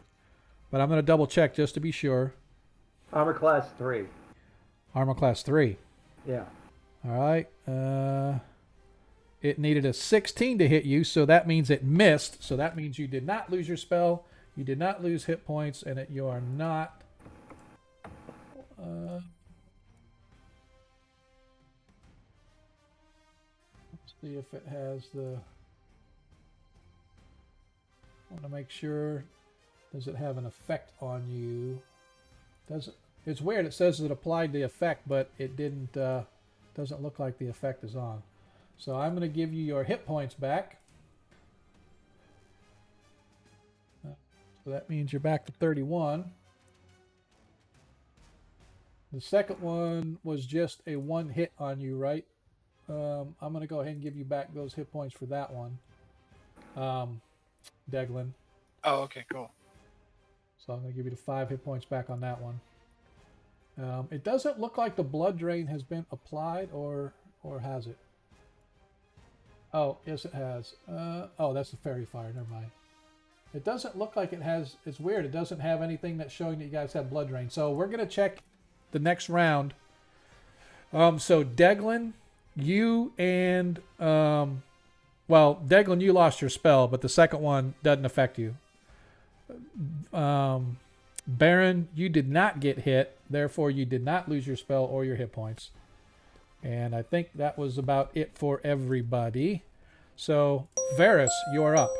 but I'm going to double check just to be sure.
Armor class 3.
Armor class 3.
Yeah.
All right. It needed a 16 to hit you, so that means it missed. So that means you did not lose your spell, you did not lose hit points, and you are not... let's see if it has the... I want to make sure. Does it have an effect on you? Does it? It's weird. It says it applied the effect, but it didn't. Doesn't look like the effect is on. So I'm going to give you your hit points back. So that means you're back to 31. The second one was just a 1 hit on you, right? I'm going to go ahead and give you back those hit points for that one, Deglin.
oh, okay, cool.
So I'm going to give you the 5 hit points back on that one. It doesn't look like the blood drain has been applied, or has it? Oh, yes, it has. Oh, that's the fairy fire. Never mind. It doesn't look like it has. It's weird. It doesn't have anything that's showing that you guys have blood drain. So we're going to check the next round. So Deglin, you and... well, Deglin, you lost your spell, but the second one doesn't affect you. Baron, you did not get hit, therefore you did not lose your spell or your hit points. And I think that was about it for everybody. So, Varys, you're up.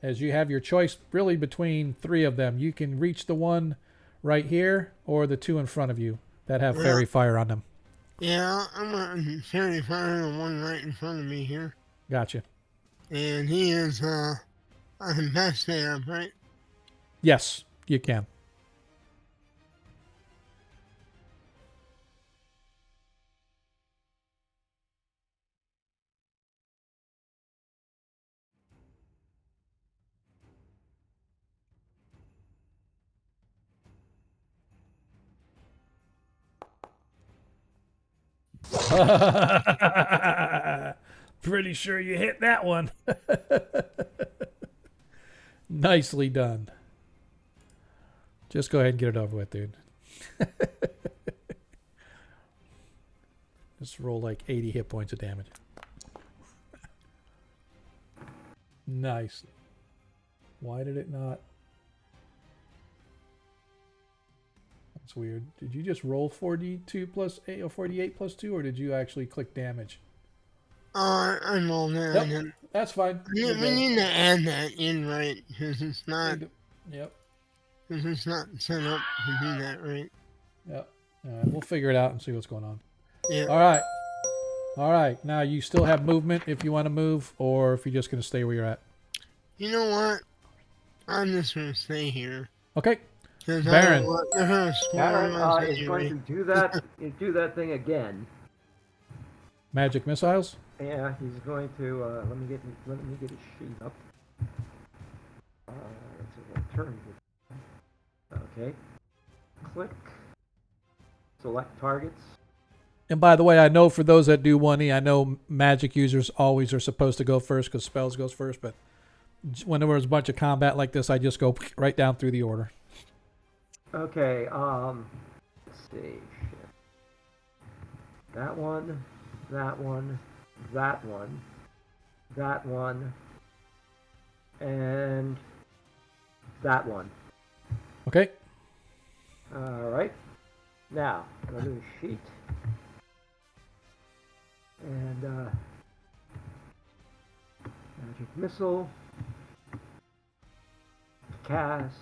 As you have your choice really between 3 of them. You can reach the one right here or the 2 in front of you that have fairy fire on them.
Yeah, I'm gonna fairy fire the one right in front of me here.
Gotcha.
And he is I can pass stab, right?
Yes, you can. Pretty sure you hit that one. Nicely done. Just go ahead and get it over with, dude. Just roll like 80 hit points of damage. Nice. Why did it not? That's weird. Did you just roll 4d2 plus 8 or 48 plus 2, or did you actually click damage?
I rolled that.
Yep, that's fine.
We need to add that in, right? Because it's not.
Yep.
Because it's not set up to do that, right?
Yep. All right, we'll figure it out and see what's going on.
Yeah.
All right. All right. Now you still have movement if you want to move, or if you're just going to stay where you're at.
You know what? I'm just gonna stay here.
Okay.
Baron.
Baron is going to do that. Do that thing again.
Magic missiles.
Yeah, he's going to. Let me get his sheet up. Let's see, turn. Okay. Click. Select targets.
And by the way, I know for those that do 1E, I know magic users always are supposed to go first because spells goes first. But when there was a bunch of combat like this, I just go right down through the order.
Okay. Let's see. Shit. That one. That one. That one. That one. And that one.
Okay.
All right. Now, go to the sheet. And magic missile. Cast.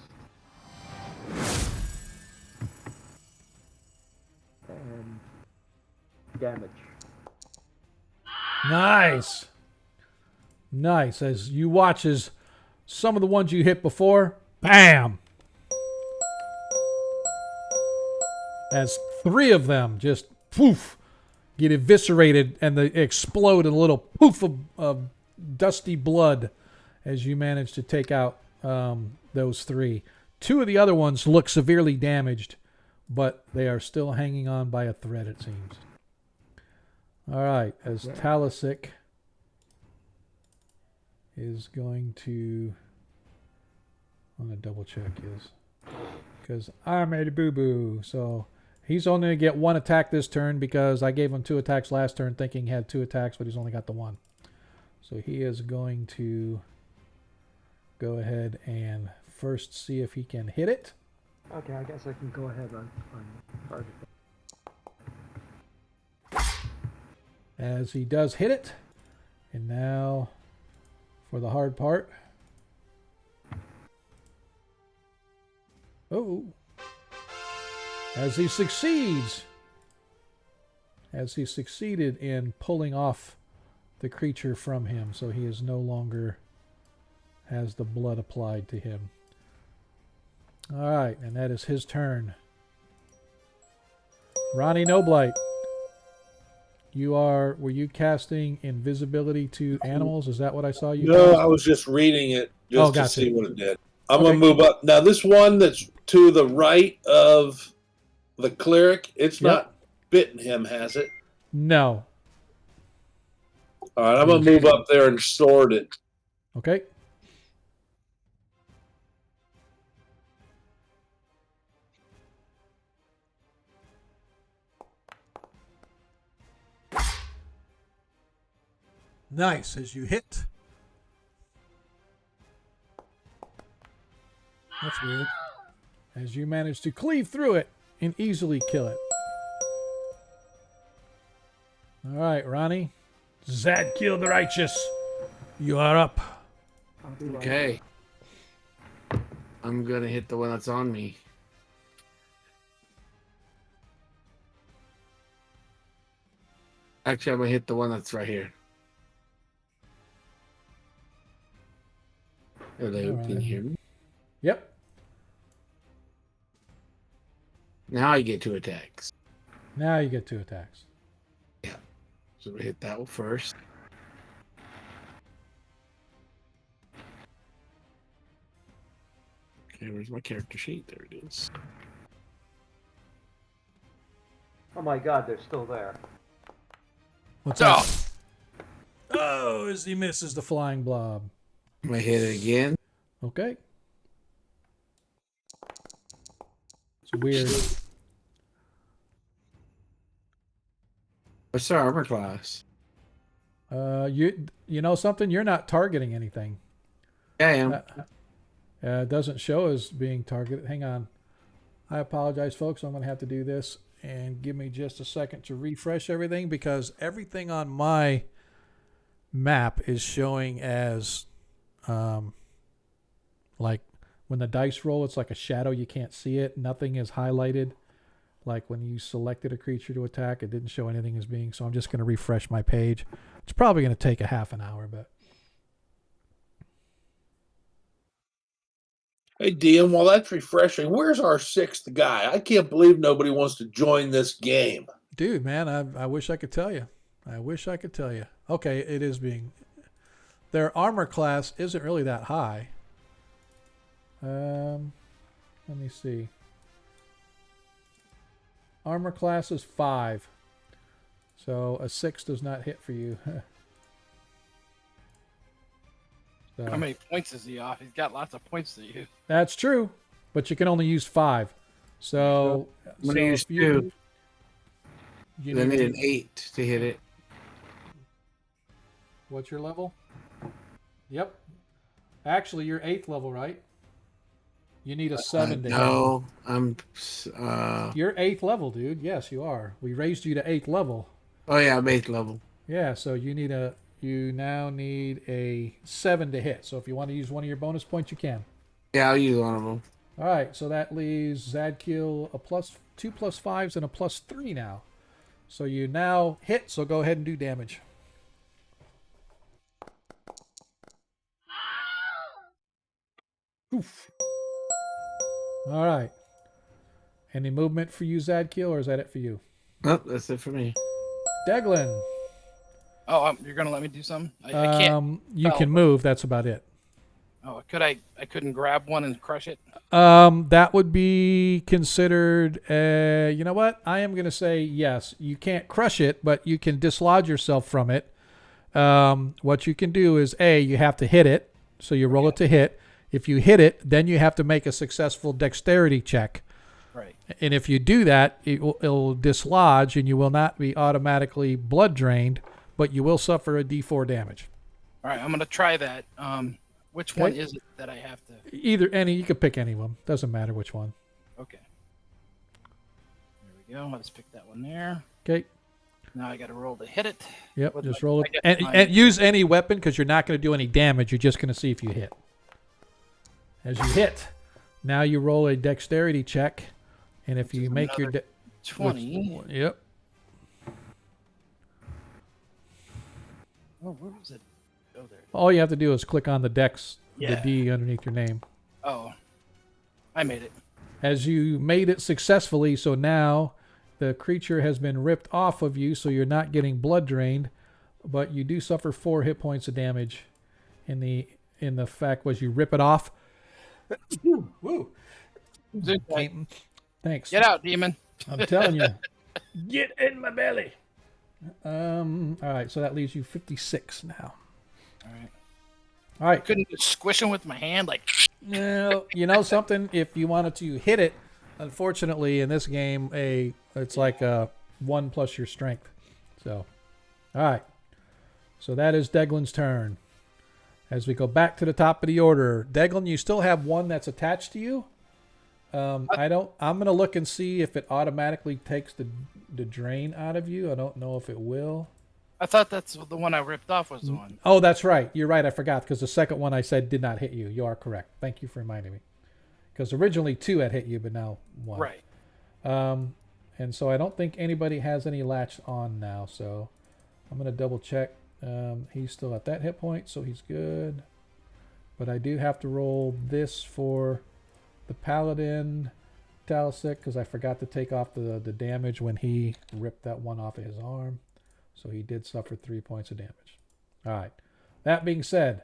And damage.
Nice. Nice. As you watch as some of the ones you hit before, bam! As 3 of them just poof get eviscerated and they explode in a little poof of dusty blood as you manage to take out those 3. 2 of the other ones look severely damaged, but they are still hanging on by a thread, it seems. All right, as Talisic is going to... I'm going to double check his... because I made a boo-boo, so... He's only going to get 1 attack this turn because I gave him 2 attacks last turn thinking he had 2 attacks, but he's only got the 1. So he is going to go ahead and first see if he can hit it.
Okay, I guess I can go ahead on target.
As he does hit it. And now for the hard part. Oh. As he succeeds. As he succeeded in pulling off the creature from him. So he is no longer has the blood applied to him. Alright, and that is his turn. Ronnie Noblight. Were you casting invisibility to animals? Is that what I saw you
No,
cast?
I was just reading it just to see what it did. I'm
Okay.
going to move up. Now, this one that's to the right of the cleric, it's not bitten him, has it?
No.
All right, I'm going to move up there and sword it.
Okay. Nice. As you hit. That's weird. As you manage to cleave through it and easily kill it. All right, Ronnie. Zad killed the righteous. You are up.
Okay. I'm gonna hit the one that's on me. Actually, I'm gonna hit the one that's right here. Hello, can you hear me?
Yep.
Now I get 2 attacks.
Now you get 2 attacks.
Yeah. So we hit that one first. Okay, where's my character sheet? There it is.
Oh my god, they're still there.
What's that? Oh, as he misses the flying blob.
I'm gonna hit it again.
Okay. It's weird.
What's our armor class?
You know something? You're not targeting anything.
Yeah, I am.
It doesn't show as being targeted. Hang on. I apologize, folks. I'm going to have to do this. And give me just a second to refresh everything because everything on my map is showing as like when the dice roll, it's like a shadow. You can't see it. Nothing is highlighted. Like when you selected a creature to attack, it didn't show anything as being. So I'm just going to refresh my page. It's probably going to take a half an hour, but.
Hey, DM, while that's refreshing, where's our sixth guy? I can't believe nobody wants to join this game.
Dude, man, I wish I could tell you. I wish I could tell you. Okay, it is being... Their armor class isn't really that high. Let me see. Armor class is 5. So a 6 does not hit for you. So,
How many points is he off? He's got lots of points to use.
that's true, but you can only use 5. So,
I'm gonna use 2.
You
Then
need
need an 8 to hit it.
What's your level? Yep. Actually, you're 8th level, right? You need a 7 to hit.
No, I'm.
You're 8th level, dude. Yes, you are. We raised you to 8th level.
Oh yeah, I'm 8th level.
Yeah, so you now need a 7 to hit. So if you want to use one of your bonus points, you can.
Yeah, I'll use one of them.
All right, so that leaves Zadkiel a +2 +5s and a +3 now. So you now hit, so go ahead and do damage. Oof. All right. Any movement for you, Zadkiel, or is that it for you?
Nope, that's it for me.
Deglin.
Oh, you're gonna let me do something? I can't.
You can move. That's about it.
Oh, I couldn't grab one and crush it.
That would be considered. You know what? I am going to say yes. You can't crush it, but you can dislodge yourself from it. What you can do is you have to hit it. So you roll it to hit. If you hit it, then you have to make a successful dexterity check.
Right.
And if you do that, it'll dislodge, and you will not be automatically blood drained, but you will suffer a D4 damage.
All right, I'm gonna try that. Which one is it that I have to?
Either any, you could pick any of them. Doesn't matter which one.
Okay. There we go. Let's pick that one there.
Okay.
Now I got to roll to hit it.
Yep. Just roll it, and use any weapon because you're not going to do any damage. You're just going to see if you hit. As you hit, now you roll a dexterity check, and if you make your
20.
Yep.
Oh, where was it? Oh, there.
All you have to do is click on the dex, the
Yeah.
D underneath your name.
Oh, I made it.
As you made it successfully, so now the creature has been ripped off of you, so you're not getting blood drained, but you do suffer 4 hit points of damage. In the fact was you rip it off. Woo. Thanks.
Get out, demon.
I'm telling you. Get in my belly. All right, so that leaves you 56 now. All right.
Couldn't just squish him with my hand like.
No, you know something? If you wanted to hit it, unfortunately in this game, it's like a 1 plus your strength. So, all right. So that is Deglin's turn. As we go back to the top of the order, Deglin, you still have one that's attached to you. I'm gonna look and see if it automatically takes the drain out of you. I don't know if it will.
I thought that's the one I ripped off was the one.
Oh, that's right. You're right. I forgot because the second one I said did not hit you. You are correct. Thank you for reminding me. Because originally 2 had hit you, but now 1.
Right.
And so I don't think anybody has any latch on now. So I'm going to double check. He's still at that hit point, so he's good. But I do have to roll this for the Paladin Talisic because I forgot to take off the damage when he ripped that one off of his arm. So he did suffer 3 points of damage. All right. That being said,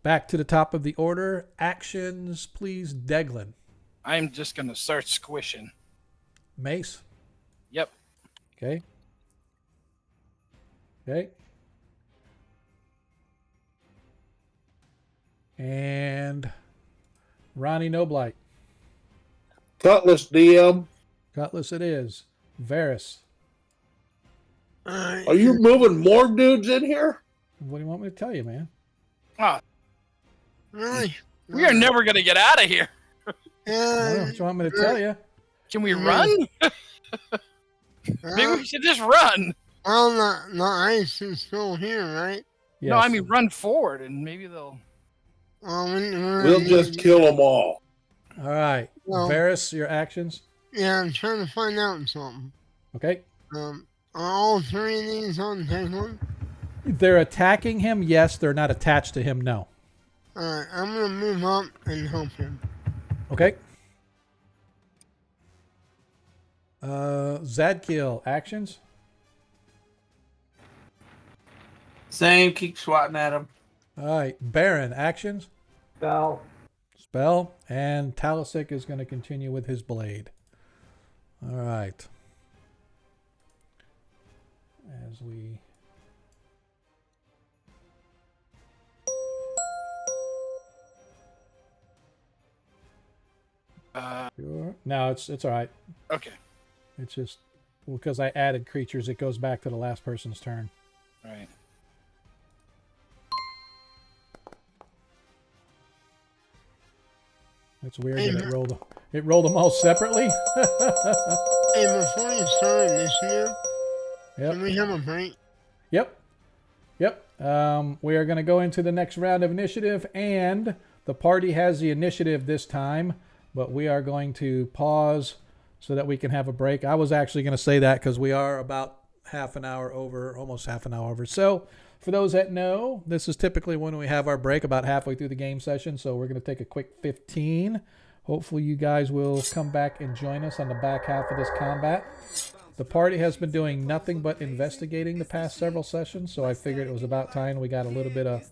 back to the top of the order. Actions, please, Deglin.
I'm just going to start squishing.
Mace.
Yep.
Okay. Okay. And Ronnie Noblight.
Cutlass DM.
Cutlass it is. Varys.
Are you moving more dudes in here?
What do you want me to tell you, man?
Oh,
Really?
we are never gonna get out of here.
I don't know what you want me to tell you.
Can we run? Maybe we should just run.
Well, the ice is still here, right?
Yes.
No, I mean run forward, and maybe they'll.
We'll just kill them all.
All right.
Well-
Varys, your actions.
Yeah, I'm trying to find out something.
Okay.
Are all three of these on Penguin?
They're attacking him. Yes. They're not attached to him. No.
Alright, I'm gonna move up and help him.
Okay. Zadkiel, actions.
Same. Keep swatting at him.
All right. Baron, actions.
Spell.
Spell. And Talisic is going to continue with his blade. All right. As we... Sure. No, it's all right.
Okay.
It's just because I added creatures, it goes back to the last person's turn.
All right.
It's weird that it rolled them all separately.
Hey, before you start initiative,
Yep.
can we have a break?
Yep. We are going to go into the next round of initiative, and the party has the initiative this time, but we are going to pause so that we can have a break. I was actually going to say that because we are about half an hour over, almost half an hour over. So for those that know, this is typically when we have our break, about halfway through the game session. So we're going to take a quick 15. Hopefully you guys will come back and join us on the back half of this combat. The party has been doing nothing but investigating the past several sessions, so I figured it was about time we got a little bit of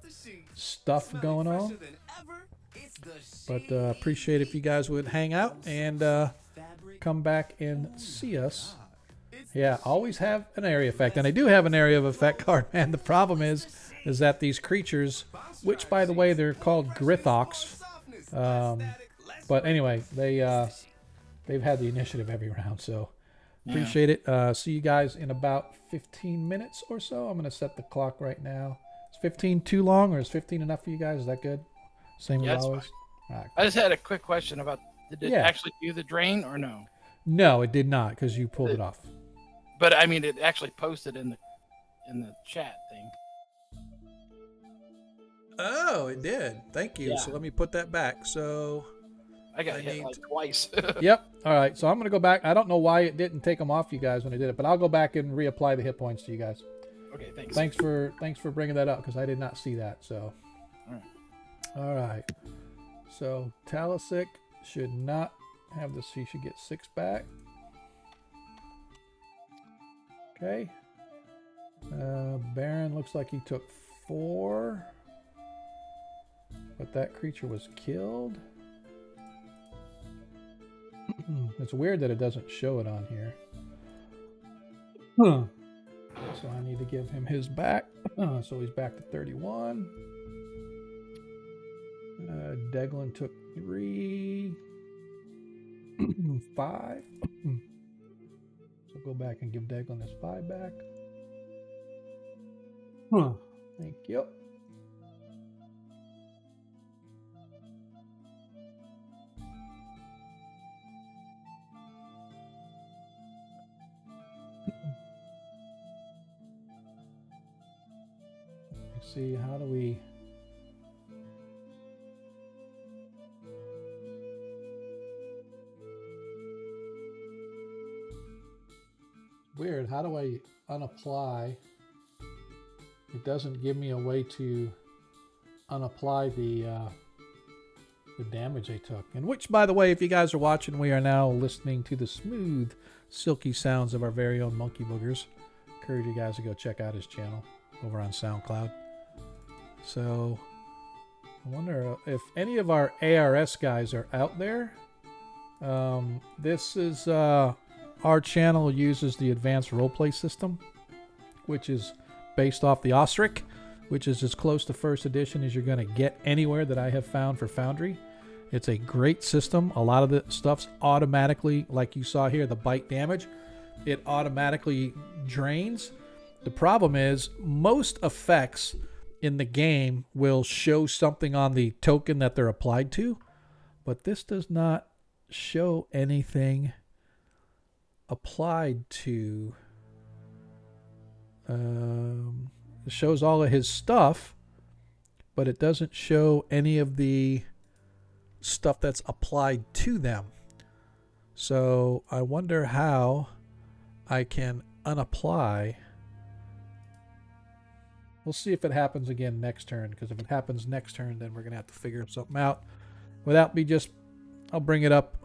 stuff going on. But appreciate if you guys would hang out and come back and see us. Yeah, always have an area effect. And I do have an area of effect card, man. The problem is that these creatures, which, by the way, they're called Grithox. But anyway, they've had the initiative every round, so appreciate it. See you guys in about 15 minutes or so. I'm going to set the clock right now. Is 15 too long, or is 15 enough for you guys? Is that good? Same as always? All right.
I just had a quick question about: did it
Yeah.
actually do the drain or no?
No, it did not, because you pulled it off.
But I mean, it actually posted in the chat thing.
Oh, it did. Thank you.
Yeah.
So let me put that back. So,
I got
I
hit
need
like twice.
yep. All right. So I'm going to go back. I don't know why it didn't take them off you guys when I did it, but I'll go back and reapply the hit points to you guys.
Okay, thanks.
Thanks for bringing that up, because I did not see that. So, all right. So Talisic should not have this. She should get 6 back. Okay. Baron looks like he took 4, but that creature was killed. It's weird that it doesn't show it on here. So I need to give him his back. So he's back to 31. Deglin took 3. 5. So go back and give Deglin his 5 back. Thank you. Let's see, how do we... Weird. How do I unapply? It doesn't give me a way to unapply the damage I took. And which, by the way, if you guys are watching, we are now listening to the smooth, silky sounds of our very own Monkey Boogers. Encourage you guys to go check out his channel over on SoundCloud. So, I wonder if any of our ARS guys are out there. This is... our channel uses the advanced roleplay system, which is based off the Ostrich, which is as close to first edition as you're going to get anywhere that I have found for Foundry. It's a great system. A lot of the stuff's automatically, like you saw here, the bite damage, it automatically drains. The problem is most effects in the game will show something on the token that they're applied to, but this does not show anything applied to. It shows all of his stuff, but it doesn't show any of the stuff that's applied to them. So I wonder how I can unapply. We'll see if it happens again next turn, because if it happens next turn, then we're going to have to figure something out. Without me just, I'll bring it up.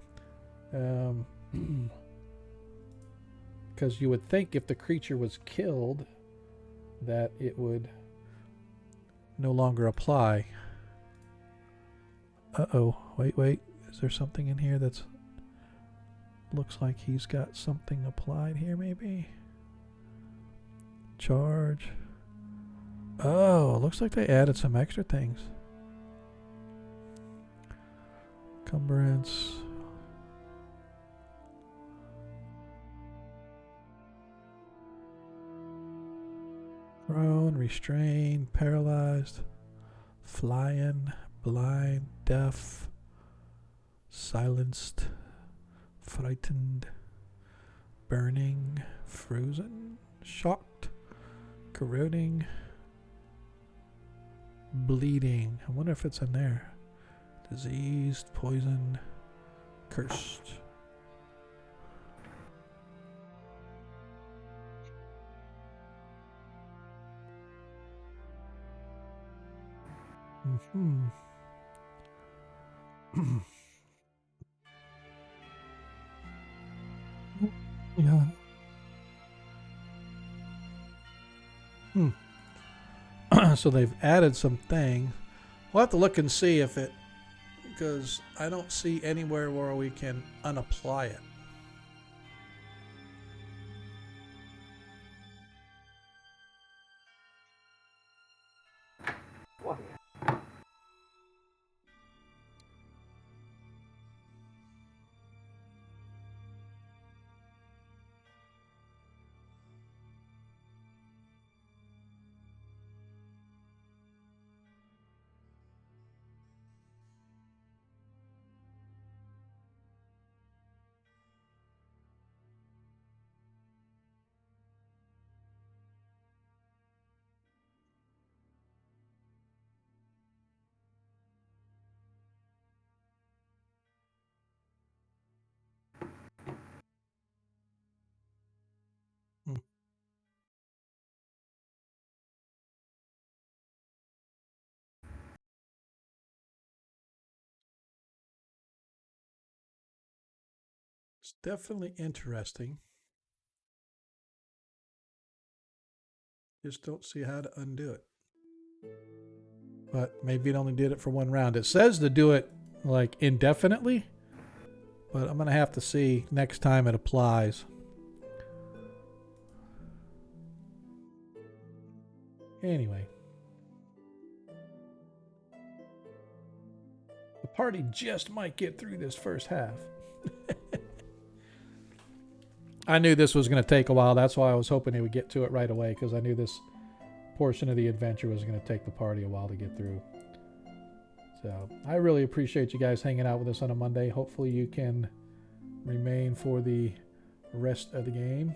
Because you would think if the creature was killed, that it would no longer apply. Uh-oh. Wait. Is there something in here that's... Looks like he's got something applied here, maybe? Charge. Oh, looks like they added some extra things. Cumbrance. Prone, restrained, paralyzed, flying, blind, deaf, silenced, frightened, burning, frozen, shocked, corroding, bleeding. I wonder if it's in there. Diseased, poisoned, cursed. Yeah. So they've added some things. We'll have to look and see if it, because I don't see anywhere where we can unapply it.
What?
It's definitely interesting. Just don't see how to undo it. But maybe it only did it for one round. It says to do it like indefinitely, but I'm going to have to see next time it applies. Anyway. The party just might get through this first half. I knew this was going to take a while. That's why I was hoping they would get to it right away, because I knew this portion of the adventure was going to take the party a while to get through. So I really appreciate you guys hanging out with us on a Monday. Hopefully you can remain for the rest of the game.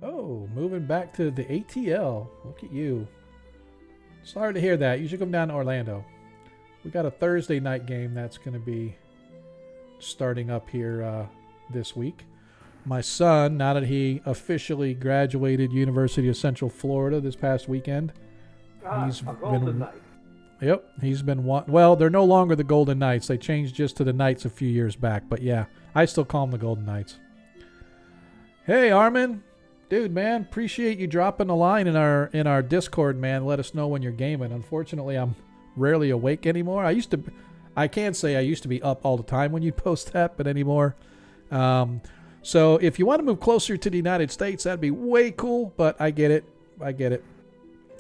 Oh, moving back to the ATL. Look at you. Sorry to hear that. You should come down to Orlando. We got a Thursday night game that's going to be starting up here this week. My son, now that he officially graduated University of Central Florida this past weekend, he's
a golden night.
Yep, he's been well, they're no longer the Golden Knights. They changed just to the Knights a few years back, but yeah, I still call them the Golden Knights. Hey, Armin. Dude, man, appreciate you dropping a line in our Discord, man. Let us know when you're gaming. Unfortunately, I'm rarely awake anymore. I can't say I used to be up all the time when you post that, but anymore. So if you want to move closer to the United States, that'd be way cool, but I get it.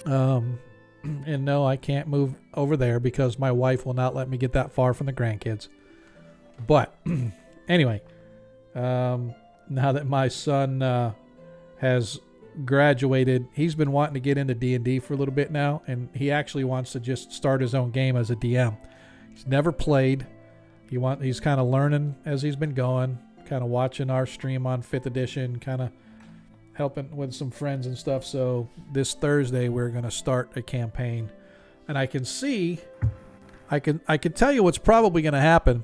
And no, I can't move over there because my wife will not let me get that far from the grandkids. But anyway, now that my son has graduated, he's been wanting to get into D&D for a little bit now, and he actually wants to just start his own game as a DM. He's never played. He's kind of learning as he's been going, kind of watching our stream on 5th edition, kind of helping with some friends and stuff. So this Thursday we're going to start a campaign, and I can tell you what's probably going to happen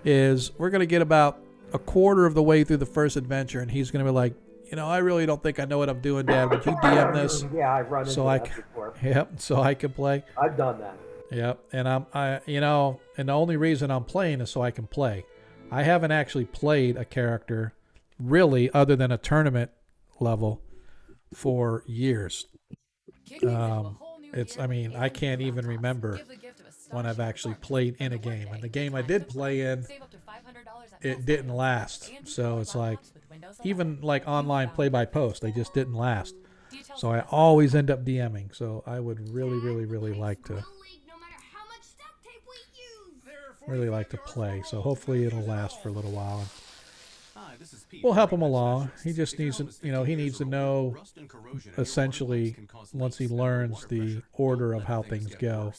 is we're going to get about a quarter of the way through the first adventure, and he's going to be like, I really don't think I know what I'm doing, Dad. Would you DM this?
Yeah, I've run into that before.
Yep, so I can play.
I've done that.
Yep, and and the only reason I'm playing is so I can play. I haven't actually played a character really other than a tournament level for years. I can't even remember when I've actually played in a game. And the game I did play in, it didn't last. So it's like, even like online play-by-post, they just didn't last. So I always end up DMing. So I would really, really, really like to play. So hopefully it'll last for a little while. We'll help him along. He just needs to, he needs to know, essentially, once he learns the order of how things go.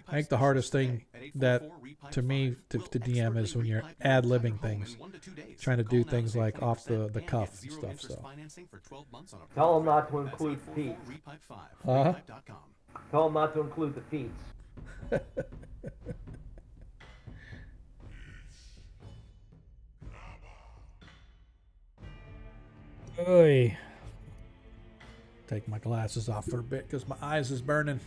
I think the hardest thing that, to me, to DM is when you're ad-libbing things, trying to do things like off the cuff and stuff. So
tell him not to include feats. Tell him not to include the feats.
Oy. Take my glasses off for a bit because my eyes is burning.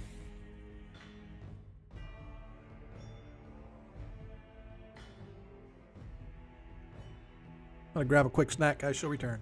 I'm gonna grab a quick snack. I shall return.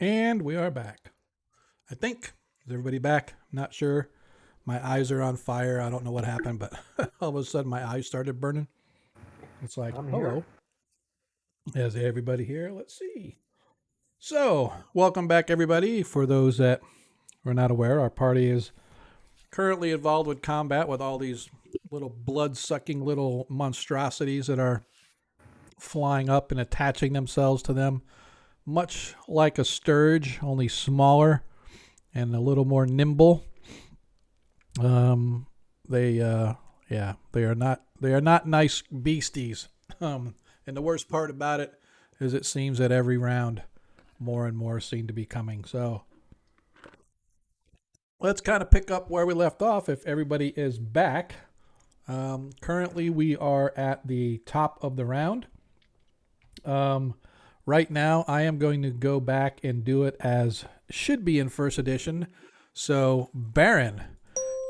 And we are back. I think. Is everybody back? Not sure. My eyes are on fire. I don't know what happened, but all of a sudden my eyes started burning. It's like,
I'm
hello. Is everybody here? Let's see. So, welcome back, everybody. For those that are not aware, our party is currently involved with combat with all these little blood-sucking little monstrosities that are flying up and attaching themselves to them, much like a sturge, only smaller and a little more nimble. They are not nice beasties. And the worst part about it is it seems that every round more and more seem to be coming. So let's kind of pick up where we left off if everybody is back. Currently we are at the top of the round. Right now I am going to go back and do it as should be in first edition. So Baron,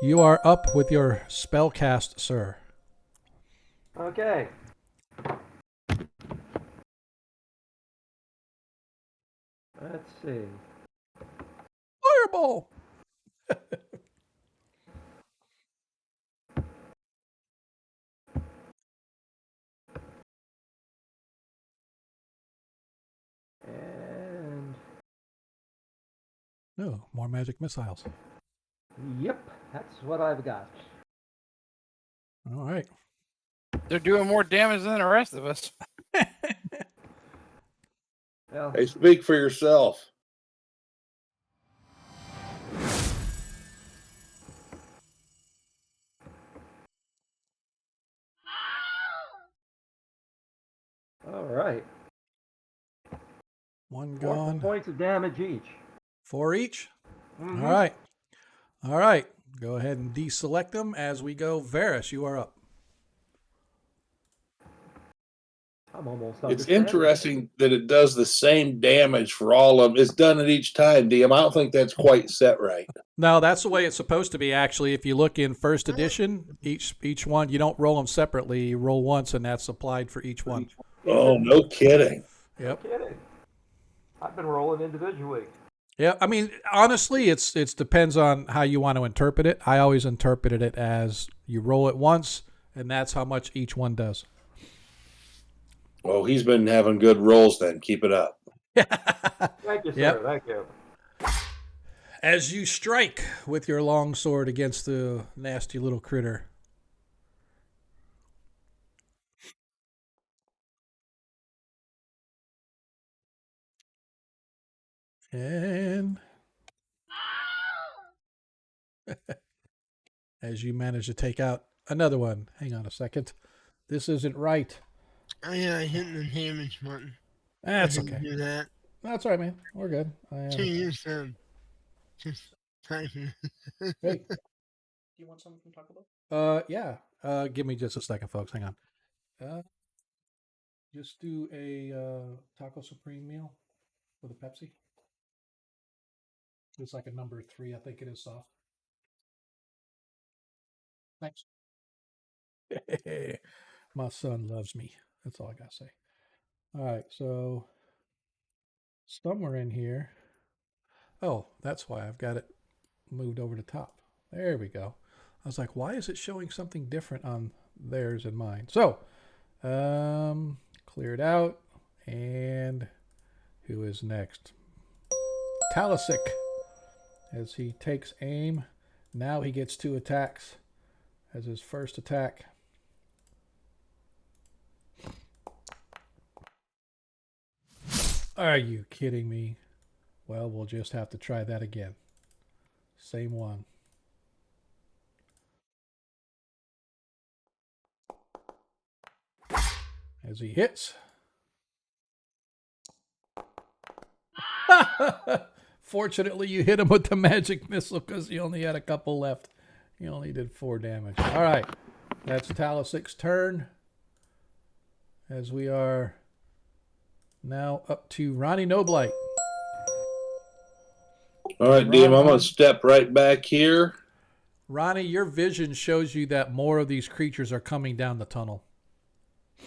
you are up with your spell cast, sir.
Okay. Let's see.
Fireball!
And
No, more magic missiles.
yep, that's what I've got.
All right.
They're doing more damage than the rest of us.
Well,
Hey, speak for yourself.
all right.
One
4
gone.
points of damage each.
4 each.
Mhm.
All right. All right. Go ahead and deselect them as we go. Varus, you are up.
I'm almost
It's
understanding.
interesting that it does the same damage for all of them. It's done it each time, DM. I don't think that's quite set right.
No, that's the way it's supposed to be, actually. If you look in first edition, each one, you don't roll them separately. You roll once, and that's applied for each one.
Oh, no kidding.
Yep.
Kidding. I've been rolling individually.
Yeah, I mean, honestly, it's depends on how you want to interpret it. I always interpreted it as you roll it once, and that's how much each one does.
Well, he's been having good rolls then. Keep it up.
Thank you, sir.
Yep.
Thank you.
As you strike with your long sword against the nasty little critter. And as you manage to take out another one. Hang on a second. This isn't right.
Oh yeah, I hit the damage button.
That's
I didn't
okay.
do that.
That's all right, man. We're good.
Too used to just typing.
Hey. Do you want something from Taco Bell? Yeah. Give me just a second, folks. Hang on. Just do a Taco Supreme meal with a Pepsi. It's like a number 3. I think it is soft. Thanks. My son loves me. That's all I gotta say. All right, so somewhere in here. Oh, that's why I've got it moved over to top. There we go. I was like, why is it showing something different on theirs and mine? So, clear it out. And who is next? Talisic. As he takes aim, now he gets 2 attacks as his first attack. Are you kidding me? Well, we'll just have to try that again. Same one. As he hits. Fortunately, you hit him with the magic missile because he only had a couple left. He only did 4 damage. All right. That's Talisic's turn. As we are now up to Ronnie Noblight.
All right, DM, I'm going to step right back here.
Ronnie, your vision shows you that more of these creatures are coming down the tunnel.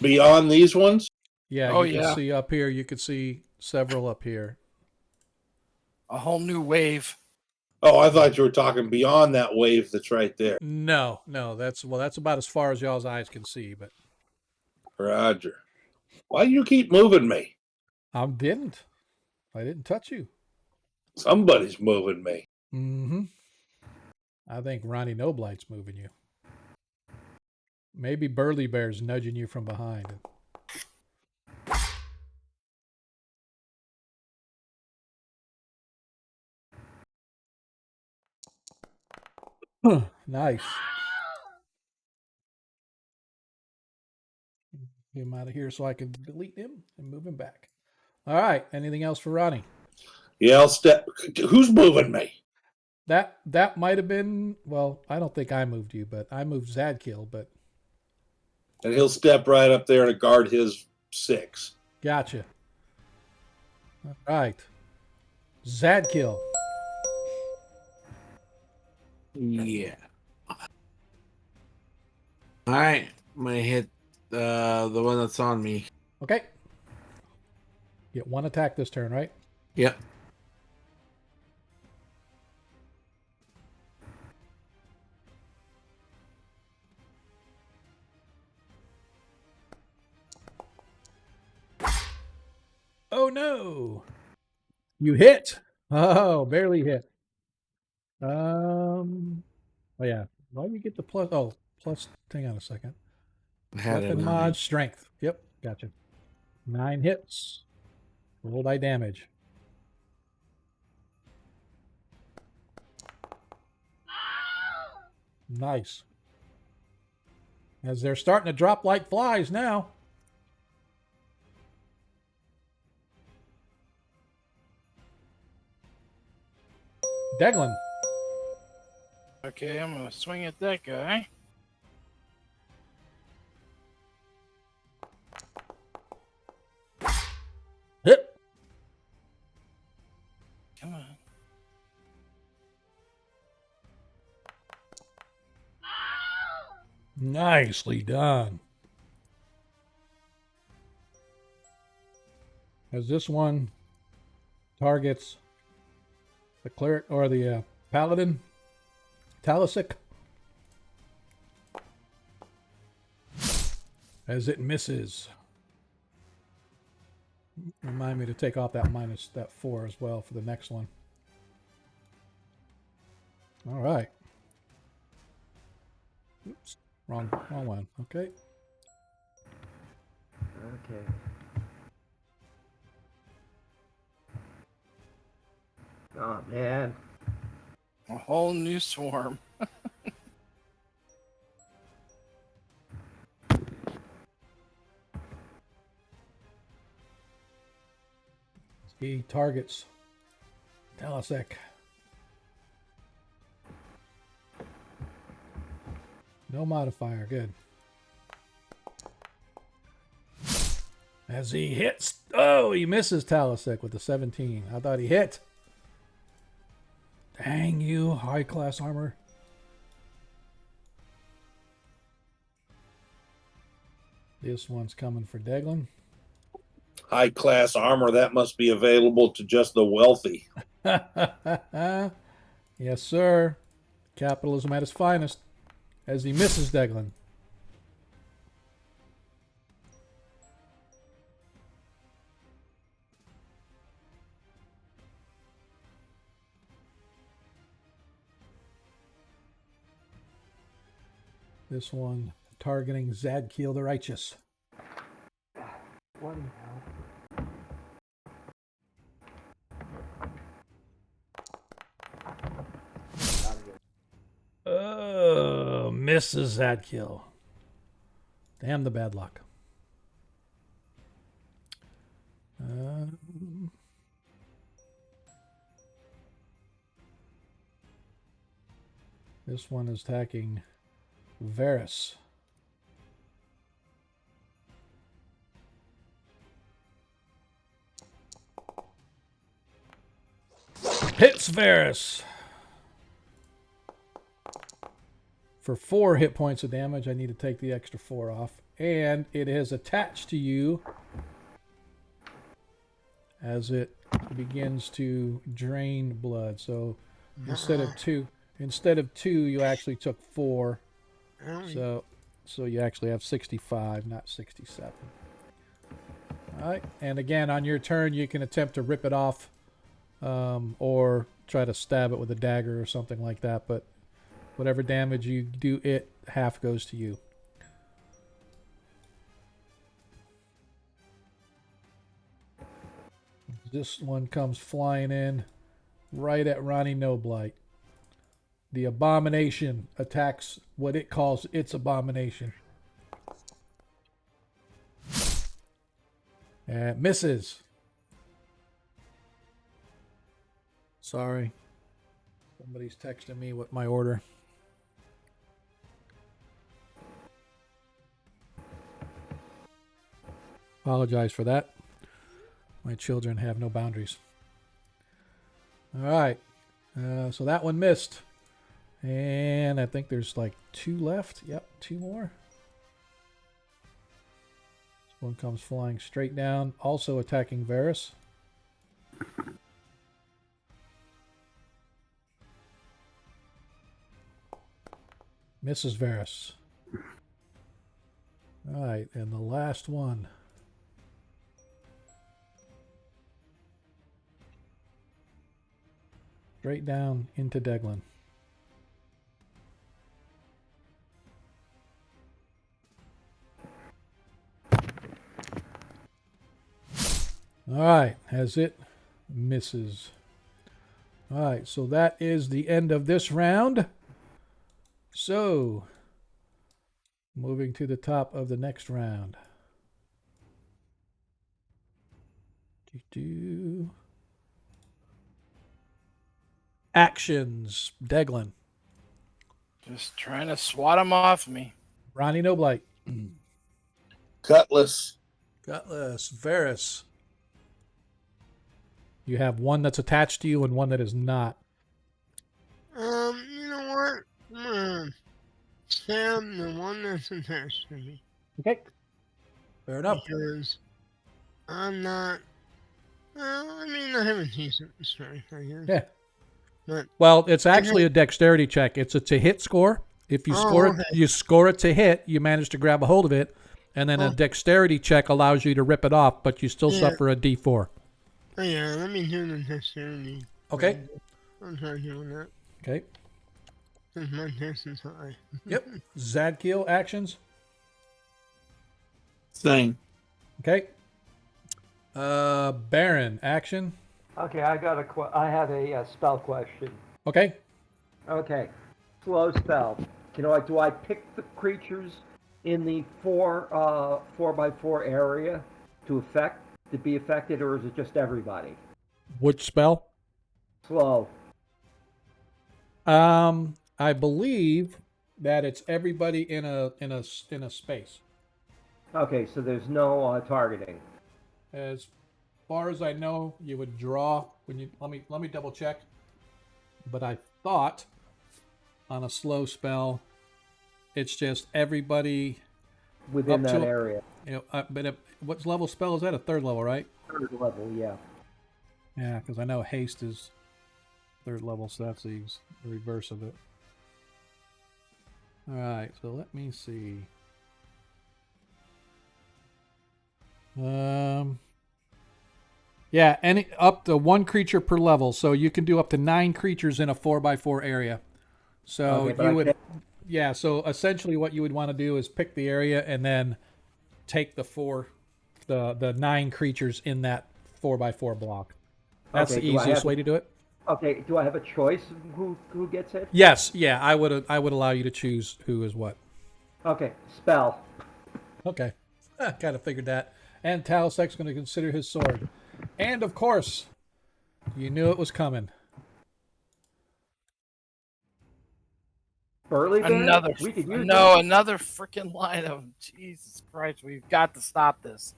Beyond these ones?
Yeah,
Oh,
you can
yeah.
see up here. You can see several up here.
a whole new wave.
Oh, I thought you were talking beyond that wave that's right there.
No, that's about as far as y'all's eyes can see. But
Roger. Why do you keep moving me?
I didn't touch you.
Somebody's moving me.
Mm-hmm. I think Ronnie Noblight's moving you. Maybe Burly Bear's nudging you from behind. Nice. Get him out of here so I can delete him and move him back. All right. Anything else for Ronnie?
Yeah, I'll step. Who's moving me?
That might have been. Well, I don't think I moved you, but I moved Zadkill. But
And he'll step right up there and guard his 6.
gotcha. All right. Zadkill.
Yeah. All right. I'm going to hit the one that's on me.
Okay. Get one attack this turn, right?
Yep.
Oh no! You hit. Oh, barely hit. Oh yeah. Why do you get the plus? Oh, plus. Hang on a second.
I had it
Weapon
on
mod
me.
strength. Yep, gotcha. 9 hits. Roll die damage. Nice. As they're starting to drop like flies now. Deglin.
Okay, I'm gonna swing at that guy.
Hit.
Come on.
Nicely done. As this one targets the cleric or the paladin, Talisic, as it misses. Remind me to take off that 4 as well for the next one. All right. Oops, wrong one. Okay.
Okay. Oh man.
A whole new swarm.
He targets Talisic. No modifier. Good. As he hits. Oh, he misses Talisic with the 17. I thought he hit. Dang you, high class armor. This one's coming for Deglin.
High class armor, that must be available to just the wealthy.
Yes, sir. Capitalism at its finest. As he misses Deglin. This one targeting Zadkiel the Righteous.
One now.
Oh, misses Zadkiel. Damn the bad luck. This one is attacking Varys. Hits Varys. For 4 hit points of damage, I need to take the extra 4 off. And it is attached to you as it begins to drain blood. So instead of two, you actually took 4. So you actually have 65, not 67. All right, and again on your turn, you can attempt to rip it off, or try to stab it with a dagger or something like that. But whatever damage you do, it half goes to you. This one comes flying in right at Ronnie Noblight. The abomination attacks what it calls its abomination. And misses. Sorry. Somebody's texting me with my order. Apologize for that. My children have no boundaries. All right. So that one missed. And I think there's like 2 left. Yep, 2 more. This one comes flying straight down, also attacking Varys. Misses Varys. All right, and the last one. Straight down into Deglin. All right, as it misses. All right, so that is the end of this round. So, moving to the top of the next round. Actions, Deglin.
Just trying to swat him off me.
Ronnie Noblight.
Cutlass.
Gutless. Varys. You have one that's attached to you and one that is not.
You know what? I'm gonna stab the one that's attached to me.
Okay. Fair enough.
Because I'm not. Well, I mean, I have a decent strength, I guess.
Yeah.
But
Well, it's actually a dexterity check. It's a to-hit score. If you you score it to hit, you manage to grab a hold of it, and then a dexterity check allows you to rip it off, but you still suffer a D4.
oh yeah, let me do the dexterity.
Okay.
I'll try doing that.
Okay.
Since my dex is high.
Yep. Zadkiel actions.
Same.
Okay. Baron action.
Okay, I have a spell question.
Okay.
Okay, slow spell. Do I pick the creatures in the 4x4 area to be affected, or is it just everybody?
Which spell?
Slow.
I believe that it's everybody in a space.
Okay, so there's no targeting.
As far as I know, you would draw when you let me double check. But I thought on a slow spell, it's just everybody
Within
up
that
to-
area.
But what level spell is that? A 3rd level, right?
3rd level, yeah.
Yeah, because I know haste is 3rd level, so that's the reverse of it. All right, so let me see. Yeah, any up to 1 creature per level, so you can do up to 9 creatures in a 4x4 area. So
Okay,
you would, yeah. So essentially, what you would want to do is pick the area and then take the 9 creatures in that 4x4 block. That's
Okay,
the easiest way to do it.
Okay, do I have a choice of who gets it?
Yes, yeah. I would allow you to choose who is what.
Okay, spell.
Okay, kind of figured that. And Talisek's going to consider his sword. And of course, you knew it was coming.
Burly Bear?
Another
We could use
another freaking line of Jesus Christ. We've got to stop this.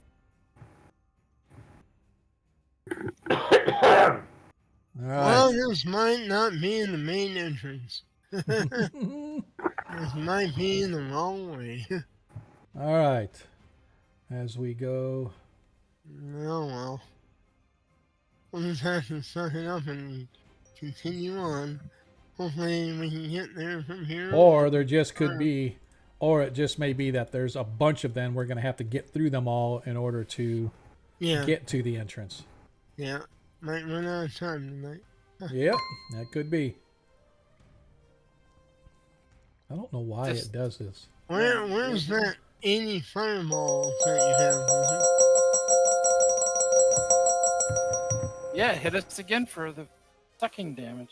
All
Well,
right.
this might not be in the main entrance. This might be in the wrong way.
All right. As we go.
Oh well. we'll just have to suck it up and continue on. Hopefully we can get there from here.
Or there just could be, or it just may be that there's a bunch of them. We're going to have to get through them all in order to get to the entrance.
Yeah. Might run out of time tonight.
Yep, that could be. I don't know why it does this.
Where's that 80 fireballs that you have?
Yeah, hit us again for the sucking damage.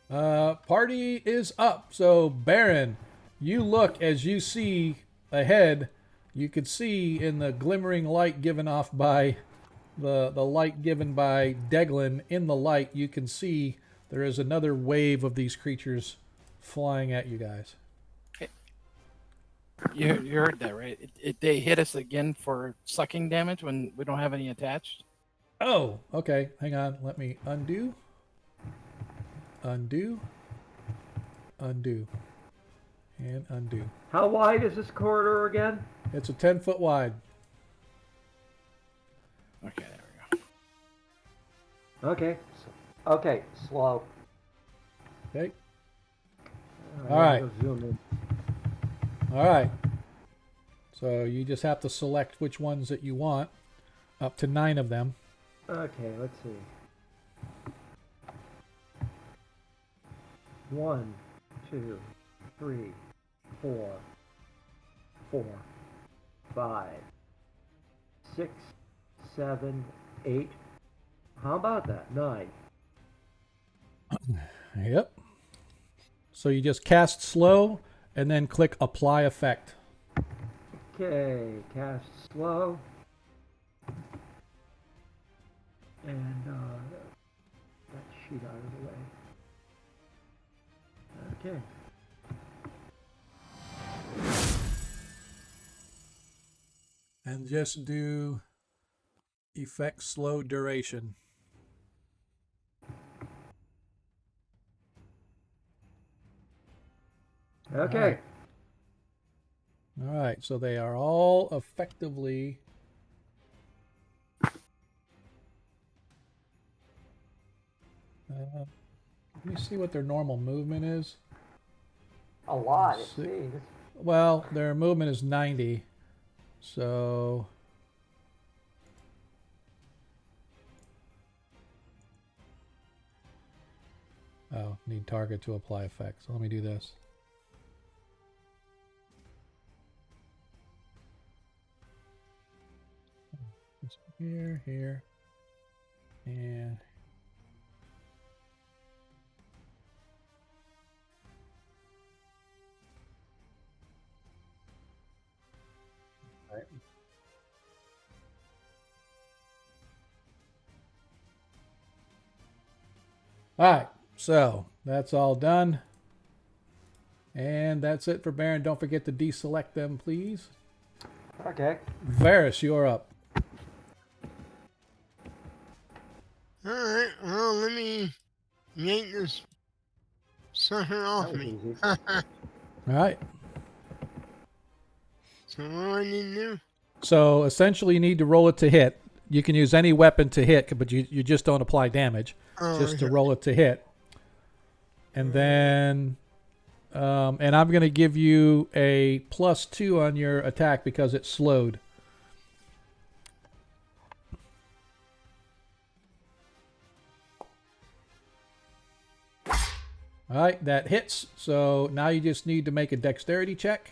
Party is up. So Baron, you look as you see ahead. You could see in the glimmering light given off by the light given by Deglin. In the light, you can see there is another wave of these creatures flying at you guys.
You heard that, right? They hit us again for sucking damage when we don't have any attached.
Oh, okay. Hang on. Let me undo. Undo. Undo. And undo.
How wide is this corridor again?
It's a 10-foot wide.
Okay, there we go.
Okay. Okay, slow.
Okay. All right.
Zoom in.
All right. So you just have to select which ones that you want. Up to 9 of them.
Okay, let's see. 1, 2, 3, 4, 4, 5, 6, 7, 8. How about that? 9.
Yep. So you just cast slow and then click apply effect.
Okay, cast slow. And that sheet out of the way. Okay.
And just do effect slow duration.
Okay.
All right, so they are all effectively let me see what their normal movement is.
A lot, it seems.
Well, their movement is 90. So oh, need target to apply effect. So let me do this. Here, and all right. All right, so that's all done. And that's it for Baron. Don't forget to deselect them, please.
Okay.
Varys, you're up.
Alright, well, let me yank this sucker off me.
All right.
So what do I need to do?
So essentially you need to roll it to hit. You can use any weapon to hit, but you just don't apply damage. Just to roll it to hit. And then and I'm going to give you a +2 on your attack because it's slowed. All right, that hits. So now you just need to make a dexterity check.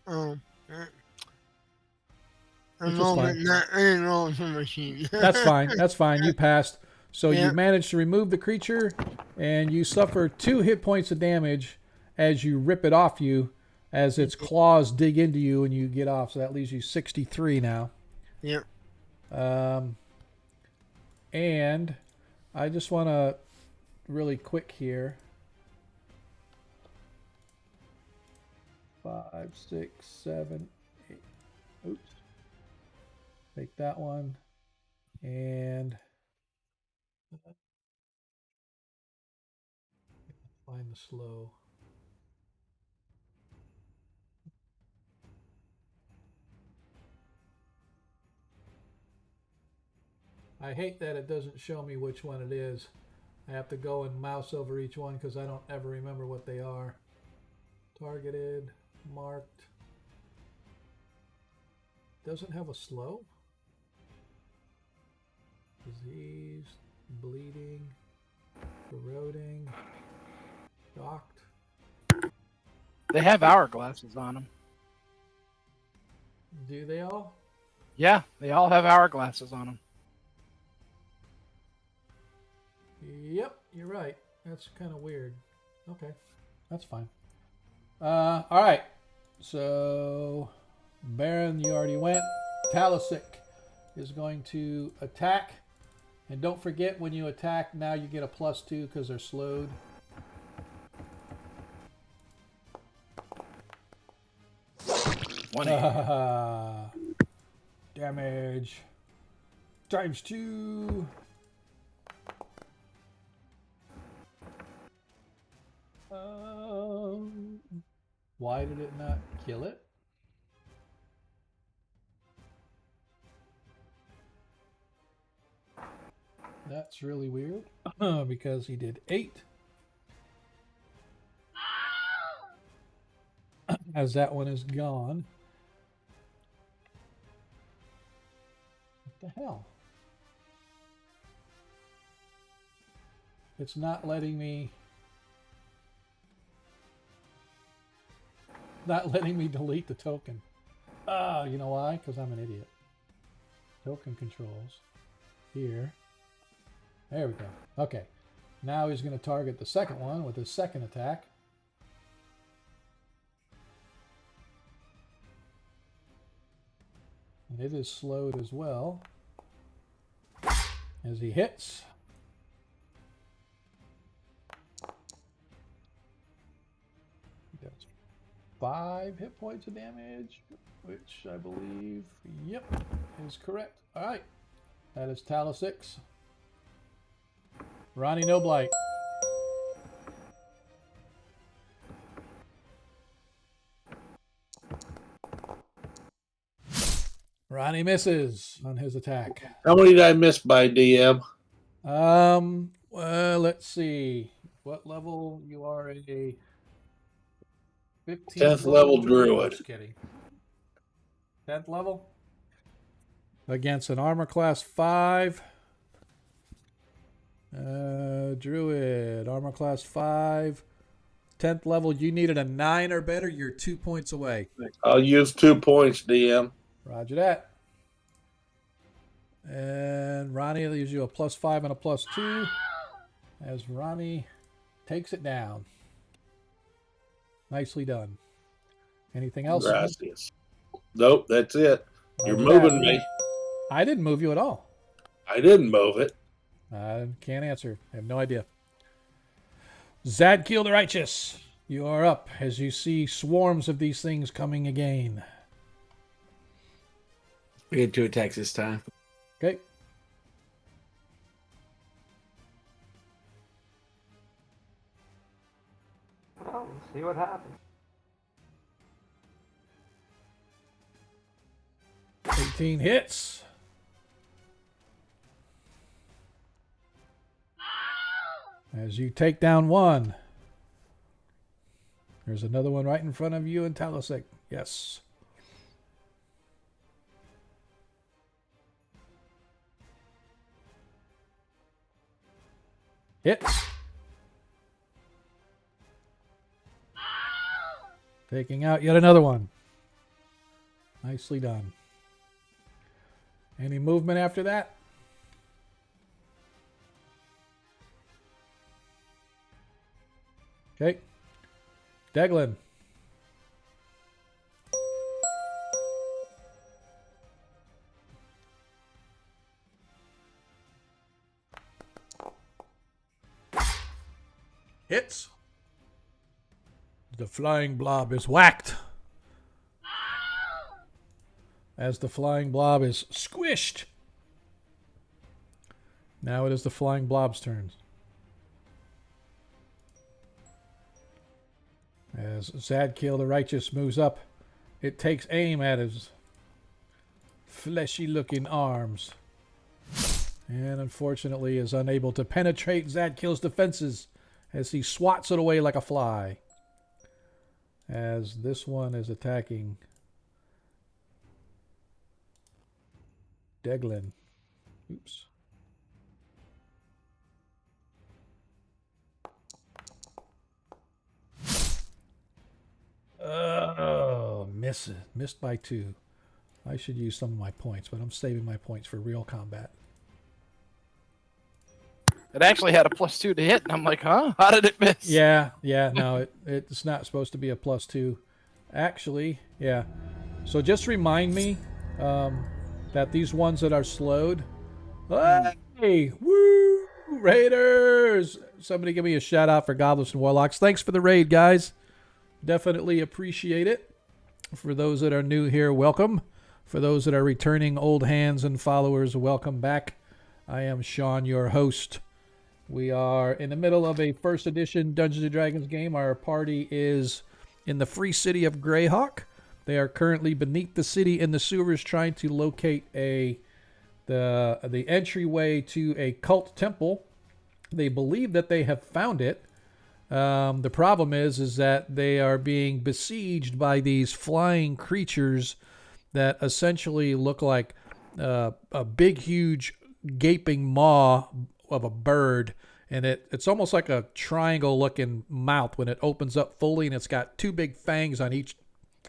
Oh, I
Which is
rolled
fine.
it. I didn't roll it from my sheet.
That's fine. That's fine. You passed. So you managed to remove the creature, and you suffer 2 hit points of damage as you rip it off you, as its claws dig into you and you get off. So that leaves you 63 now.
Yep.
And I just want to really quick here. 5, 6, 7, 8. Oops. Take that one. And find the slow. I hate that it doesn't show me which one it is. I have to go and mouse over each one because I don't ever remember what they are. Targeted, marked. Doesn't have a slow. Disease, bleeding, corroding, docked.
They have hourglasses on them.
Do they all?
Yeah, they all have hourglasses on them.
Yep, you're right. That's kind of weird. Okay, that's fine. All right. So, Baron, you already went. Talisic is going to attack. And don't forget, when you attack, now you get a +2 because they're slowed. Damage. ×2. Why did it not kill it? That's really weird because he did 8. As that one is gone. What the hell? It's not letting me delete the token. You know why? Because I'm an idiot. Token controls. Here. There we go. Okay. Now he's going to target the second one with his second attack. And it is slowed as well. As he hits. That's 5 hit points of damage, which I believe, yep, is correct. All right. That is Talisic. Ronnie No Blight. Ronnie misses on his attack.
How many did I miss by DM?
Well, let's see. What level? You are a 15th
10th level druid.
Just kidding. 10th level? Against an armor class 5. Druid, armor class 5. 10th level, you needed a 9 or better, you're 2 points away.
I'll use 2 points, DM.
Roger that. And Ronnie leaves you a +5 and a +2 as Ronnie takes it down. Nicely done. Anything else?
Gracias. Nope, that's it. You're
Roger
moving
that.
me.
I didn't move you at all.
I didn't move it.
I can't answer. I have no idea. Zadkiel the Righteous, you are up as you see swarms of these things coming again.
We had 2 attacks this time.
Okay.
Well, let's see what happens.
18 hits. As you take down one. There's another one right in front of you in Talisic. Yes. Hits. Taking out yet another one. Nicely done. Any movement after that? Okay. Deglin. Hits. The flying blob is whacked. As the flying blob is squished. Now it is the flying blob's turn. As Zadkiel the Righteous moves up, it takes aim at his fleshy-looking arms And unfortunately is unable to penetrate Zadkill's defenses as he swats it away like a fly. As this one is attacking Deglin. Oops. Oh, missed by 2. I should use some of my points, but I'm saving my points for real combat.
It actually had a +2 to hit, and I'm like, huh? How did it miss?
Yeah, no, it's not supposed to be a +2. Actually, yeah. So just remind me that these ones that are slowed. Hey, woo! Raiders! Somebody give me a shout out for Goblins and Warlocks. Thanks for the raid, guys. Definitely appreciate it. For those that are new here, welcome. For those that are returning old hands and followers, welcome back. I am Sean, your host. We are in the middle of a first edition Dungeons & Dragons game. Our party is in the free city of Greyhawk. They are currently beneath the city in the sewers trying to locate the entryway to a cult temple. They believe that they have found it. The problem is that they are being besieged by these flying creatures that essentially look like a big, huge, gaping maw of a bird, and it's almost like a triangle-looking mouth when it opens up fully, and it's got 2 big fangs on each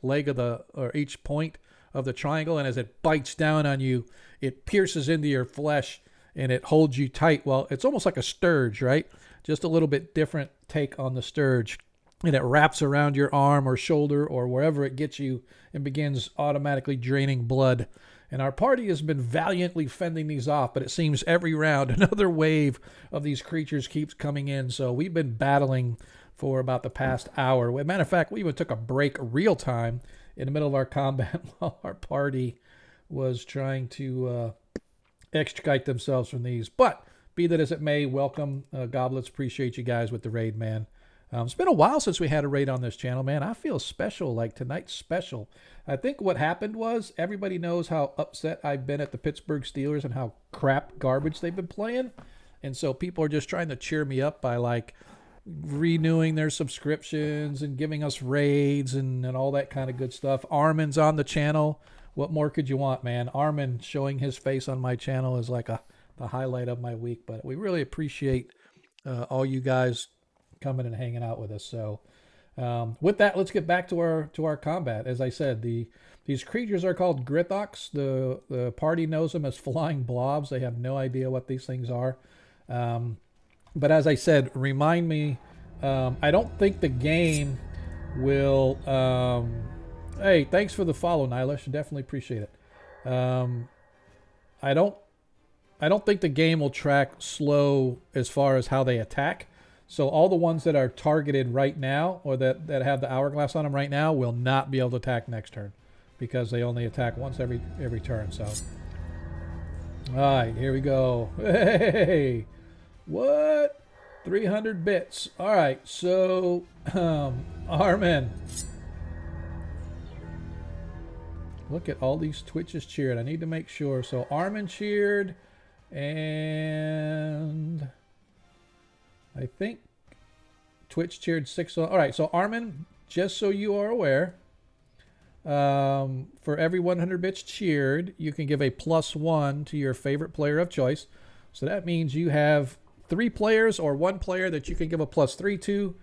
leg or each point of the triangle, and as it bites down on you, it pierces into your flesh and it holds you tight. Well, it's almost like a scourge, right? Just a little bit different take on the scourge. And it wraps around your arm or shoulder or wherever it gets you and begins automatically draining blood. And our party has been valiantly fending these off, but it seems every round another wave of these creatures keeps coming in. So we've been battling for about the past hour. As a matter of fact, we even took a break real time in the middle of our combat while our party was trying to extricate themselves from these. But be that as it may, welcome, Goblets. Appreciate you guys with the raid, man. It's been a while since we had a raid on this channel, man. I feel special, like tonight's special. I think what happened was everybody knows how upset I've been at the Pittsburgh Steelers and how crap garbage they've been playing. And so people are just trying to cheer me up by like renewing their subscriptions and giving us raids and all that kind of good stuff. Armin's on the channel. What more could you want, man? Armin showing his face on my channel is like the highlight of my week. But we really appreciate all you guys coming and hanging out with us. So with that, let's get back to our combat. As I said, these creatures are called Grithox. The party knows them as flying blobs. They have no idea what these things are. But as I said, remind me, I don't think the game will... hey, thanks for the follow, Nylish. Definitely appreciate it. I don't think the game will track slow as far as how they attack. So all the ones that are targeted right now, or that have the hourglass on them right now, will not be able to attack next turn, because they only attack once every turn. So, all right, here we go. Hey, what? 300 bits. All right, so Armin, look at all these Twitches cheered. I need to make sure. So Armin cheered, and I think Twitch cheered 6. All right, so Armin, just so you are aware, for every 100 bits cheered, you can give a +1 to your favorite player of choice. So that means you have 3 players or 1 player that you can give a +3 to.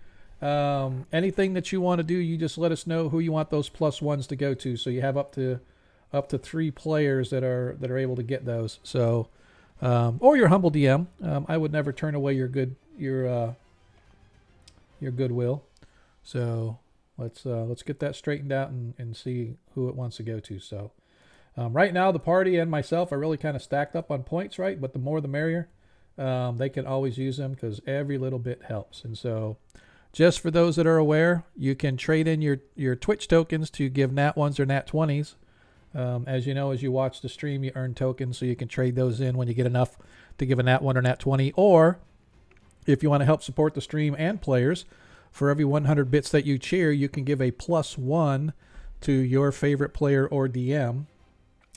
Anything that you want to do, you just let us know who you want those +1s to go to. So you have up to 3 players that are able to get those. So, or your humble DM. I would never turn away your goodwill. So let's get that straightened out and see who it wants to go to. So right now the party and myself are really kind of stacked up on points, right? But the more the merrier. They can always use them because every little bit helps. And so just for those that are aware, you can trade in your Twitch tokens to give nat 1s or nat 20s. As you know, as you watch the stream, you earn tokens, so you can trade those in when you get enough to give a nat 1 or nat 20. Or if you want to help support the stream and players, for every 100 bits that you cheer, you can give a +1 to your favorite player or DM.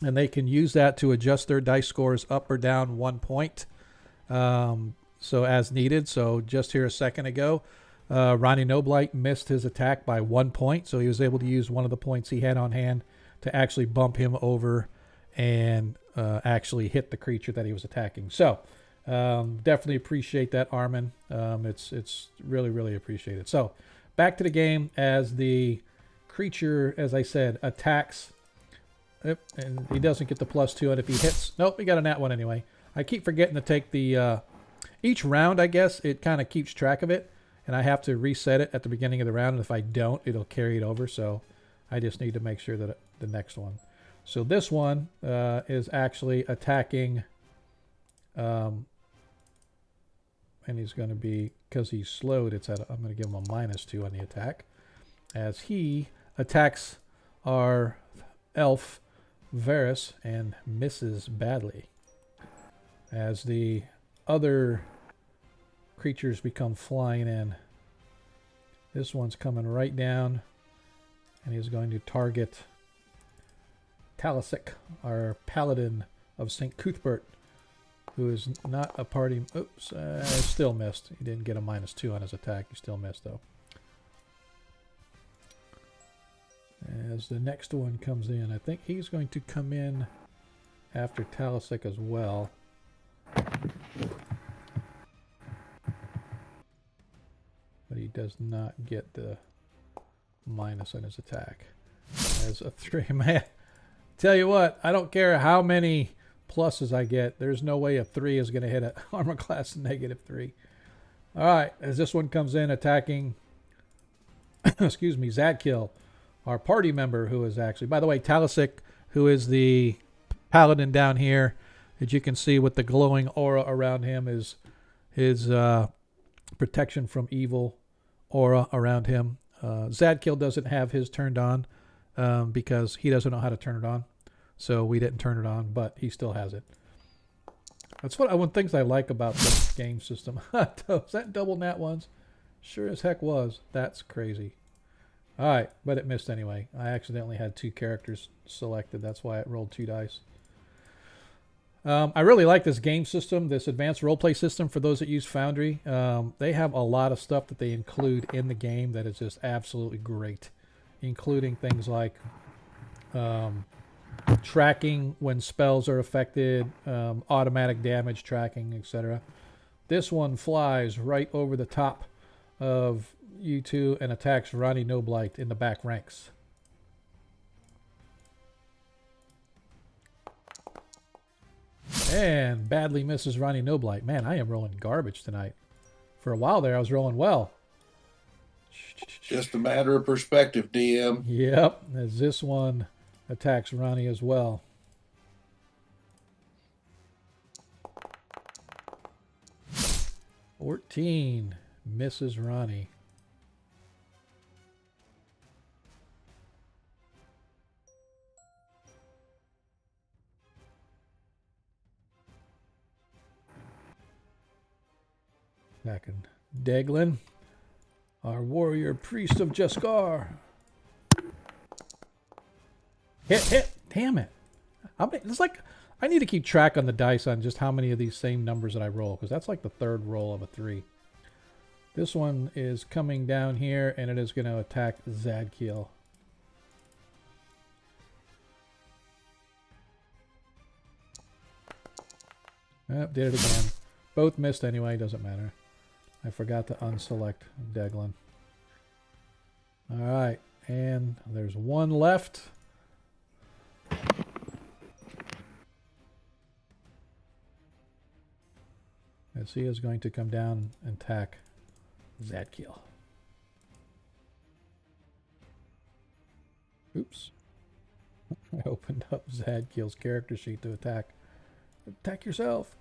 and they can use that to adjust their dice scores up or down 1 point. So as needed. So just here a second ago, Ronnie Noblight missed his attack by 1 point, so he was able to use one of the points he had on hand to actually bump him over and actually hit the creature that he was attacking. So definitely appreciate that, Armin. It's really, really appreciated. So back to the game as the creature, as I said, attacks. And he doesn't get the +2, and if he hits... Nope, he got a nat 1 anyway. I keep forgetting to take the... each round, I guess, it kind of keeps track of it, and I have to reset it at the beginning of the round, and if I don't, it'll carry it over, so I just need to make sure that the next one. So this one is actually attacking, and he's going to be, because he's slowed, I'm going to give him a -2 on the attack, as he attacks our elf, Varus, and misses badly. As the other creatures become flying in. This one's coming right down, and he's going to target Talisic, our paladin of St. Cuthbert, who is not a party... Oops, still missed. He didn't get a -2 on his attack. He still missed, though. As the next one comes in, I think he's going to come in after Talisic as well. But he does not get the minus on his attack. As a 3, man, tell you what, I don't care how many pluses I get, there's no way a 3 is going to hit an armor class -3. All right, as this one comes in attacking, excuse me, Zadkill, our party member, who is actually, by the way, Talisic, who is the paladin down here, as you can see with the glowing aura around him, is his protection from evil aura around him. Zadkill doesn't have his turned on because he doesn't know how to turn it on. So we didn't turn it on, but he still has it. That's one of the things I like about this game system. Was that double nat ones? Sure as heck was. That's crazy. All right, but it missed anyway. I accidentally had 2 characters selected. That's why it rolled 2 dice. I really like this game system, this advanced roleplay system for those that use Foundry. They have a lot of stuff that they include in the game that is just absolutely great, including things like tracking when spells are affected, automatic damage tracking, etc. This one flies right over the top of you two and attacks Ronnie Noblight in the back ranks. And badly misses Ronnie Noblight. Man, I am rolling garbage tonight. For a while there, I was rolling well.
Just a matter of perspective, DM.
Yep, as this one attacks Ronnie as well. $14 misses Ronnie. Attacking Deglin, our warrior priest of Jeskar. Hit! Damn it! It's like I need to keep track on the dice on just how many of these same numbers that I roll, because that's like the 3rd roll of a 3. This one is coming down here, and it is going to attack Zadkiel. Oh, did it again. Both missed anyway, doesn't matter. I forgot to unselect Deglin. Alright, and there's one left. As he is going to come down and attack Zadkiel. Oops. I opened up Zadkiel's character sheet to attack. Attack yourself.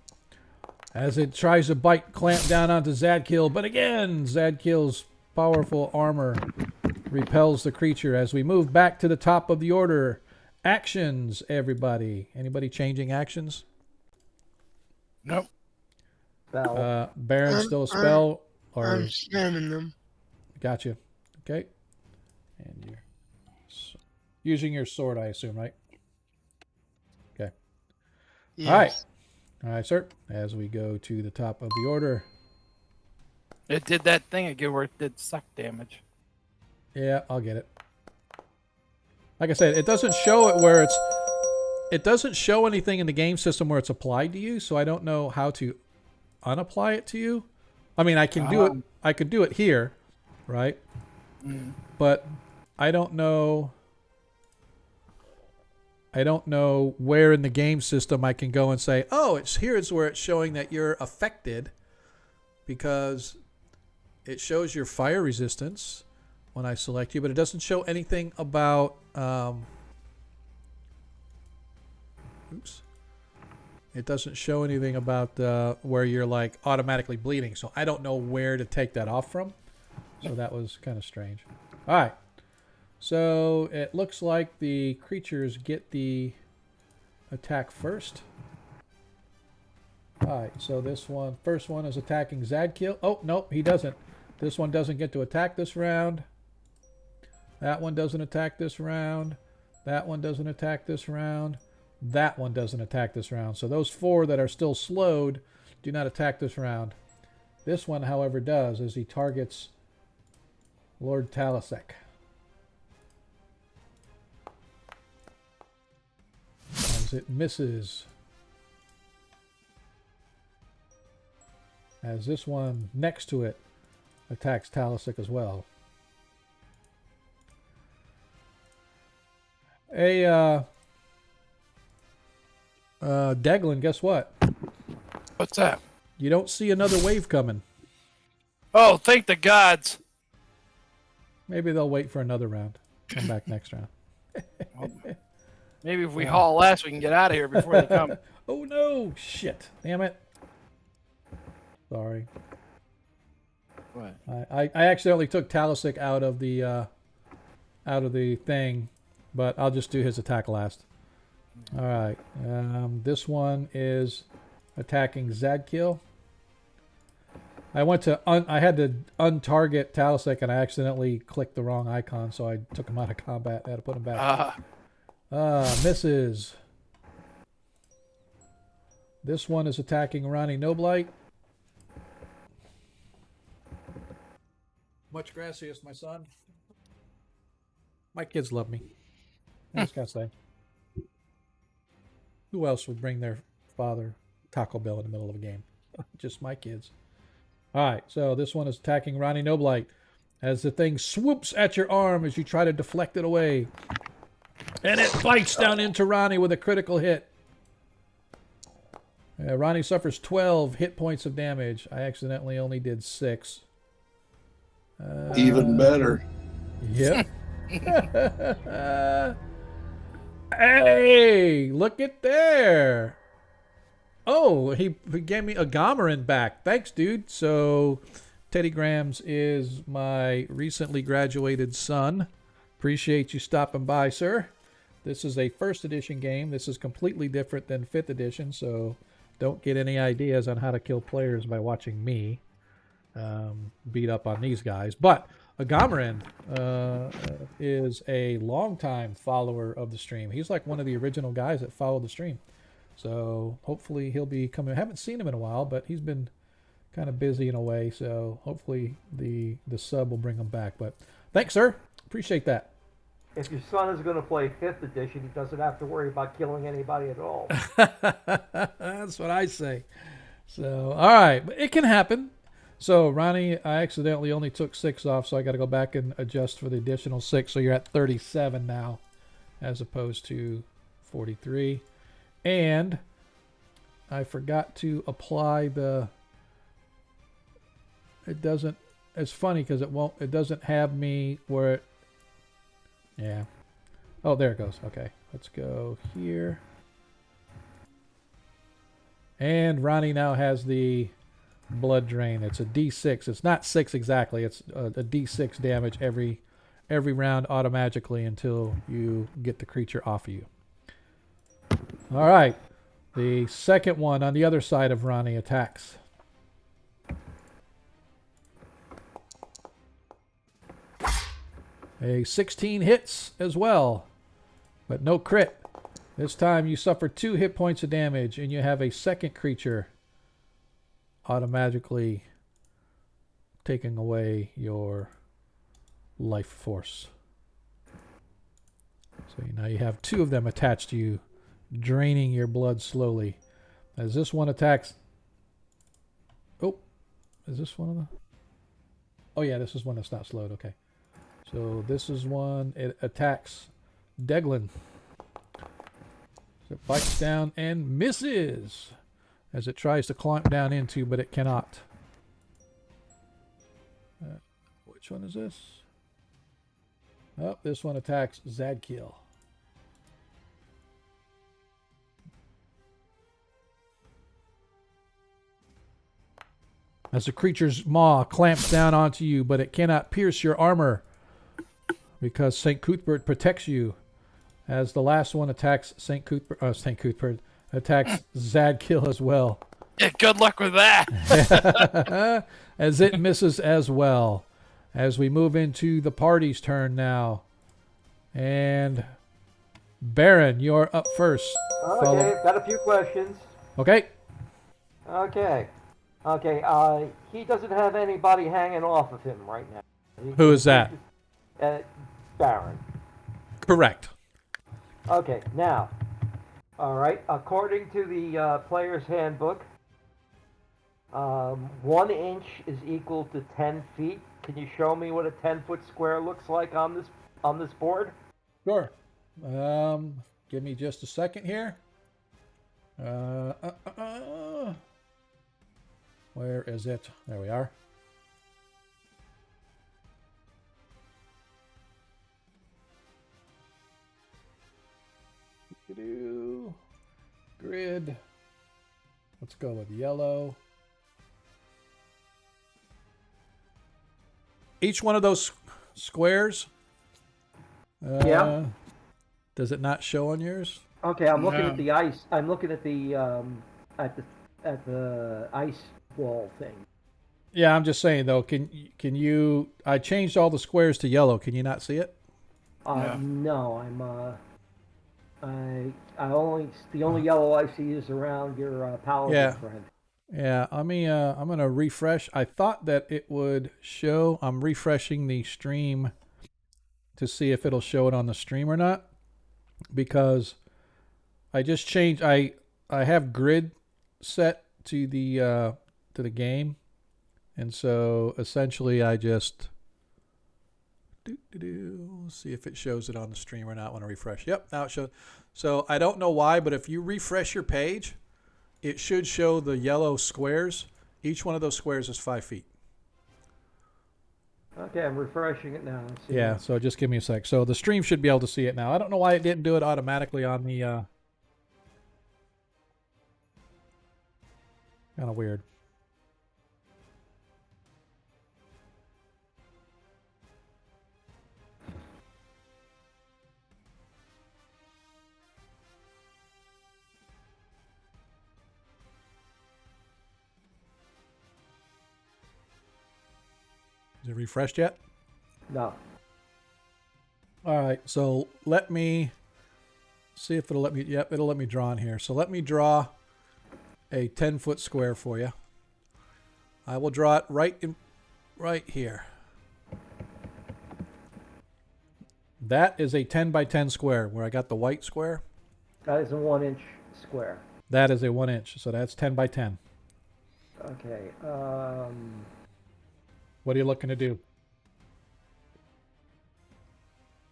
As it tries to clamp down onto Zadkiel, but again, Zadkiel's powerful armor repels the creature. As we move back to the top of the order, actions, everybody. Anybody changing actions?
Nope.
Spell.
Baron still a spell, or
I'm spamming them.
Gotcha. Okay, and you're using your sword, I assume, right?
Yes.
All right, sir. As we go to the top of the order.
It did that thing again where it did suck damage.
Yeah, I'll get it. Like I said, it doesn't show it where it's... It doesn't show anything in the game system where it's applied to you, so I don't know how to unapply it to you. I mean, I can do it. I could do it here, right? But I don't know. I don't know where in the game system I can go and say, "Oh, it's here's where it's showing that you're affected," because it shows your fire resistance when I select you, but it doesn't show anything about. Oops. It doesn't show anything about where you're like automatically bleeding, so I don't know where to take that off from. So that was kind of strange. All right. So it looks like the creatures get the attack first. All right. So this one, first one is attacking Zadkiel. Oh, nope, he doesn't. This one doesn't get to attack this round. That one doesn't attack this round. That one doesn't attack this round. That one doesn't attack this round. So those 4 that are still slowed do not attack this round. This one, however, does as he targets Lord Talasek. As it misses. As this one next to it attacks Talasek as well. Deglin, guess what?
What's that?
You don't see another wave coming.
Oh, thank the gods.
Maybe they'll wait for another round. Come back next round.
Maybe if we haul less, we can get out of here before they come.
Oh no! Shit! Damn it! Sorry.
What?
I accidentally took Talasek out of the thing, but I'll just do his attack last. All right. This one is attacking Zadkiel. I went to I had to untarget Talasek and I accidentally clicked the wrong icon, so I took him out of combat. I had to put him back. Misses. This one is attacking Ronnie Noblight. Much gracias, my son. My kids love me. I just gotta say. Who else would bring their father Taco Bell in the middle of a game? Just my kids. All right, so this one is attacking Ronnie Noblight as the thing swoops at your arm as you try to deflect it away. And it bites down into Ronnie with a critical hit. Ronnie suffers 12 hit points of damage. I accidentally only did 6.
Even better.
Yep. Hey, look at there. Oh, he gave me a Gomerin back. Thanks, dude. So, Teddy Grams is my recently graduated son. Appreciate you stopping by, sir. This is a first edition game. This is completely different than 5th edition, so don't get any ideas on how to kill players by watching me beat up on these guys. But Agamarin is a longtime follower of the stream. He's like one of the original guys that followed the stream. So hopefully he'll be coming. I haven't seen him in a while, but he's been kind of busy in a way. So hopefully the sub will bring him back. But thanks, sir. Appreciate that.
If your son is going to play 5th edition, he doesn't have to worry about killing anybody at all.
That's what I say. So, all right. But it can happen. So, Ronnie, I accidentally only took 6 off, so I got to go back and adjust for the additional 6. So you're at 37 now as opposed to 43. And I forgot to apply the... It doesn't... It's funny because it doesn't have me where it... Yeah. Oh, there it goes. Okay. Let's go here. And Ronnie now has the blood drain. It's a D6. It's not 6 exactly. It's a D6 damage every round automatically until you get the creature off of you. All right. The second one on the other side of Ronnie attacks. A 16 hits as well, but no crit. This time you suffer 2 hit points of damage, and you have a second creature automatically taking away your life force. So now you have 2 of them attached to you, draining your blood slowly. As this one attacks... Oh, is this one of the... Oh yeah, this is one that's not slowed, okay. So this is one, it attacks Deglin. So it bites down and misses as it tries to climb down into, but it cannot. Which one is this? Oh, this one attacks Zadkiel. As the creature's maw clamps down onto you, but it cannot pierce your armor because St. Cuthbert protects you. As the last one attacks St. Cuthbert attacks Zadkiel as well.
Yeah, good luck with that.
As it misses as well. As we move into the party's turn now. And Baron, you're up first.
Okay, got a few questions.
Okay.
Okay. He doesn't have anybody hanging off of him right now.
Who is that?
Baron.
Correct.
Okay, now, all right, according to the player's handbook, 1 inch is equal to 10 feet. Can you show me what a 10-foot square looks like on this board?
Sure. Give me just a second here. Where is it? There we are. Grid. Let's go with yellow. Each one of those squares.
Yeah.
Does it not show on yours?
Okay, I'm looking
No.
at the ice. I'm looking at the ice wall thing.
Yeah, I'm just saying though. Can you? I changed all the squares to yellow. Can you not see it?
No, the only yellow I see is around your paladin friend.
Yeah. I'm gonna refresh. I thought that it would show. I'm refreshing the stream to see if it'll show it on the stream or not, because I just changed. I have grid set to the game, and so essentially I just see if it shows it on the stream or not when I refresh. Yep, now it shows. So I don't know why, but if you refresh your page, it should show the yellow squares. Each one of those squares is 5 feet.
Okay, I'm refreshing it now. Let's see.
Yeah, so just give me a sec. So the stream should be able to see it now. I don't know why it didn't do it automatically on the... kind of weird. Is it refreshed yet?
No.
All right, so let me see if it'll let me. Yep, it'll let me draw in here. So let me draw a 10-foot square for you. I will draw it right here. That is a 10 by 10 square where I got the white square.
That is a 1 inch square.
That is a 1 inch, so that's 10 by 10.
Okay.
What are you looking to do?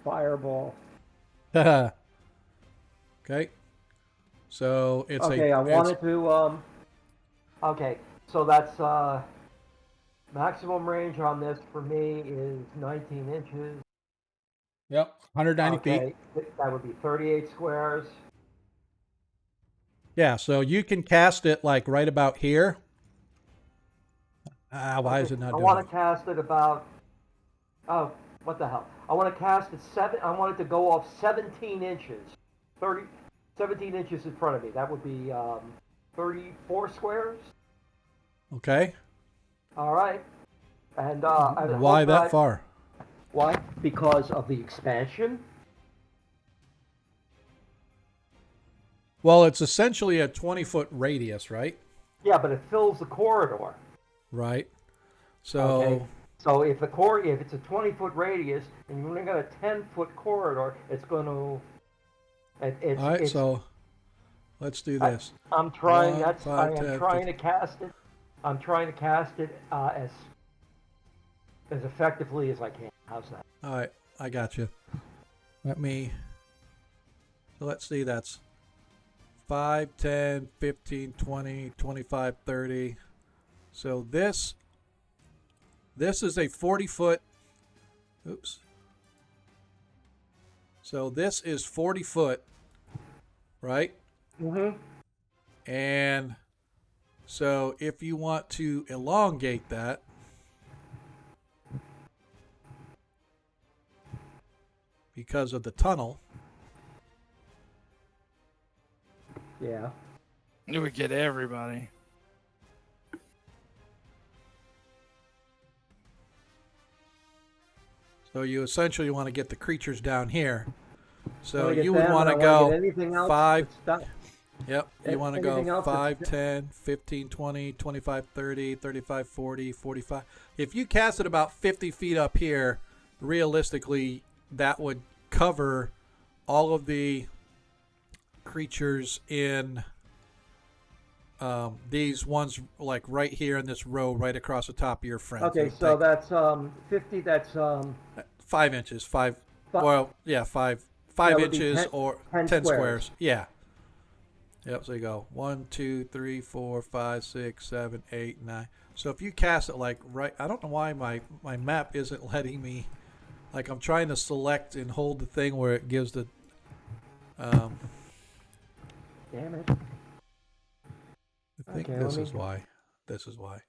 Fireball.
Okay. So it's
Okay, I wanted to. Okay, so that's maximum range on this for me is 19 inches.
Yep, 190 feet.
That would be 38 squares.
Yeah, so you can cast it like right about here. Why is it not doing
I want
it?
to cast it about. Oh, what the hell! I want to cast it I want it to go off 17 inches. 17 inches in front of me. That would be 34 squares.
Okay.
All right. And
why that far?
Why? Because of the expansion.
Well, it's essentially a 20-foot radius, right?
Yeah, but it fills the corridor.
Right. So
Okay. So if it's a 20-foot radius and you've only got a 10-foot corridor, it's going to. It's.
all right.
It's.
So let's do this.
I'm trying.
One,
I
five,
am
10,
trying
15.
to cast it. I'm trying to cast it as effectively as I can. How's that?
All right, I got you. So let's see. That's 5, 10, 15, 20, 25, 30. So this is a 40-foot. Oops. So this is 40 foot, right?
Mm-hmm.
And so if you want to elongate that, because of the tunnel,
Yeah.
It would get everybody.
so you essentially want to get the creatures down here. So
Wanna get
you would
them,
want
and
to
I wanna
go
get anything else
5.
that's stuck.
Yep, you want to
Anything
go
else that's-
5, 10, 15, 20, 25, 30, 35, 40, 45. If you cast it about 50 feet up here, realistically, that would cover all of the creatures in these ones, like right here in this row, right across the top of your friends.
Okay, so that's 50. That's
5 inches, 5.
Fi-
Well, yeah, 5
That would be
inches
10
or
10
10
squares.
squares. Yeah. Yep. So you go 1, 2, 3, 4, 5, 6, 7, 8, 9. So if you cast it like right, I don't know why my map isn't letting me. Like I'm trying to select and hold the thing where it gives the.
Damn it.
I think
Okay,
this
let
is
me-
why. This is why.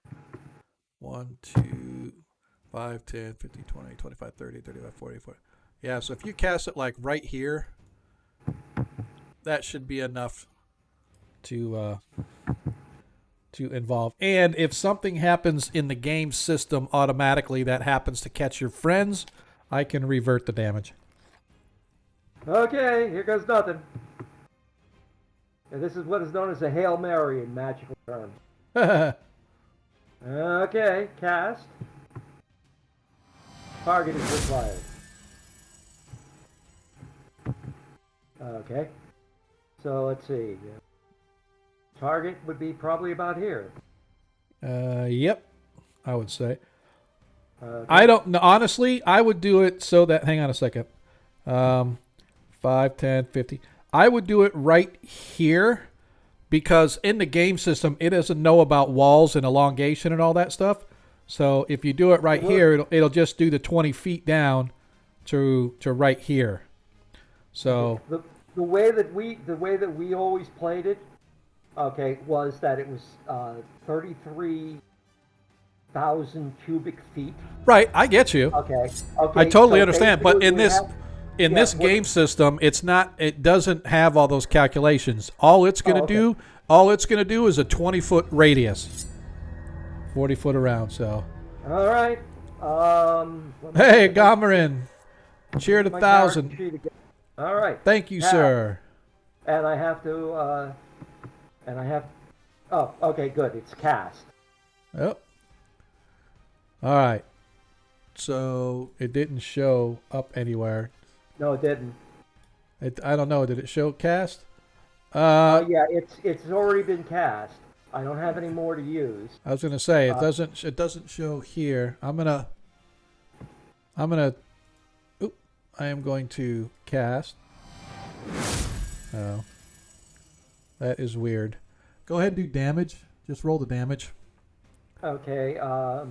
1, 2, 5, 10, 15, 20, 25, 30, 35, 40, 40. Yeah, so if you cast it like right here, that should be enough to involve. And if something happens in the game system automatically that happens to catch your friends, I can revert the damage.
Okay, here goes nothing. And this is what is known as a Hail Mary in magical terms. Okay, cast. Target is required. Okay. So let's see. Target would be probably about here.
Yep, I would say.
Okay.
I don't know. Honestly, I would do it so that, hang on a second. 5, 10, 50. I would do it right here because in the game system, it doesn't know about walls and elongation and all that stuff. So if you do it right here, it'll just do the 20 feet down to right here. So
The way that we always played it, okay, was that it was 33,000 cubic feet.
right, I get you.
Okay.
I totally
so
understand, but
basically
in
we
this
have-
in
yeah,
this
what-
game system, it doesn't have all those calculations. All it's going to
okay.
do is a 20-foot radius. 40 foot around, so.
All right. Let me
Hey,
get my-
Gomerin. Cheer to
my character
1,000.
sheet again. All right.
Thank you,
Now,
sir.
And I have to oh, okay, good. It's cast.
Yep. All right. So it didn't show up anywhere.
No, it didn't.
I don't know. Did it show cast?
Oh yeah, it's already been cast. I don't have any more to use.
I was gonna say it doesn't show here. I am going to cast. Oh. That is weird. Go ahead and do damage. Just roll the damage.
Okay. Off.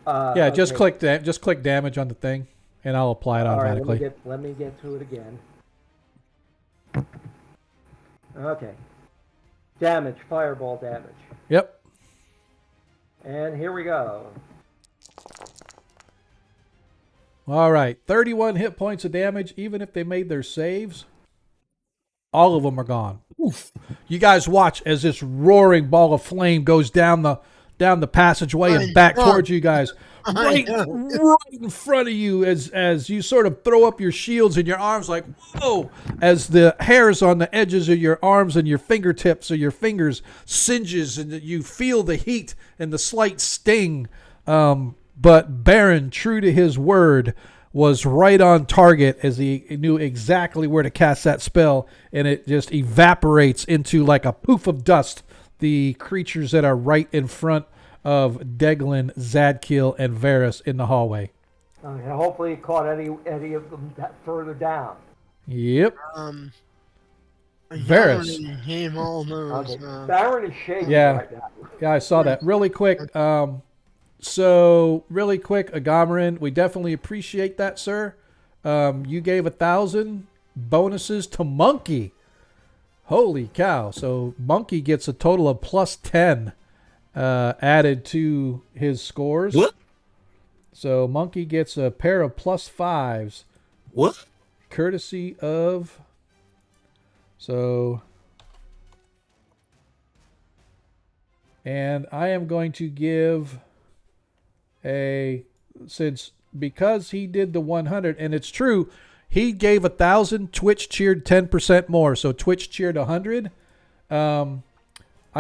Yeah, just
okay.
click damage on the thing and I'll apply it
All right,
automatically.
let me get to it again. Okay. Damage, fireball damage.
Yep.
And here we go.
All right. 31 hit points of damage. Even if they made their saves, all of them are gone. Oof. You guys watch as this roaring ball of flame goes down down the passageway and
I
back
know.
towards you guys. Right,
know.
right in front of you as you sort of throw up your shields and your arms like, whoa, as the hairs on the edges of your arms and your fingertips or your fingers singes and you feel the heat and the slight sting. But Baron, true to his word, was right on target as he knew exactly where to cast that spell, and it just evaporates into like a poof of dust the creatures that are right in front of Deglin, Zadkiel, and Varys in the hallway.
And hopefully it caught any of them further down.
Yep.
Varys
Varys.
gave all those.
Okay. Baron is shaking
Yeah.
right now.
Yeah, I saw that. Really quick. So really quick, Agamarin, we definitely appreciate that, sir. You gave 1,000 bonuses to Monkey. Holy cow. So Monkey gets a total of plus 10 added to his scores.
What?
So Monkey gets a pair of plus 5s.
What?
Courtesy of... So... And I am going to give because he did the 100, and it's true, he gave 1,000, Twitch cheered 10% more, so Twitch cheered 100. I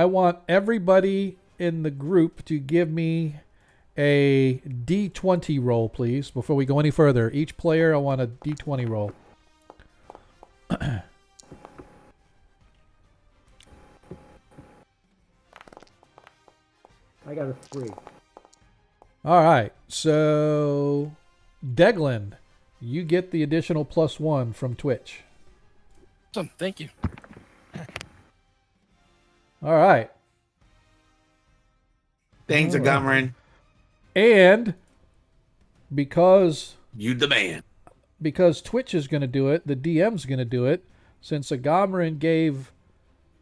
want everybody in the group to give me a D20 roll, please, before we go any further. Each player, I want a D20 roll.
I got a 3.
All right, so Deglin, you get the additional plus 1 from Twitch.
Awesome. Thank you.
All right.
Thanks, Agamarin.
And because
You the man.
Twitch is going to do it, the DM's going to do it. Since Agamarin gave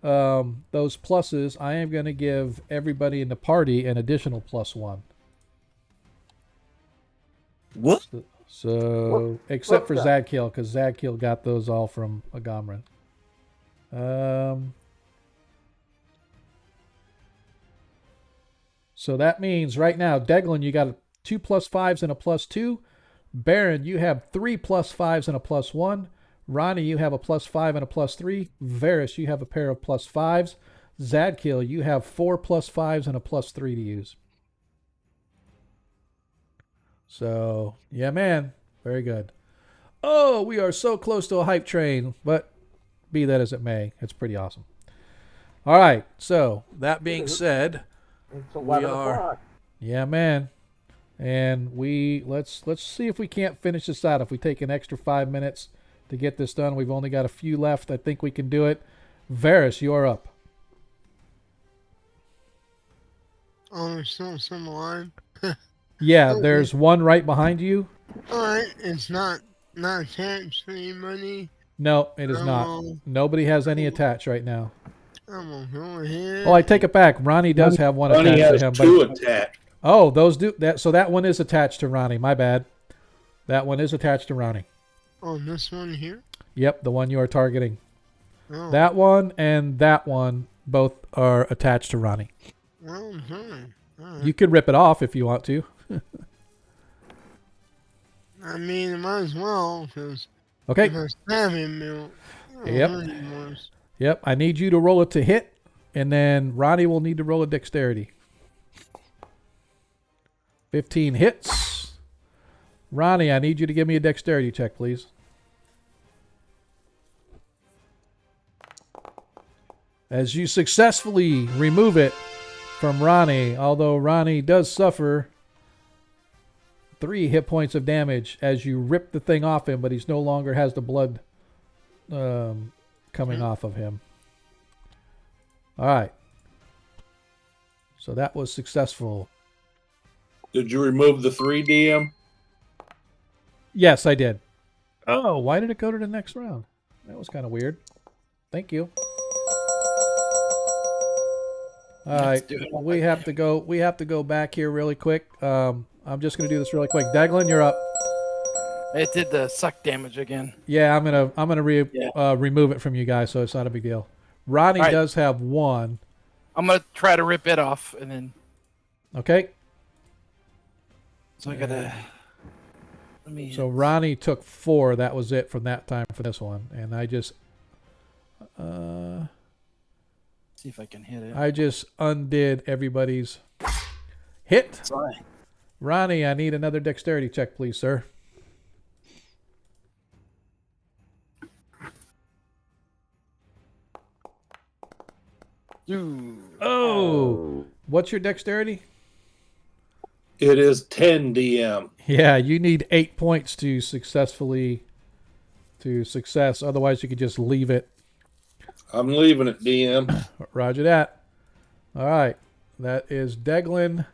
those pluses, I am going to give everybody in the party an additional plus 1.
What?
So, except for Zadkiel, because Zadkiel got those all from Agamarin. So that means right now, Deglin, you got 2 plus 5s and a plus 2. Baron, you have 3 plus 5s and a plus 1. Ronnie, you have a plus 5 and a plus 3. Varys, you have a pair of plus 5s. Zadkiel, you have 4 plus 5s and a plus 3 to use. So, yeah, man. Very good. Oh, we are so close to a hype train, but be that as it may, it's pretty awesome. All right, so that being said,
It's 11 o'clock.
yeah, man. And let's see if we can't finish this out. If we take an extra 5 minutes to get this done, we've only got a few left. I think we can do it. Varys, you're up.
Oh, there's still some alive.
Yeah, there's one right behind you.
Alright, it's not attached to anybody.
No, it is not.
No.
Nobody has any attached right now.
I'm gonna go ahead.
Oh, I take it back. Ronnie does have one
Ronnie
attached
has
to him.
two
But,
attached.
oh, those do that. So that one is attached to Ronnie. My bad. That one is attached to Ronnie.
Oh, this one here?
Yep, the one you are targeting.
Oh,
That one and that one both are attached to Ronnie.
well done. Alright.
You can rip it off if you want to.
I mean, I might as well, because
Okay.
if I stab him, it'll
Yep.
hurt him worse.
Yep. I need you to roll it to hit, and then Ronnie will need to roll a dexterity. 15 hits. Ronnie, I need you to give me a dexterity check, please. As you successfully remove it from Ronnie, although Ronnie does suffer 3 hit points of damage as you rip the thing off him, but he's no longer has the blood coming off of him. All right. So that was successful.
Did you remove the 3 DM?
Yes, I did. Oh, why did it go to the next round? That was kind of weird. Thank you. All right, we have to go. We have to go back here really quick. I'm just gonna do this really quick. Deglin, you're up.
It did the suck damage again.
Yeah, I'm gonna remove it from you guys, so it's not a big deal. Ronnie
All right.
does have 1.
I'm gonna try to rip it off, and then
Okay.
So I gotta. Let me.
So Ronnie took 4. That was it from that time for this one, and I just
see if I can hit it.
I just undid everybody's hit.
Sorry.
Ronnie, I need another dexterity check, please, sir. Oh, what's your dexterity?
It is 10 DM.
Yeah, you need 8 points to success. Otherwise, you could just leave it.
I'm leaving it, DM.
Roger that. All right, that is Deglin.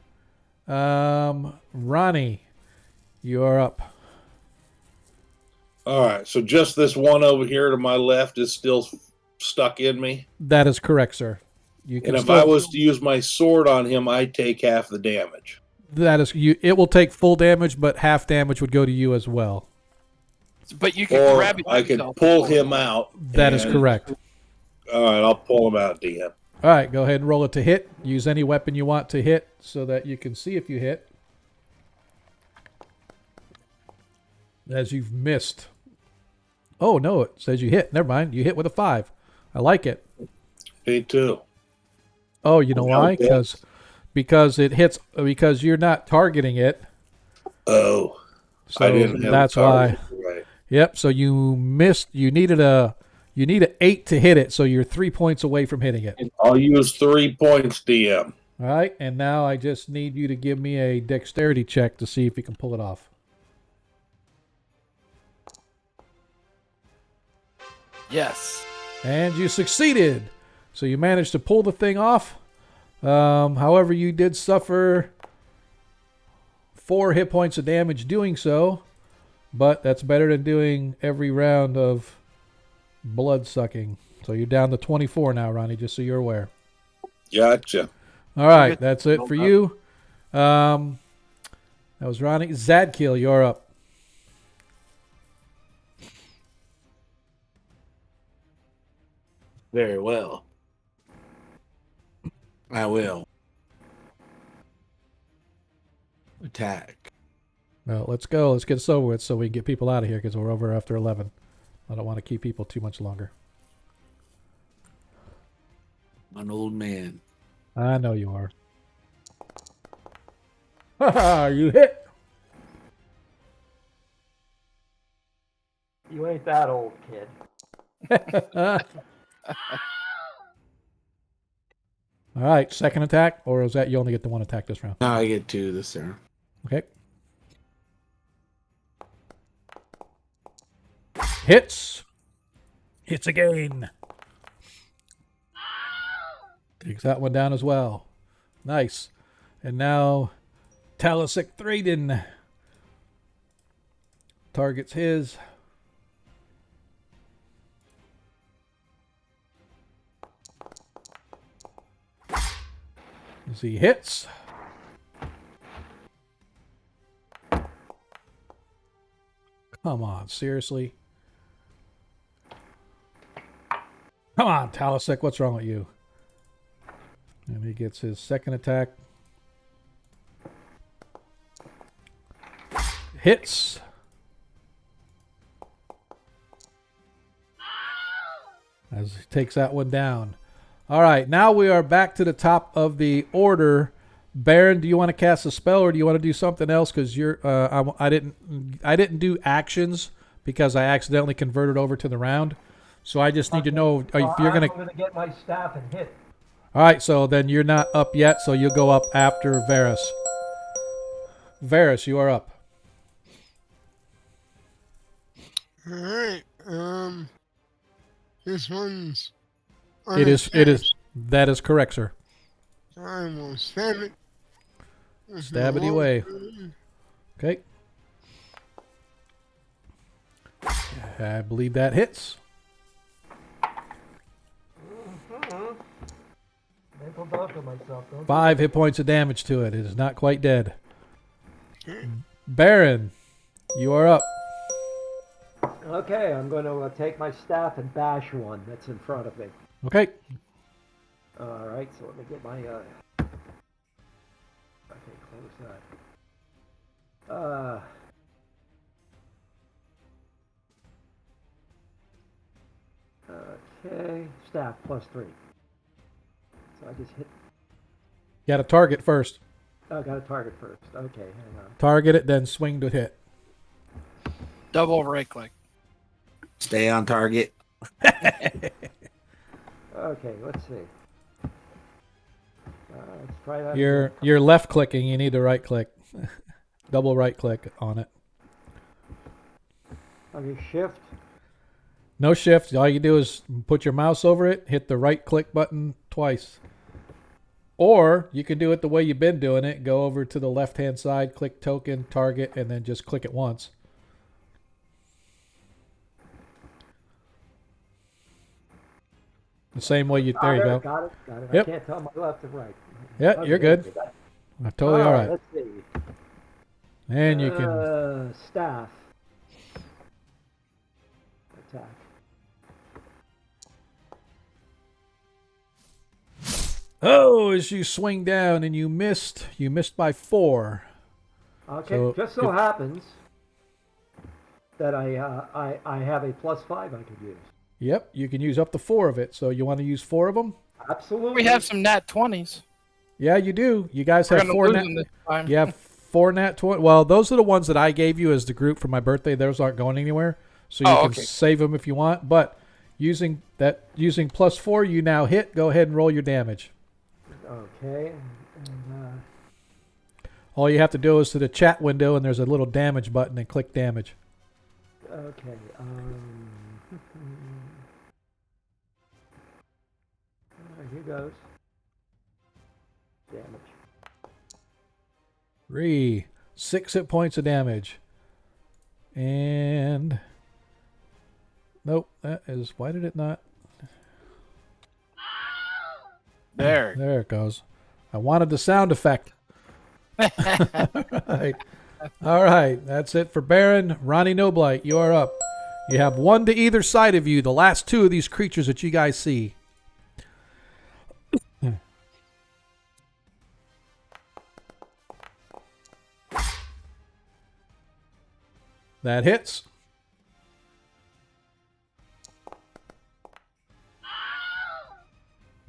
Ronnie, you are up.
All right, so just this one over here to my left is still stuck in me.
That is correct, sir. You can
And if
still,
I was to use my sword on him, I'd take half the damage.
that is you. It will take full damage, but half damage would go to you as well.
But you can
Or
grab it.
I could
yourself.
pull him out.
That is
and-
correct.
All right, I'll pull him out, DM.
All right, go ahead and roll it to hit. Use any weapon you want to hit so that you can see if you hit. As you've missed. Oh, no, it says you hit. Never mind. You hit with a 5. I like it.
Me too.
Oh, you know why?
Okay.
Because it hits, because you're not targeting it.
Oh,
So
I didn't have
that's
a
why.
target. Right.
Yep, so you missed. You needed an 8 to hit it, so you're 3 points away from hitting it.
I'll use 3 points, DM.
All right, and now I just need you to give me a dexterity check to see if you can pull it off.
Yes.
And you succeeded. So you managed to pull the thing off. However, you did suffer 4 hit points of damage doing so. But that's better than doing every round of blood sucking. So you're down to 24 now, Ronnie, just so you're aware.
Gotcha.
All right, that's it for you. That was Ronnie. Zadkiel, you're up.
Very well. I will. Attack.
Well, let's go. Let's get this over with so we can get people out of here because we're over after 11. I don't want to keep people too much longer.
An old man.
I know you are. Ha you hit.
You ain't that old, kid.
All right, second attack, or is that you only get the one attack this round?
Now I get 2 this turn.
Okay. Hits. Hits again. Takes that one down as well. Nice. And now Talisic Thraden targets his. As he hits. Come on, seriously? Come on, Talisic, what's wrong with you? And he gets his second attack. Hits. As he takes that one down. All right, now we are back to the top of the order. Baron, do you want to cast a spell or do you want to do something else? Because you're, I didn't do actions because I accidentally converted over to the round. So I just need to know if you're
I'm
gonna.
going to get my staff and hit.
All right, so then you're not up yet, so you'll go up after Varus. Varus, you are up.
Alright, this one's
It is. That is correct, sir.
I will stab it.
Stab it away. Okay. I believe that hits.
Mental doctor myself. Don't
5 hit points of damage to it. It is not quite dead. Baron, you are up.
Okay, I'm going to take my staff and bash one that's in front of me.
Okay.
All right, so let me get my Okay, close that. Okay, staff +3. So I just hit.
You got to target first.
Oh, got a target first. Okay, hang on.
Target it, then swing to hit.
Double right click.
Stay on target.
Okay, let's see. Let's try that.
You're left clicking. You need to right click. Double right click on it.
Okay, shift.
No shift. All you do is put your mouse over it, hit the right click button twice. Or you can do it the way you've been doing it. Go over to the left-hand side, click token, target, and then just click it once. The same way you... There you go.
Got it.
Yep.
I can't tell my left and right.
Yeah,
Okay,
you're good. Totally all right.
Let's see.
And you can...
Staff. Attack.
Oh, as you swing down and you missed by 4.
Okay,
So
just so happens that I have a +5 I could use.
Yep, you can use up to 4 of it. So you want to use 4 of them?
Absolutely.
We have some nat 20s.
Yeah, you do. You guys
We're
have
gonna
4
lose
nat...
them this time.
You have 4 nat 20. Well, those are the ones that I gave you as the group for my birthday. Those aren't going anywhere. So you can save them if you want. But using +4, you now hit. Go ahead and roll your damage.
Okay. And,
All you have to do is to the chat window, and there's a little damage button, and click damage.
okay. Here goes. Damage.
3, 6 hit points of damage. And nope, that is... Why did it not...
There.
There it goes. I wanted the sound effect. All right. All right. That's it for Baron. Ronnie Noblight, you are up. You have 1 to either side of you, the last 2 of these creatures that you guys see. That hits.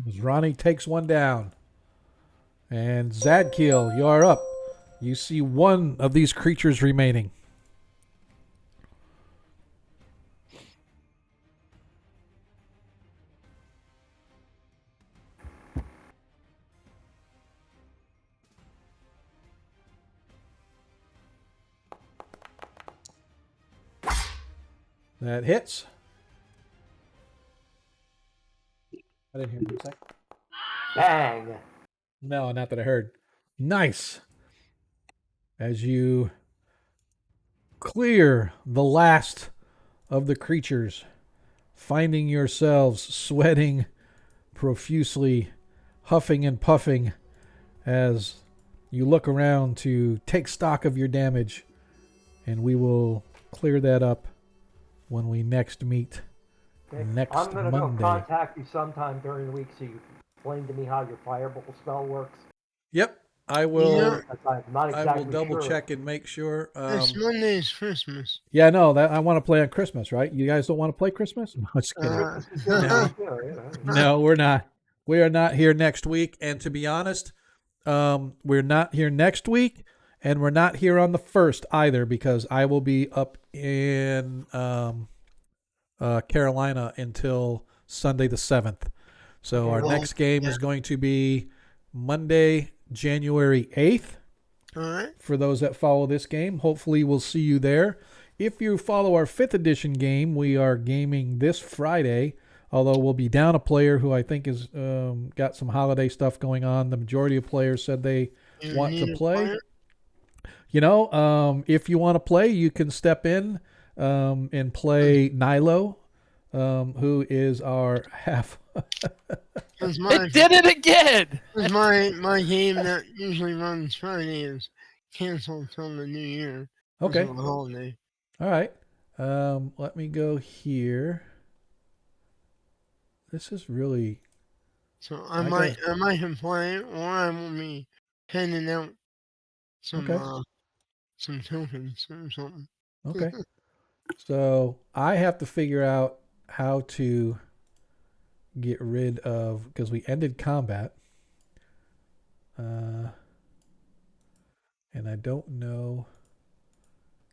As Ronnie takes 1 down. And Zadkiel, you are up. You see 1 of these creatures remaining. That hits. I didn't hear what you say.
Bang.
No, not that I heard. Nice. As you clear the last of the creatures, finding yourselves sweating profusely, huffing and puffing as you look around to take stock of your damage, and we will clear that up when we next meet next
I'm going to
Monday.
contact you sometime during the week so you can explain to me how your fireball spell works.
Yep, I will.
Yeah.
I'm not exactly
I will double
sure.
check and make sure.
This Monday is Christmas.
Yeah, no, that I want to play on Christmas, right? You guys don't want to play Christmas? No, just kidding. No, we're not. We are not here next week. And to be honest, we're not here next week, and we're not here on the 1st either, because I will be up in Carolina until Sunday the 7th. So our next game is going to be Monday, January 8th.
All right.
For those that follow this game, hopefully we'll see you there. If you follow our 5th edition game, we are gaming this Friday, although we'll be down a player who I think has got some holiday stuff going on. The majority of players said they want to play. You know, if you want to play, you can step in and play Nilo, who is our half.
It did it again!
Because my game that usually runs Friday is canceled till the new year.
Okay.
Until the holiday.
All right. Let me go here. This is really...
So I might can play, or I will be handing out some
Okay.
some tokens or something.
Okay. So I have to figure out how to get rid of, because we ended combat. And I don't know.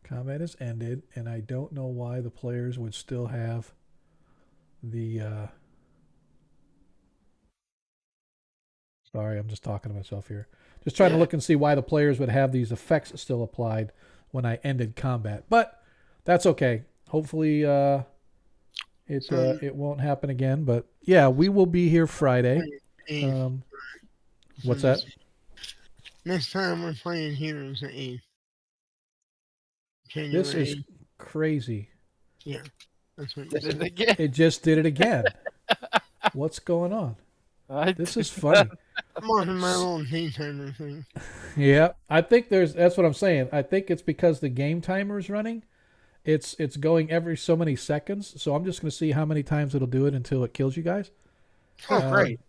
Combat is ended, and I don't know why the players would still have the. Sorry, I'm just talking to myself here. Just trying to look and see why the players would have these effects still applied when I ended combat. But that's okay. Hopefully, it won't happen again. But yeah, we will be here Friday. What's that?
Next time we're playing Heroes at 8th. January
This is
8th.
crazy.
Yeah, that's what you said.
It just did it again. What's going on? This is funny.
I'm on my little game timer thing.
Yeah, I think that's what I'm saying. I think it's because the game timer is running. It's going every so many seconds. So I'm just going to see how many times it'll do it until it kills you guys.
Oh, great.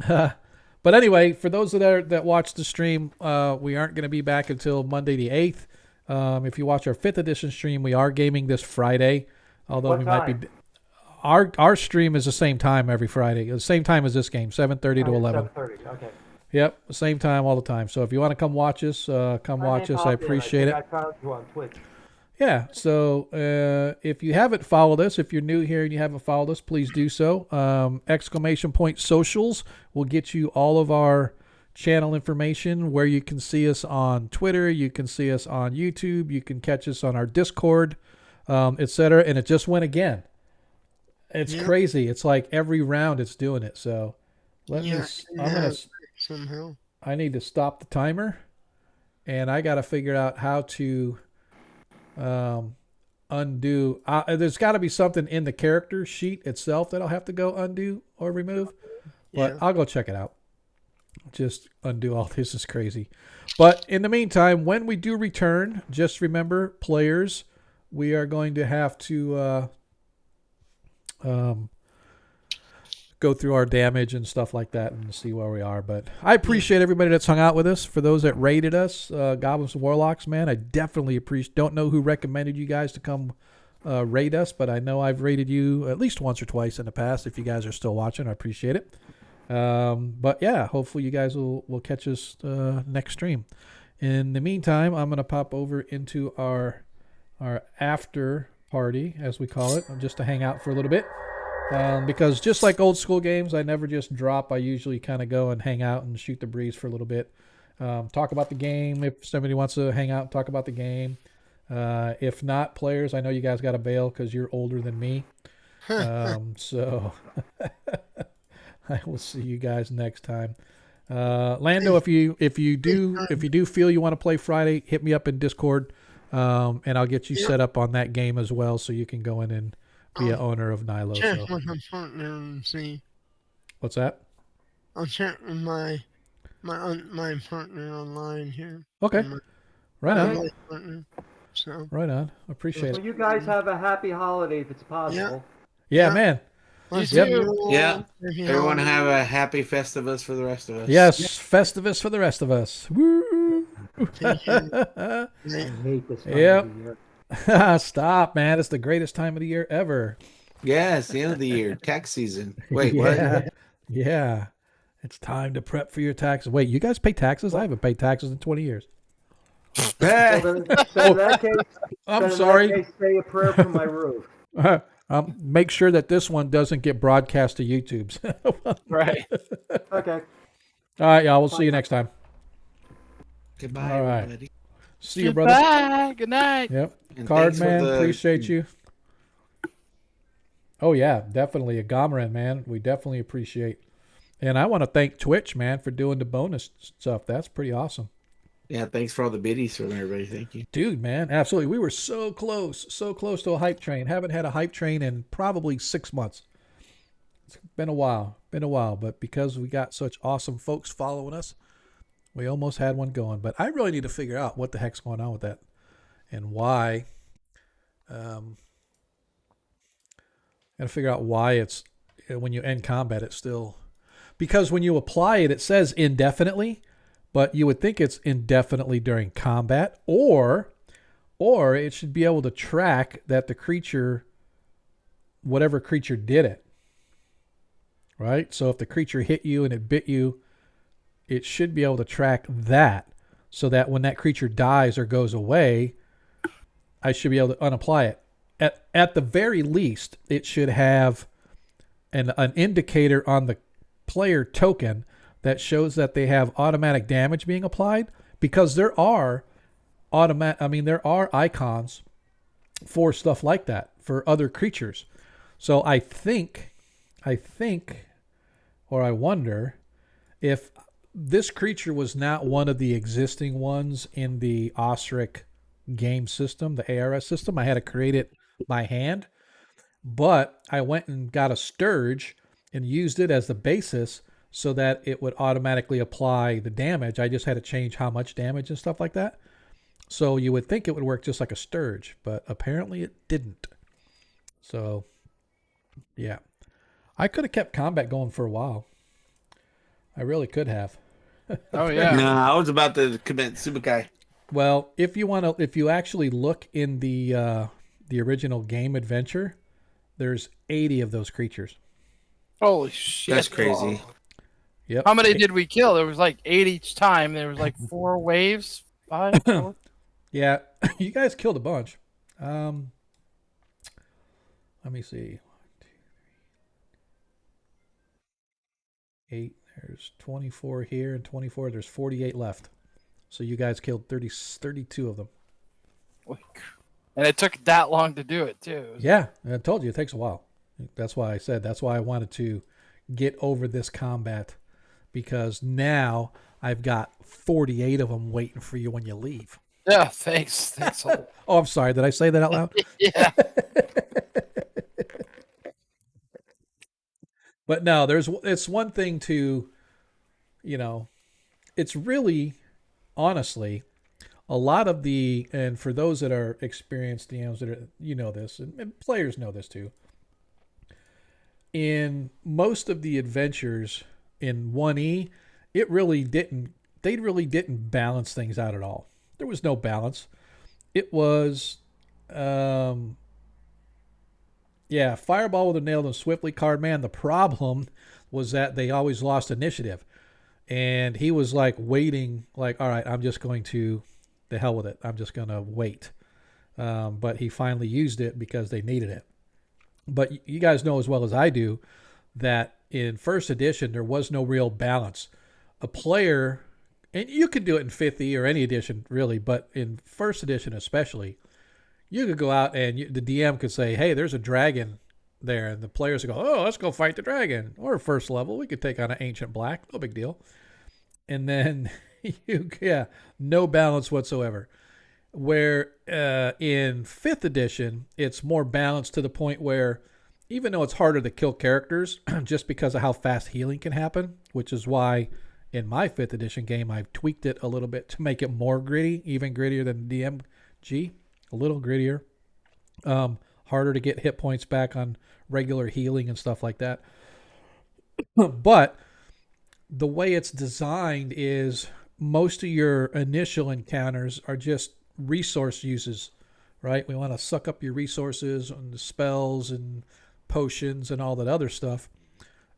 But anyway, for those that watch the stream, we aren't going to be back until Monday the 8th. If you watch our 5th edition stream, we are gaming this Friday. Although
What
we
time?
might be... Our stream is the same time every Friday. The same time as this game, 7:30 to 11.
7:30. Okay.
Yep, same time all the time. So if you want to come watch us, come watch us. I appreciate it.
I found you on Twitch.
Yeah, so if you haven't followed us, if you're new here and you haven't followed us, please do so. ! Socials will get you all of our channel information, where you can see us on Twitter, you can see us on YouTube, you can catch us on our Discord, etc. And it just went again. It's crazy. It's like every round it's doing it. So
somehow.
I need to stop the timer, and I got to figure out how to undo. There's got to be something in the character sheet itself that I'll have to go undo or remove, but I'll go check it out. Just undo all this is crazy. But in the meantime, when we do return, just remember, players, we are going to have to go through our damage and stuff like that and see where we are. But I appreciate everybody that's hung out with us. For those that rated us, Goblins and Warlocks, man, I definitely appreciate. Don't know who recommended you guys to come rate us, but I know I've rated you at least once or twice in the past. If you guys are still watching, I appreciate it. But yeah, hopefully you guys will catch us next stream. In the meantime, I'm gonna pop over into our after party, as we call it, just to hang out for a little bit. Because just like old school games, I never just drop. I usually kind of go and hang out and shoot the breeze for a little bit. Talk about the game if somebody wants to hang out and talk about the game. If not, players, I know you guys got to bail because you're older than me. So I will see you guys next time. Lando, if you do feel you want to play Friday, hit me up in Discord, and I'll get you set up on that game as well, so you can go in and be an owner of Nilo.
Check with my partner and see.
What's that?
I'll check with my partner online here.
Okay. Right on.
Partner, so.
Right on. Appreciate it.
Well, you guys have a happy holiday if it's possible.
Yeah, man.
Yeah. Everyone have a happy Festivus for the rest of us.
Yes, Festivus for the rest of us. Woo!
I hate this time
Yep.
of the year.
Stop, man. It's the greatest time of the year ever.
Yeah, it's the end of the year. Tax season. Wait,
yeah.
what?
Yeah. It's time to prep for your taxes. Wait, you guys pay taxes? I haven't paid taxes in 20 years.
So in that case,
I'm sorry.
In that case, say a prayer for my roof.
Make sure that this one doesn't get broadcast to YouTube.
Right.
Okay.
All right, y'all. We'll see you next time.
Goodbye,
All right.
everybody.
See you, brother.
Goodbye. Good night.
Yep.
And
Card
thanks for
man,
the-
appreciate you. Oh yeah, definitely a Gomeran, man. We definitely appreciate. And I want to thank Twitch, man, for doing the bonus stuff. That's pretty awesome.
Yeah, thanks for all the biddies from everybody. Thank you.
Dude, man, absolutely. We were so close to a hype train. Haven't had a hype train in probably 6 months. It's been a while, but because we got such awesome folks following us, we almost had one going. But I really need to figure out what the heck's going on with that and why. Got to figure out why it's, when you end combat, it's still, because when you apply it, it says indefinitely, but you would think it's indefinitely during combat, or it should be able to track that the creature, whatever creature did it, right? So if the creature hit you and it bit you, it should be able to track that, so that when that creature dies or goes away, I should be able to unapply it. At the very least, it should have an indicator on the player token that shows that they have automatic damage being applied, because there are there are icons for stuff like that for other creatures. So I think, or I wonder if this creature was not one of the existing ones in the OSRIC game system, the ARS system. I had to create it by hand, but I went and got a Sturge and used it as the basis so that it would automatically apply the damage. I just had to change how much damage and stuff like that. So you would think it would work just like a Sturge, but apparently it didn't. So, yeah. I could have kept combat going for a while. I really could have.
Oh yeah.
No, I was about to commit Subukai.
Well, if you actually look in the original game adventure, there's 80 of those creatures.
Holy shit.
That's crazy.
Yep.
How many did we kill? There was like 8 each time. There was like 4 waves. 5, 4.
Yeah, you guys killed a bunch. Let me see. 8. There's 24 here and 24. There's 48 left. So you guys killed 32 of them.
And it took that long to do it too.
Yeah, I told you it takes a while. That's why I said, that's why I wanted to get over this combat, because now I've got 48 of them waiting for you when you leave.
Yeah, thanks. Thanks a lot.
Oh, I'm sorry. Did I say that out loud?
Yeah.
But no, it's one thing to, it's really, honestly, a lot of and for those that are experienced DMs that are, this, and players know this too. In most of the adventures in 1E, they really didn't balance things out at all. There was no balance. It was, Fireball with a nail and Swiftly card man. The problem was that they always lost initiative. And he was like waiting, like, all right, I'm just going to, the hell with it. I'm just going to wait. But he finally used it because they needed it. But you guys know as well as I do that in first edition, there was no real balance. A player, and you could do it in 5th or any edition really, but in first edition especially, you could go out and the DM could say, hey, there's a dragon there. And the players would go, oh, let's go fight the dragon. Or first level, we could take on an Ancient Black. No big deal. And then, no balance whatsoever. Where in 5th edition, it's more balanced to the point where even though it's harder to kill characters just because of how fast healing can happen, which is why in my 5th edition game, I've tweaked it a little bit to make it more gritty, even grittier than DMG, a little grittier. Harder to get hit points back on regular healing and stuff like that. But the way it's designed is most of your initial encounters are just resource uses, right? We want to suck up your resources and the spells and potions and all that other stuff.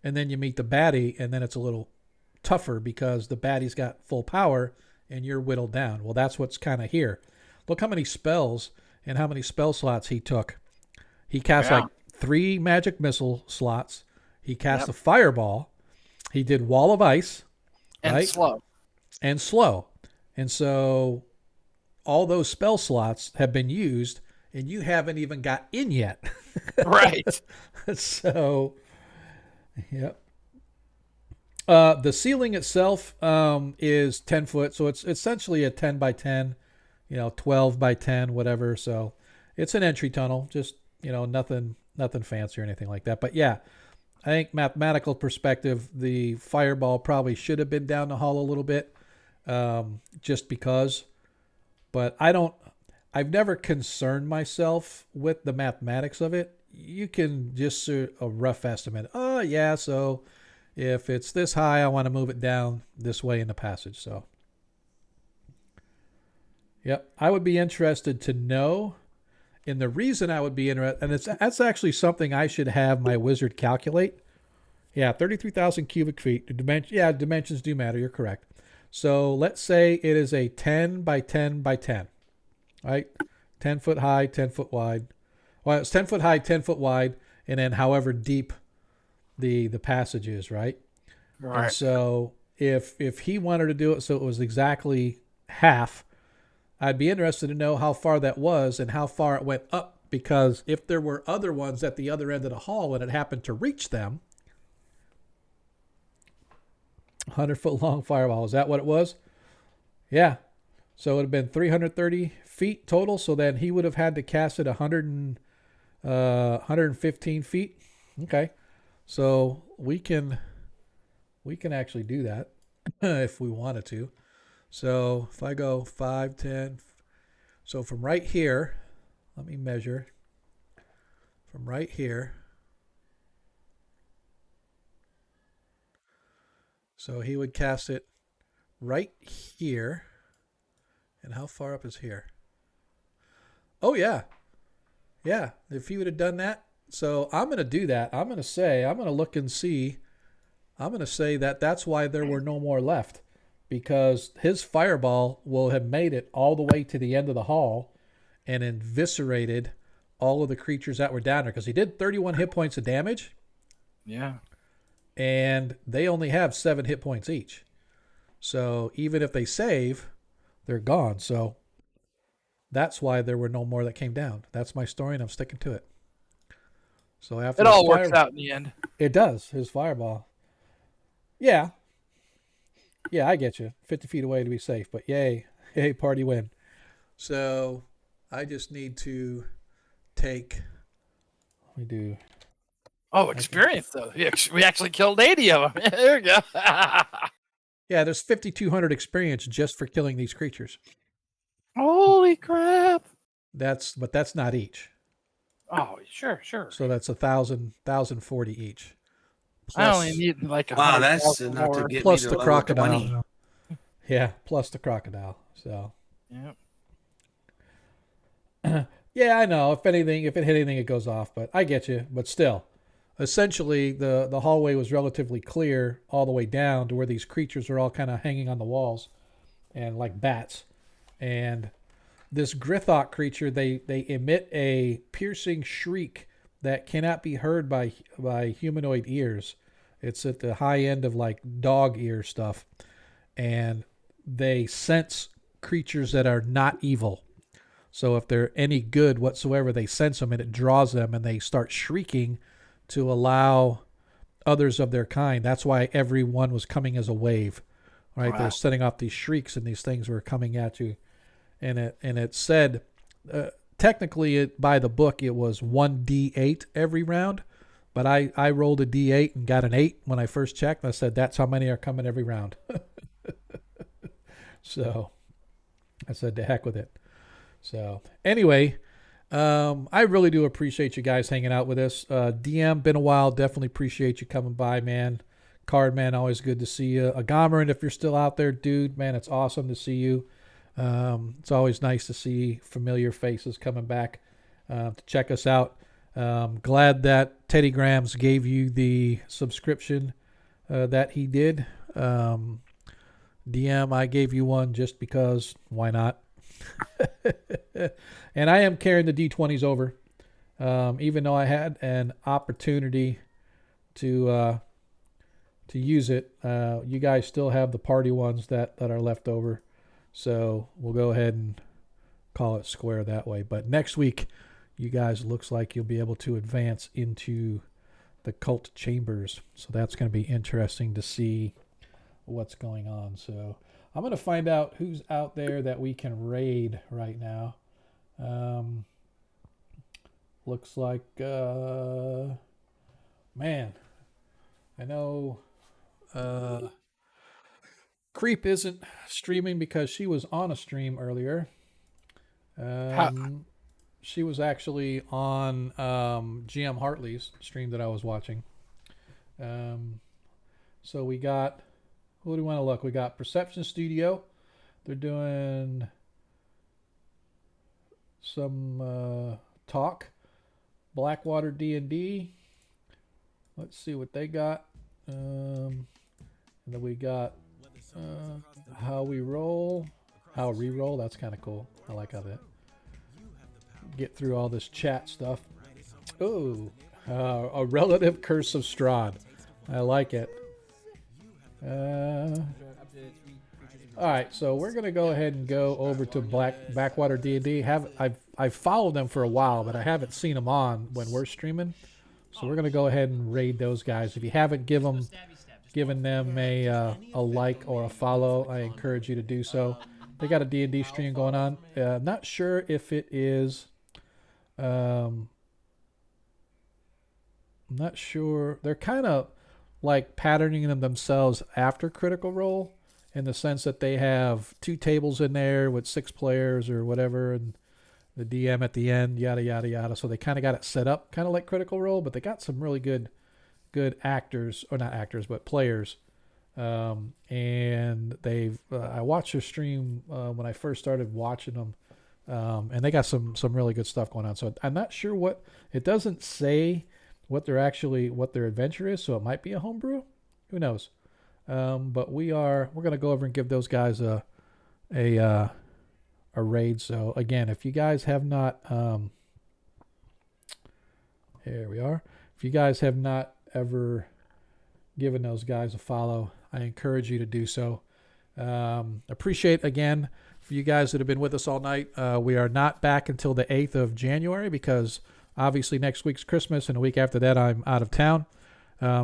And then you meet the baddie, and then it's a little tougher because the baddie's got full power and you're whittled down. Well, that's what's kind of here. Look how many spells and how many spell slots he took. He cast like 3 magic missile slots. He cast a fireball. He did wall of ice.
And
right? slow. And so all those spell slots have been used, and you haven't even got in yet.
Right.
So, yep. The ceiling itself is 10 foot, so it's essentially a 10 by 10, 12 by 10, whatever. So it's an entry tunnel, just, nothing fancy or anything like that. But yeah, I think mathematical perspective, the fireball probably should have been down the hall a little bit, just because. But I've never concerned myself with the mathematics of it. You can just a rough estimate. So if it's this high, I want to move it down this way in the passage. So Yep. I would be interested to know. And the reason I would be interested, and that's actually something I should have my wizard calculate. Yeah, 33,000 cubic feet. Dimensions do matter. You're correct. So let's say it is a 10 by 10 by 10, right? 10 foot high, 10 foot wide. Well, it's 10 foot high, 10 foot wide, and then however deep the passage is, right? And so if he wanted to do it so it was exactly half, I'd be interested to know how far that was and how far it went up, because if there were other ones at the other end of the hall and it happened to reach them, 100-foot long fireball, is that what it was? Yeah. So it would have been 330 feet total, so then he would have had to cast it 115 feet. Okay. So we can actually do that if we wanted to. So if I go 5, 10, so from right here, let me measure. From right here. So he would cast it right here. And how far up is here? Oh, yeah. Yeah, if he would have done that. So I'm going to do that. I'm going to look and see. I'm going to say that that's why there were no more left. Because his fireball will have made it all the way to the end of the hall and eviscerated all of the creatures that were down there. Because he did 31 hit points of damage.
Yeah.
And they only have 7 hit points each. So even if they save, they're gone. So that's why there were no more that came down. That's my story, and I'm sticking to it. So after
it all works out in the end.
It does. His fireball. Yeah. Yeah, I get you. 50 feet away to be safe, but yay, party win. So I just need to take. Let me do.
Oh, experience though. We actually killed 80 of them. There we go.
Yeah, there's 5,200 experience just for killing these creatures.
Holy crap!
But that's not each.
Oh, sure.
So that's 1,040 each.
Plus, I only need like
wow, that's enough to get
plus
me to
the
level
crocodile.
20.
Yeah, plus the crocodile. So.
Yep.
Yeah, I know. If it hit anything, it goes off. But I get you. But still, essentially, the hallway was relatively clear all the way down to where these creatures are all kind of hanging on the walls, and like bats. And this Grithok creature, they emit a piercing shriek that cannot be heard by humanoid ears. It's at the high end of like dog ear stuff, and they sense creatures that are not evil. So if they're any good whatsoever, they sense them and it draws them, and they start shrieking to allow others of their kind. That's why everyone was coming as a wave, right? Wow. They're setting off these shrieks, and these things were coming at you. And it said, technically, by the book, it was 1d8 every round, but I rolled a d8 and got an 8 when I first checked. And I said, that's how many are coming every round. So I said, to heck with it. So anyway, I really do appreciate you guys hanging out with us. DM, been a while. Definitely appreciate you coming by, man. Card man, always good to see you. Agamarin, if you're still out there, dude, man, it's awesome to see you. It's always nice to see familiar faces coming back to check us out. Glad that Teddy Grams gave you the subscription that he did. DM, I gave you one just because, why not? And I am carrying the D20s over, even though I had an opportunity to use it. You guys still have the party ones that are left over. So we'll go ahead and call it square that way. But next week, you guys, looks like you'll be able to advance into the cult chambers. So that's going to be interesting to see what's going on. So I'm going to find out who's out there that we can raid right now. Looks like, man, I know Creep isn't streaming because she was on a stream earlier. She was actually on GM Hartley's stream that I was watching. So we got, who do we want to look? We got Perception Studio. They're doing some talk. Blackwater D&D. Let's see what they got. And then we got how we roll. How re-roll. That's kind of cool. I like how that. Get through all this chat stuff. Ooh. A relative curse of Strahd. I like it. All right, so we're gonna go ahead and go over to Backwater D&D. I've followed them for a while, but I haven't seen them on when we're streaming. So we're gonna go ahead and raid those guys. If you haven't given them a like or a follow, I encourage you to do so. They got a D&D stream going on. Not sure if it is. I'm not sure. They're kind of like patterning them themselves after Critical Role, in the sense that they have 2 tables in there with 6 players or whatever, and the DM at the end, yada yada yada. So they kind of got it set up, kind of like Critical Role, but they got some really good actors, or not actors, but players. And they've I watched their stream when I first started watching them, and they got some really good stuff going on. So I'm not sure what it doesn't say what their adventure is, so it might be a homebrew. Who knows? But we're gonna go over and give those guys a raid. So again, if you guys have not, here we are. If you guys have not ever given those guys a follow, I encourage you to do so. Appreciate again for you guys that have been with us all night. We are not back until the 8th of January because obviously next week's Christmas, and a week after that I'm out of town.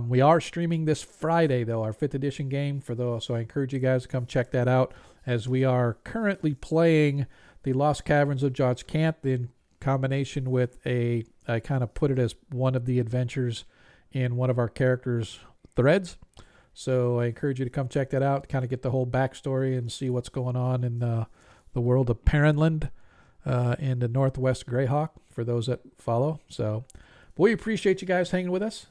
We are streaming this Friday, though, our 5th edition game for those, so I encourage you guys to come check that out, as we are currently playing the Lost Caverns of Jotch Camp in combination with I kind of put it as one of the adventures in one of our characters' threads. So I encourage you to come check that out, kind of get the whole backstory and see what's going on in the world of Perrinland in the Northwest Greyhawk, for those that follow. So we appreciate you guys hanging with us.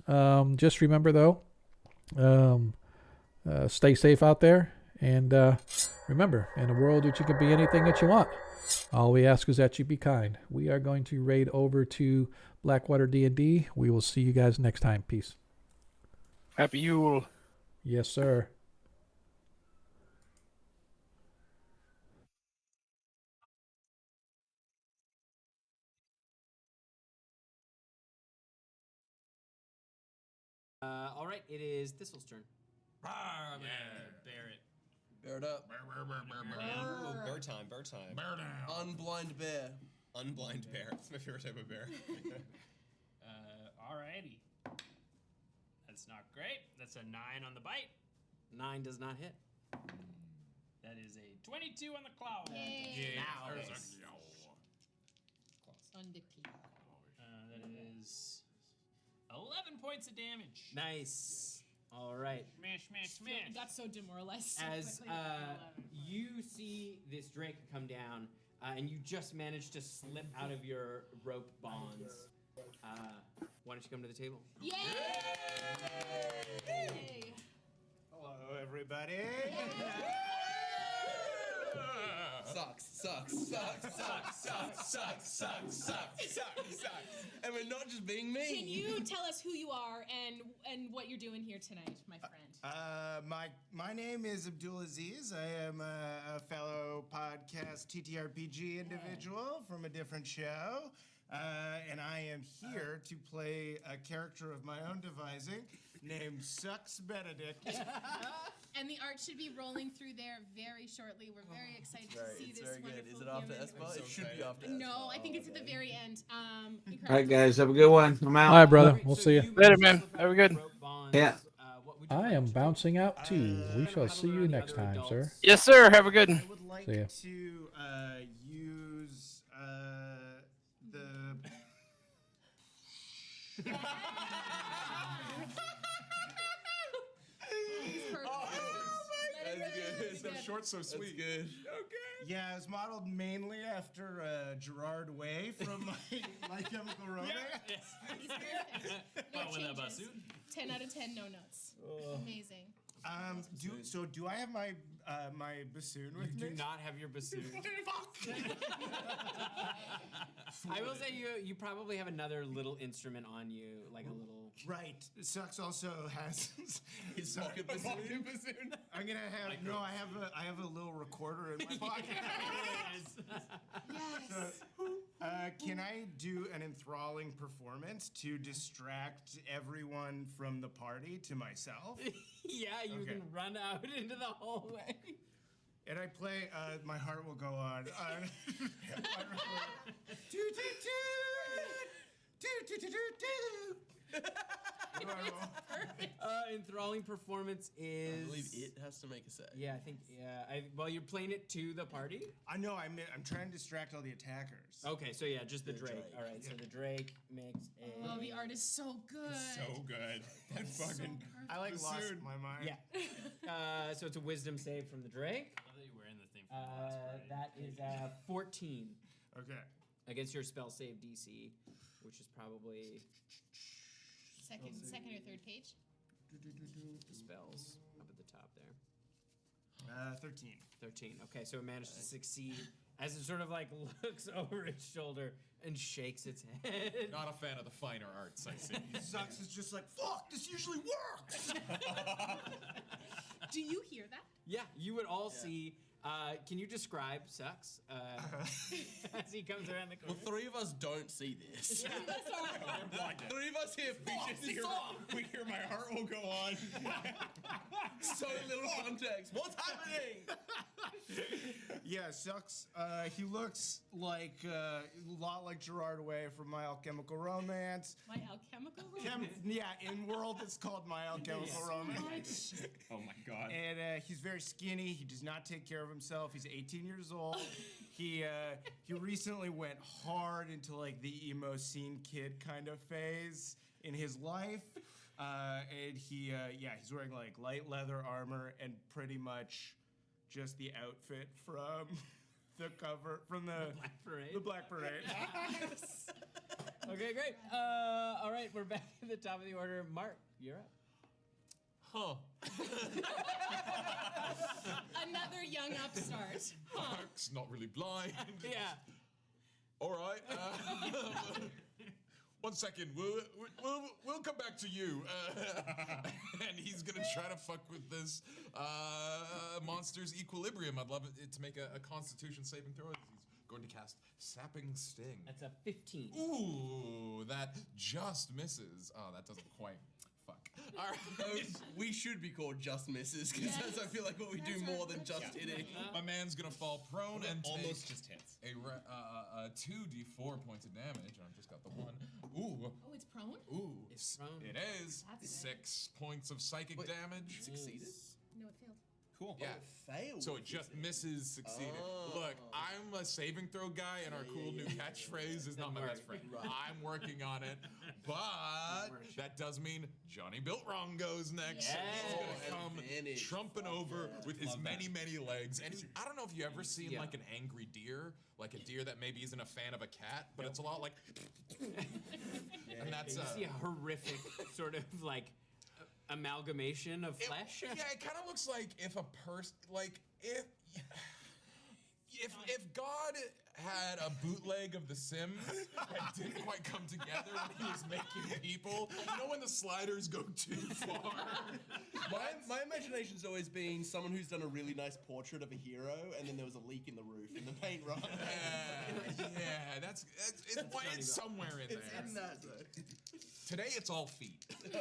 Just remember, though, stay safe out there. And remember, in a world that you can be anything that you want, all we ask is that you be kind. We are going to raid over to Blackwater D&D. We will see you guys next time. Peace.
Happy Yule.
Yes, sir.
All right, it is Thistle's turn.
Yeah.
Bear it.
Bear it up.
Ooh, bear time, bear time.
Bear down.
Unblind bear.
Unblind bear. That's my favorite type of bear.
Alrighty. That's not great. That's a 9 on the bite.
9 does not hit.
That is a 22 on the claw.
Yeah.
Now.
There's
That is 11 points of damage.
Nice. All right.
Smash, smash,
I
smash.
got so demoralized. So
As
quickly with the 11.
you see this drake come down, and you just managed to slip out of your rope bonds, why don't you come to the table?
Yay!
Hello, everybody. Sucks. And we're not just being mean.
Can you tell us who you are and what you're doing here tonight, my friend?
My name is Abdulaziz. I am a fellow podcast TTRPG individual from a different show. And I am here to play a character of my own devising named Sucks Benedict.
And the art should be rolling through there very shortly. We're very excited to see this wonderful
Is it off to
human.
Espa? It should be off to Espa.
No, I think it's at the very end.
All right, guys, have a good one. I'm out.
All right, brother. We'll see you.
Later, man. Have a good.
Yeah.
I am bouncing out too. We shall see you next time, sir.
Yes, sir. Have a good.
I would like
See ya.
to use the.
That's good.
Short, so sweet. Good. Okay.
Yeah, it was modeled mainly after Gerard Way from My Chemical Romance.
He's perfect. No
But with a
changes.
bassoon.
10 out of 10, no notes. Amazing.
Do I have my my bassoon with
You
me?
do not have your bassoon.
Fuck!
I will say you probably have another little instrument on you, like a little.
Right. Sucks also has
His pocket bassoon.
I'm gonna have I have a little recorder in my pocket.
Yes.
Yes.
Can I do an enthralling performance to distract everyone from the party to myself?
Yeah, you
Okay.
can run out into the hallway.
And I play My Heart Will Go On.
Enthralling performance is.
I believe it has to make a save.
Yeah, I think. Yeah. Well, you're playing it to the party.
I know. I'm trying to distract all the attackers.
Okay, so yeah, just the Drake.
Drake.
All right, so the Drake makes a.
Oh, the art is so good.
So good. That fucking.
perfect.
I like lost
Bassoon.
my mind.
Yeah. So it's a wisdom save from the Drake.
I love that you're wearing the thing from the last party.
That is 14
Okay.
against your spell save DC, which is probably
Second or third page.
the spells up at the top there.
13.
13. Okay, so it managed to succeed as it sort of like looks over its shoulder and shakes its head.
Not a fan of the finer arts, I see.
Sucks is just like, fuck, this usually works!
Do you hear that?
Yeah, you would all see. Can you describe Sucks as he comes around the corner?
Well, three of us don't see this. Three of us here, we hear My Heart Will Go On. So little context. What's happening?
Yeah, Sucks. He looks like a lot like Gerard Way from My Alchemical Romance.
My alchemical romance.
Yeah, in world it's called My Alchemical Romance.
Oh my god.
And he's very skinny. He does not take care of himself. He's 18 years old. He recently went hard into like the emo scene kid kind of phase in his life. And he's wearing like light leather armor and pretty much just the outfit from the cover from the
Black Parade.
The Black Parade.
Okay, great. All right, we're back at the top of the order. Mark, you're up.
Huh.
Another young upstart.
Mark's not really blind.
Yeah.
All right. 1 second. We'll come back to you. And he's gonna try to fuck with this monster's equilibrium. I'd love it to make a Constitution saving throw. He's going to cast Sapping Sting.
That's a 15.
Ooh, that just misses. Oh, that doesn't quite. Fuck. All right.
We should be called Just Misses, because
Yes.
I feel like what we do
That's
more
right.
than just hitting.
My man's gonna fall prone and
Almost
take
just hits.
a 2d4 points of damage, and I've just got the one. Ooh.
Oh, it's prone?
Ooh.
It's prone.
It is.
That's
6 points of psychic
Wait,
damage.
Succeeded?
No, it failed.
Cool.
Yeah.
Oh, it failed.
So it just misses succeeded. Look, I'm a saving throw guy, and our cool new catchfriend is not my best friend. I'm working on it, but that does mean Johnny Built Wrong goes next. So he's gonna come
advantage.
trumping over with his many legs. And I don't know if you ever seen
Yeah.
like an angry deer, like a deer that maybe isn't a fan of a cat, but it's a lot like. And that's
You see a horrific sort of like amalgamation of flesh.
Yeah, it kind of looks like if a person, like if God had a bootleg of The Sims that didn't quite come together when he was making people. You know when the sliders go too far?
My imagination's always been someone who's done a really nice portrait of a hero, and then there was a leak in the roof, and the paint run.
Yeah, it's somewhere in there.
In that though.
Today it's all feet.
Oh my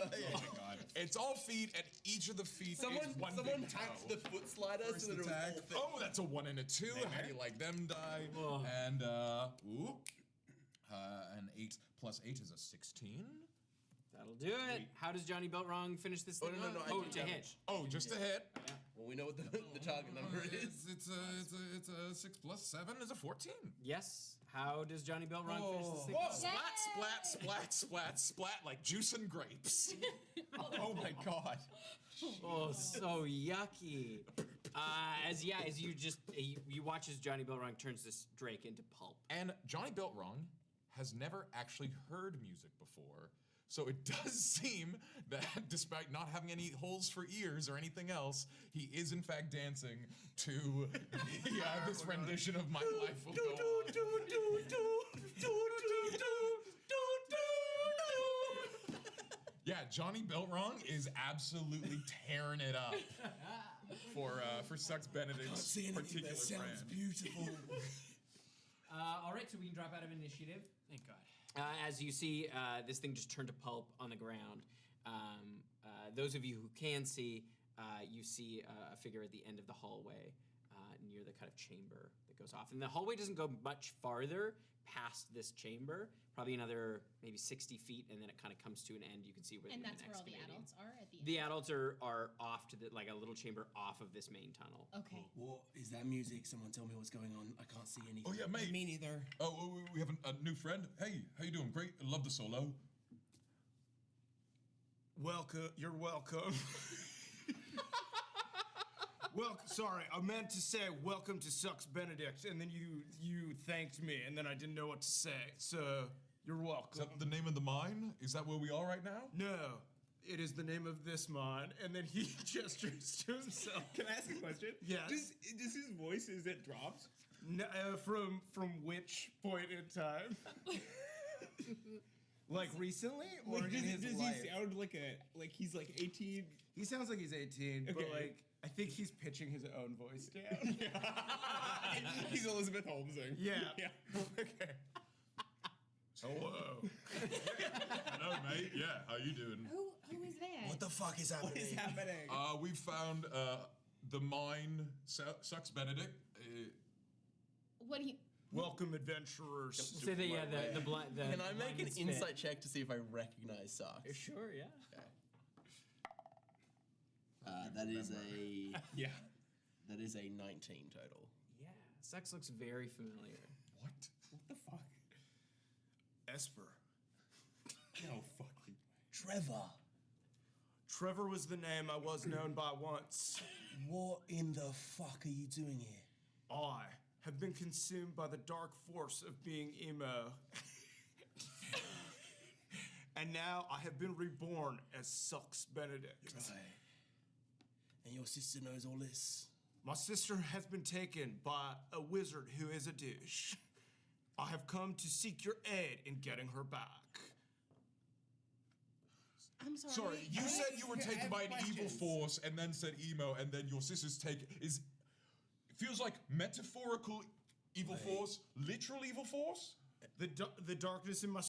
god.
It's all feet, and each of the feet is one
Someone
big
hacked
toe.
the foot slider so that it was
Attack.
all thick.
Oh, that's a 1 and a 2. How do you like them die?
Oh.
And an 8 plus 8 is a 16.
That'll do it. How does Johnny Built Wrong finish this thing?
no,
Oh,
I do
to
damage.
hit.
Oh, just a hit.
Well, we know what the target number is.
It's a 6 plus 7 is a 14.
Yes. How does Johnny Built Wrong finish this thing?
Whoa! Splat, splat, splat, splat, splat, like juicing grapes.
Oh my god.
Oh, so yucky. As you watch as Johnny Built Wrong turns this Drake into pulp.
And Johnny Built Wrong has never actually heard music before. So it does seem that despite not having any holes for ears or anything else, he is in fact dancing to this rendition of My Life Will Go On. Yeah, Johnny Beltrong is absolutely tearing it up for Sux Benedict's particular
sounds
brand.
beautiful.
All right, so we can drop out of initiative.
Thank God.
As you see, this thing just turned to pulp on the ground. Those of you who can see, you see a figure at the end of the hallway near the kind of chamber that goes off. And the hallway doesn't go much farther past this chamber, probably another maybe 60 feet, and then it kind of comes to an end. You can see where
And
they've
that's
been
where all the
excavating.
adults are at the end.
The adults are off to like a little chamber off of this main tunnel.
Okay.
What is that music? Someone tell me what's going on. I can't see anything.
Oh yeah, mate.
Me neither.
Oh, we have a new friend. Hey, how you doing? Great. I love the solo.
Welcome. You're welcome. Sorry, I meant to say welcome to Sux Benedict, and then you thanked me, and then I didn't know what to say. So you're welcome.
Is that the name of the mine? Is that where we are right now?
No, it is the name of this mine, and then he gestures to himself.
Can I ask a question?
Yes.
Does his voice, is it dropped?
No, from which point in time? Like recently, or
Like,
in his
does
life?
he sound like he's like 18?
He sounds like he's 18, but
Okay.
like I think he's pitching his own voice down.
He's Elizabeth Holmesing.
Yeah.
Okay. Hello. Hello, mate. Yeah, how you doing?
Who is that?
What the fuck is happening?
What is happening?
We found the mine Sux Benedict.
What do you?
Welcome, adventurers.
So the blind.
Can I make an insight check to see if I recognize Sux?
Sure, yeah.
That is a
Yeah.
That is a 19 total.
Yeah, Sux looks very familiar.
What?
What the fuck?
Esper.
No fucking.
Trevor,
Trevor was the name I was known by once.
what in the fuck are you doing here?
I have been consumed by the dark force of being emo. And now I have been reborn as Sux Benedict.
Right. And your sister knows all this.
My sister has been taken by a wizard who is a douche. I have come to seek your aid in getting her back.
I'm sorry.
Sorry, you said you were taken by an evil force and then said emo, and then your sister's take is. It feels like metaphorical evil force, literal evil force?
The darkness in my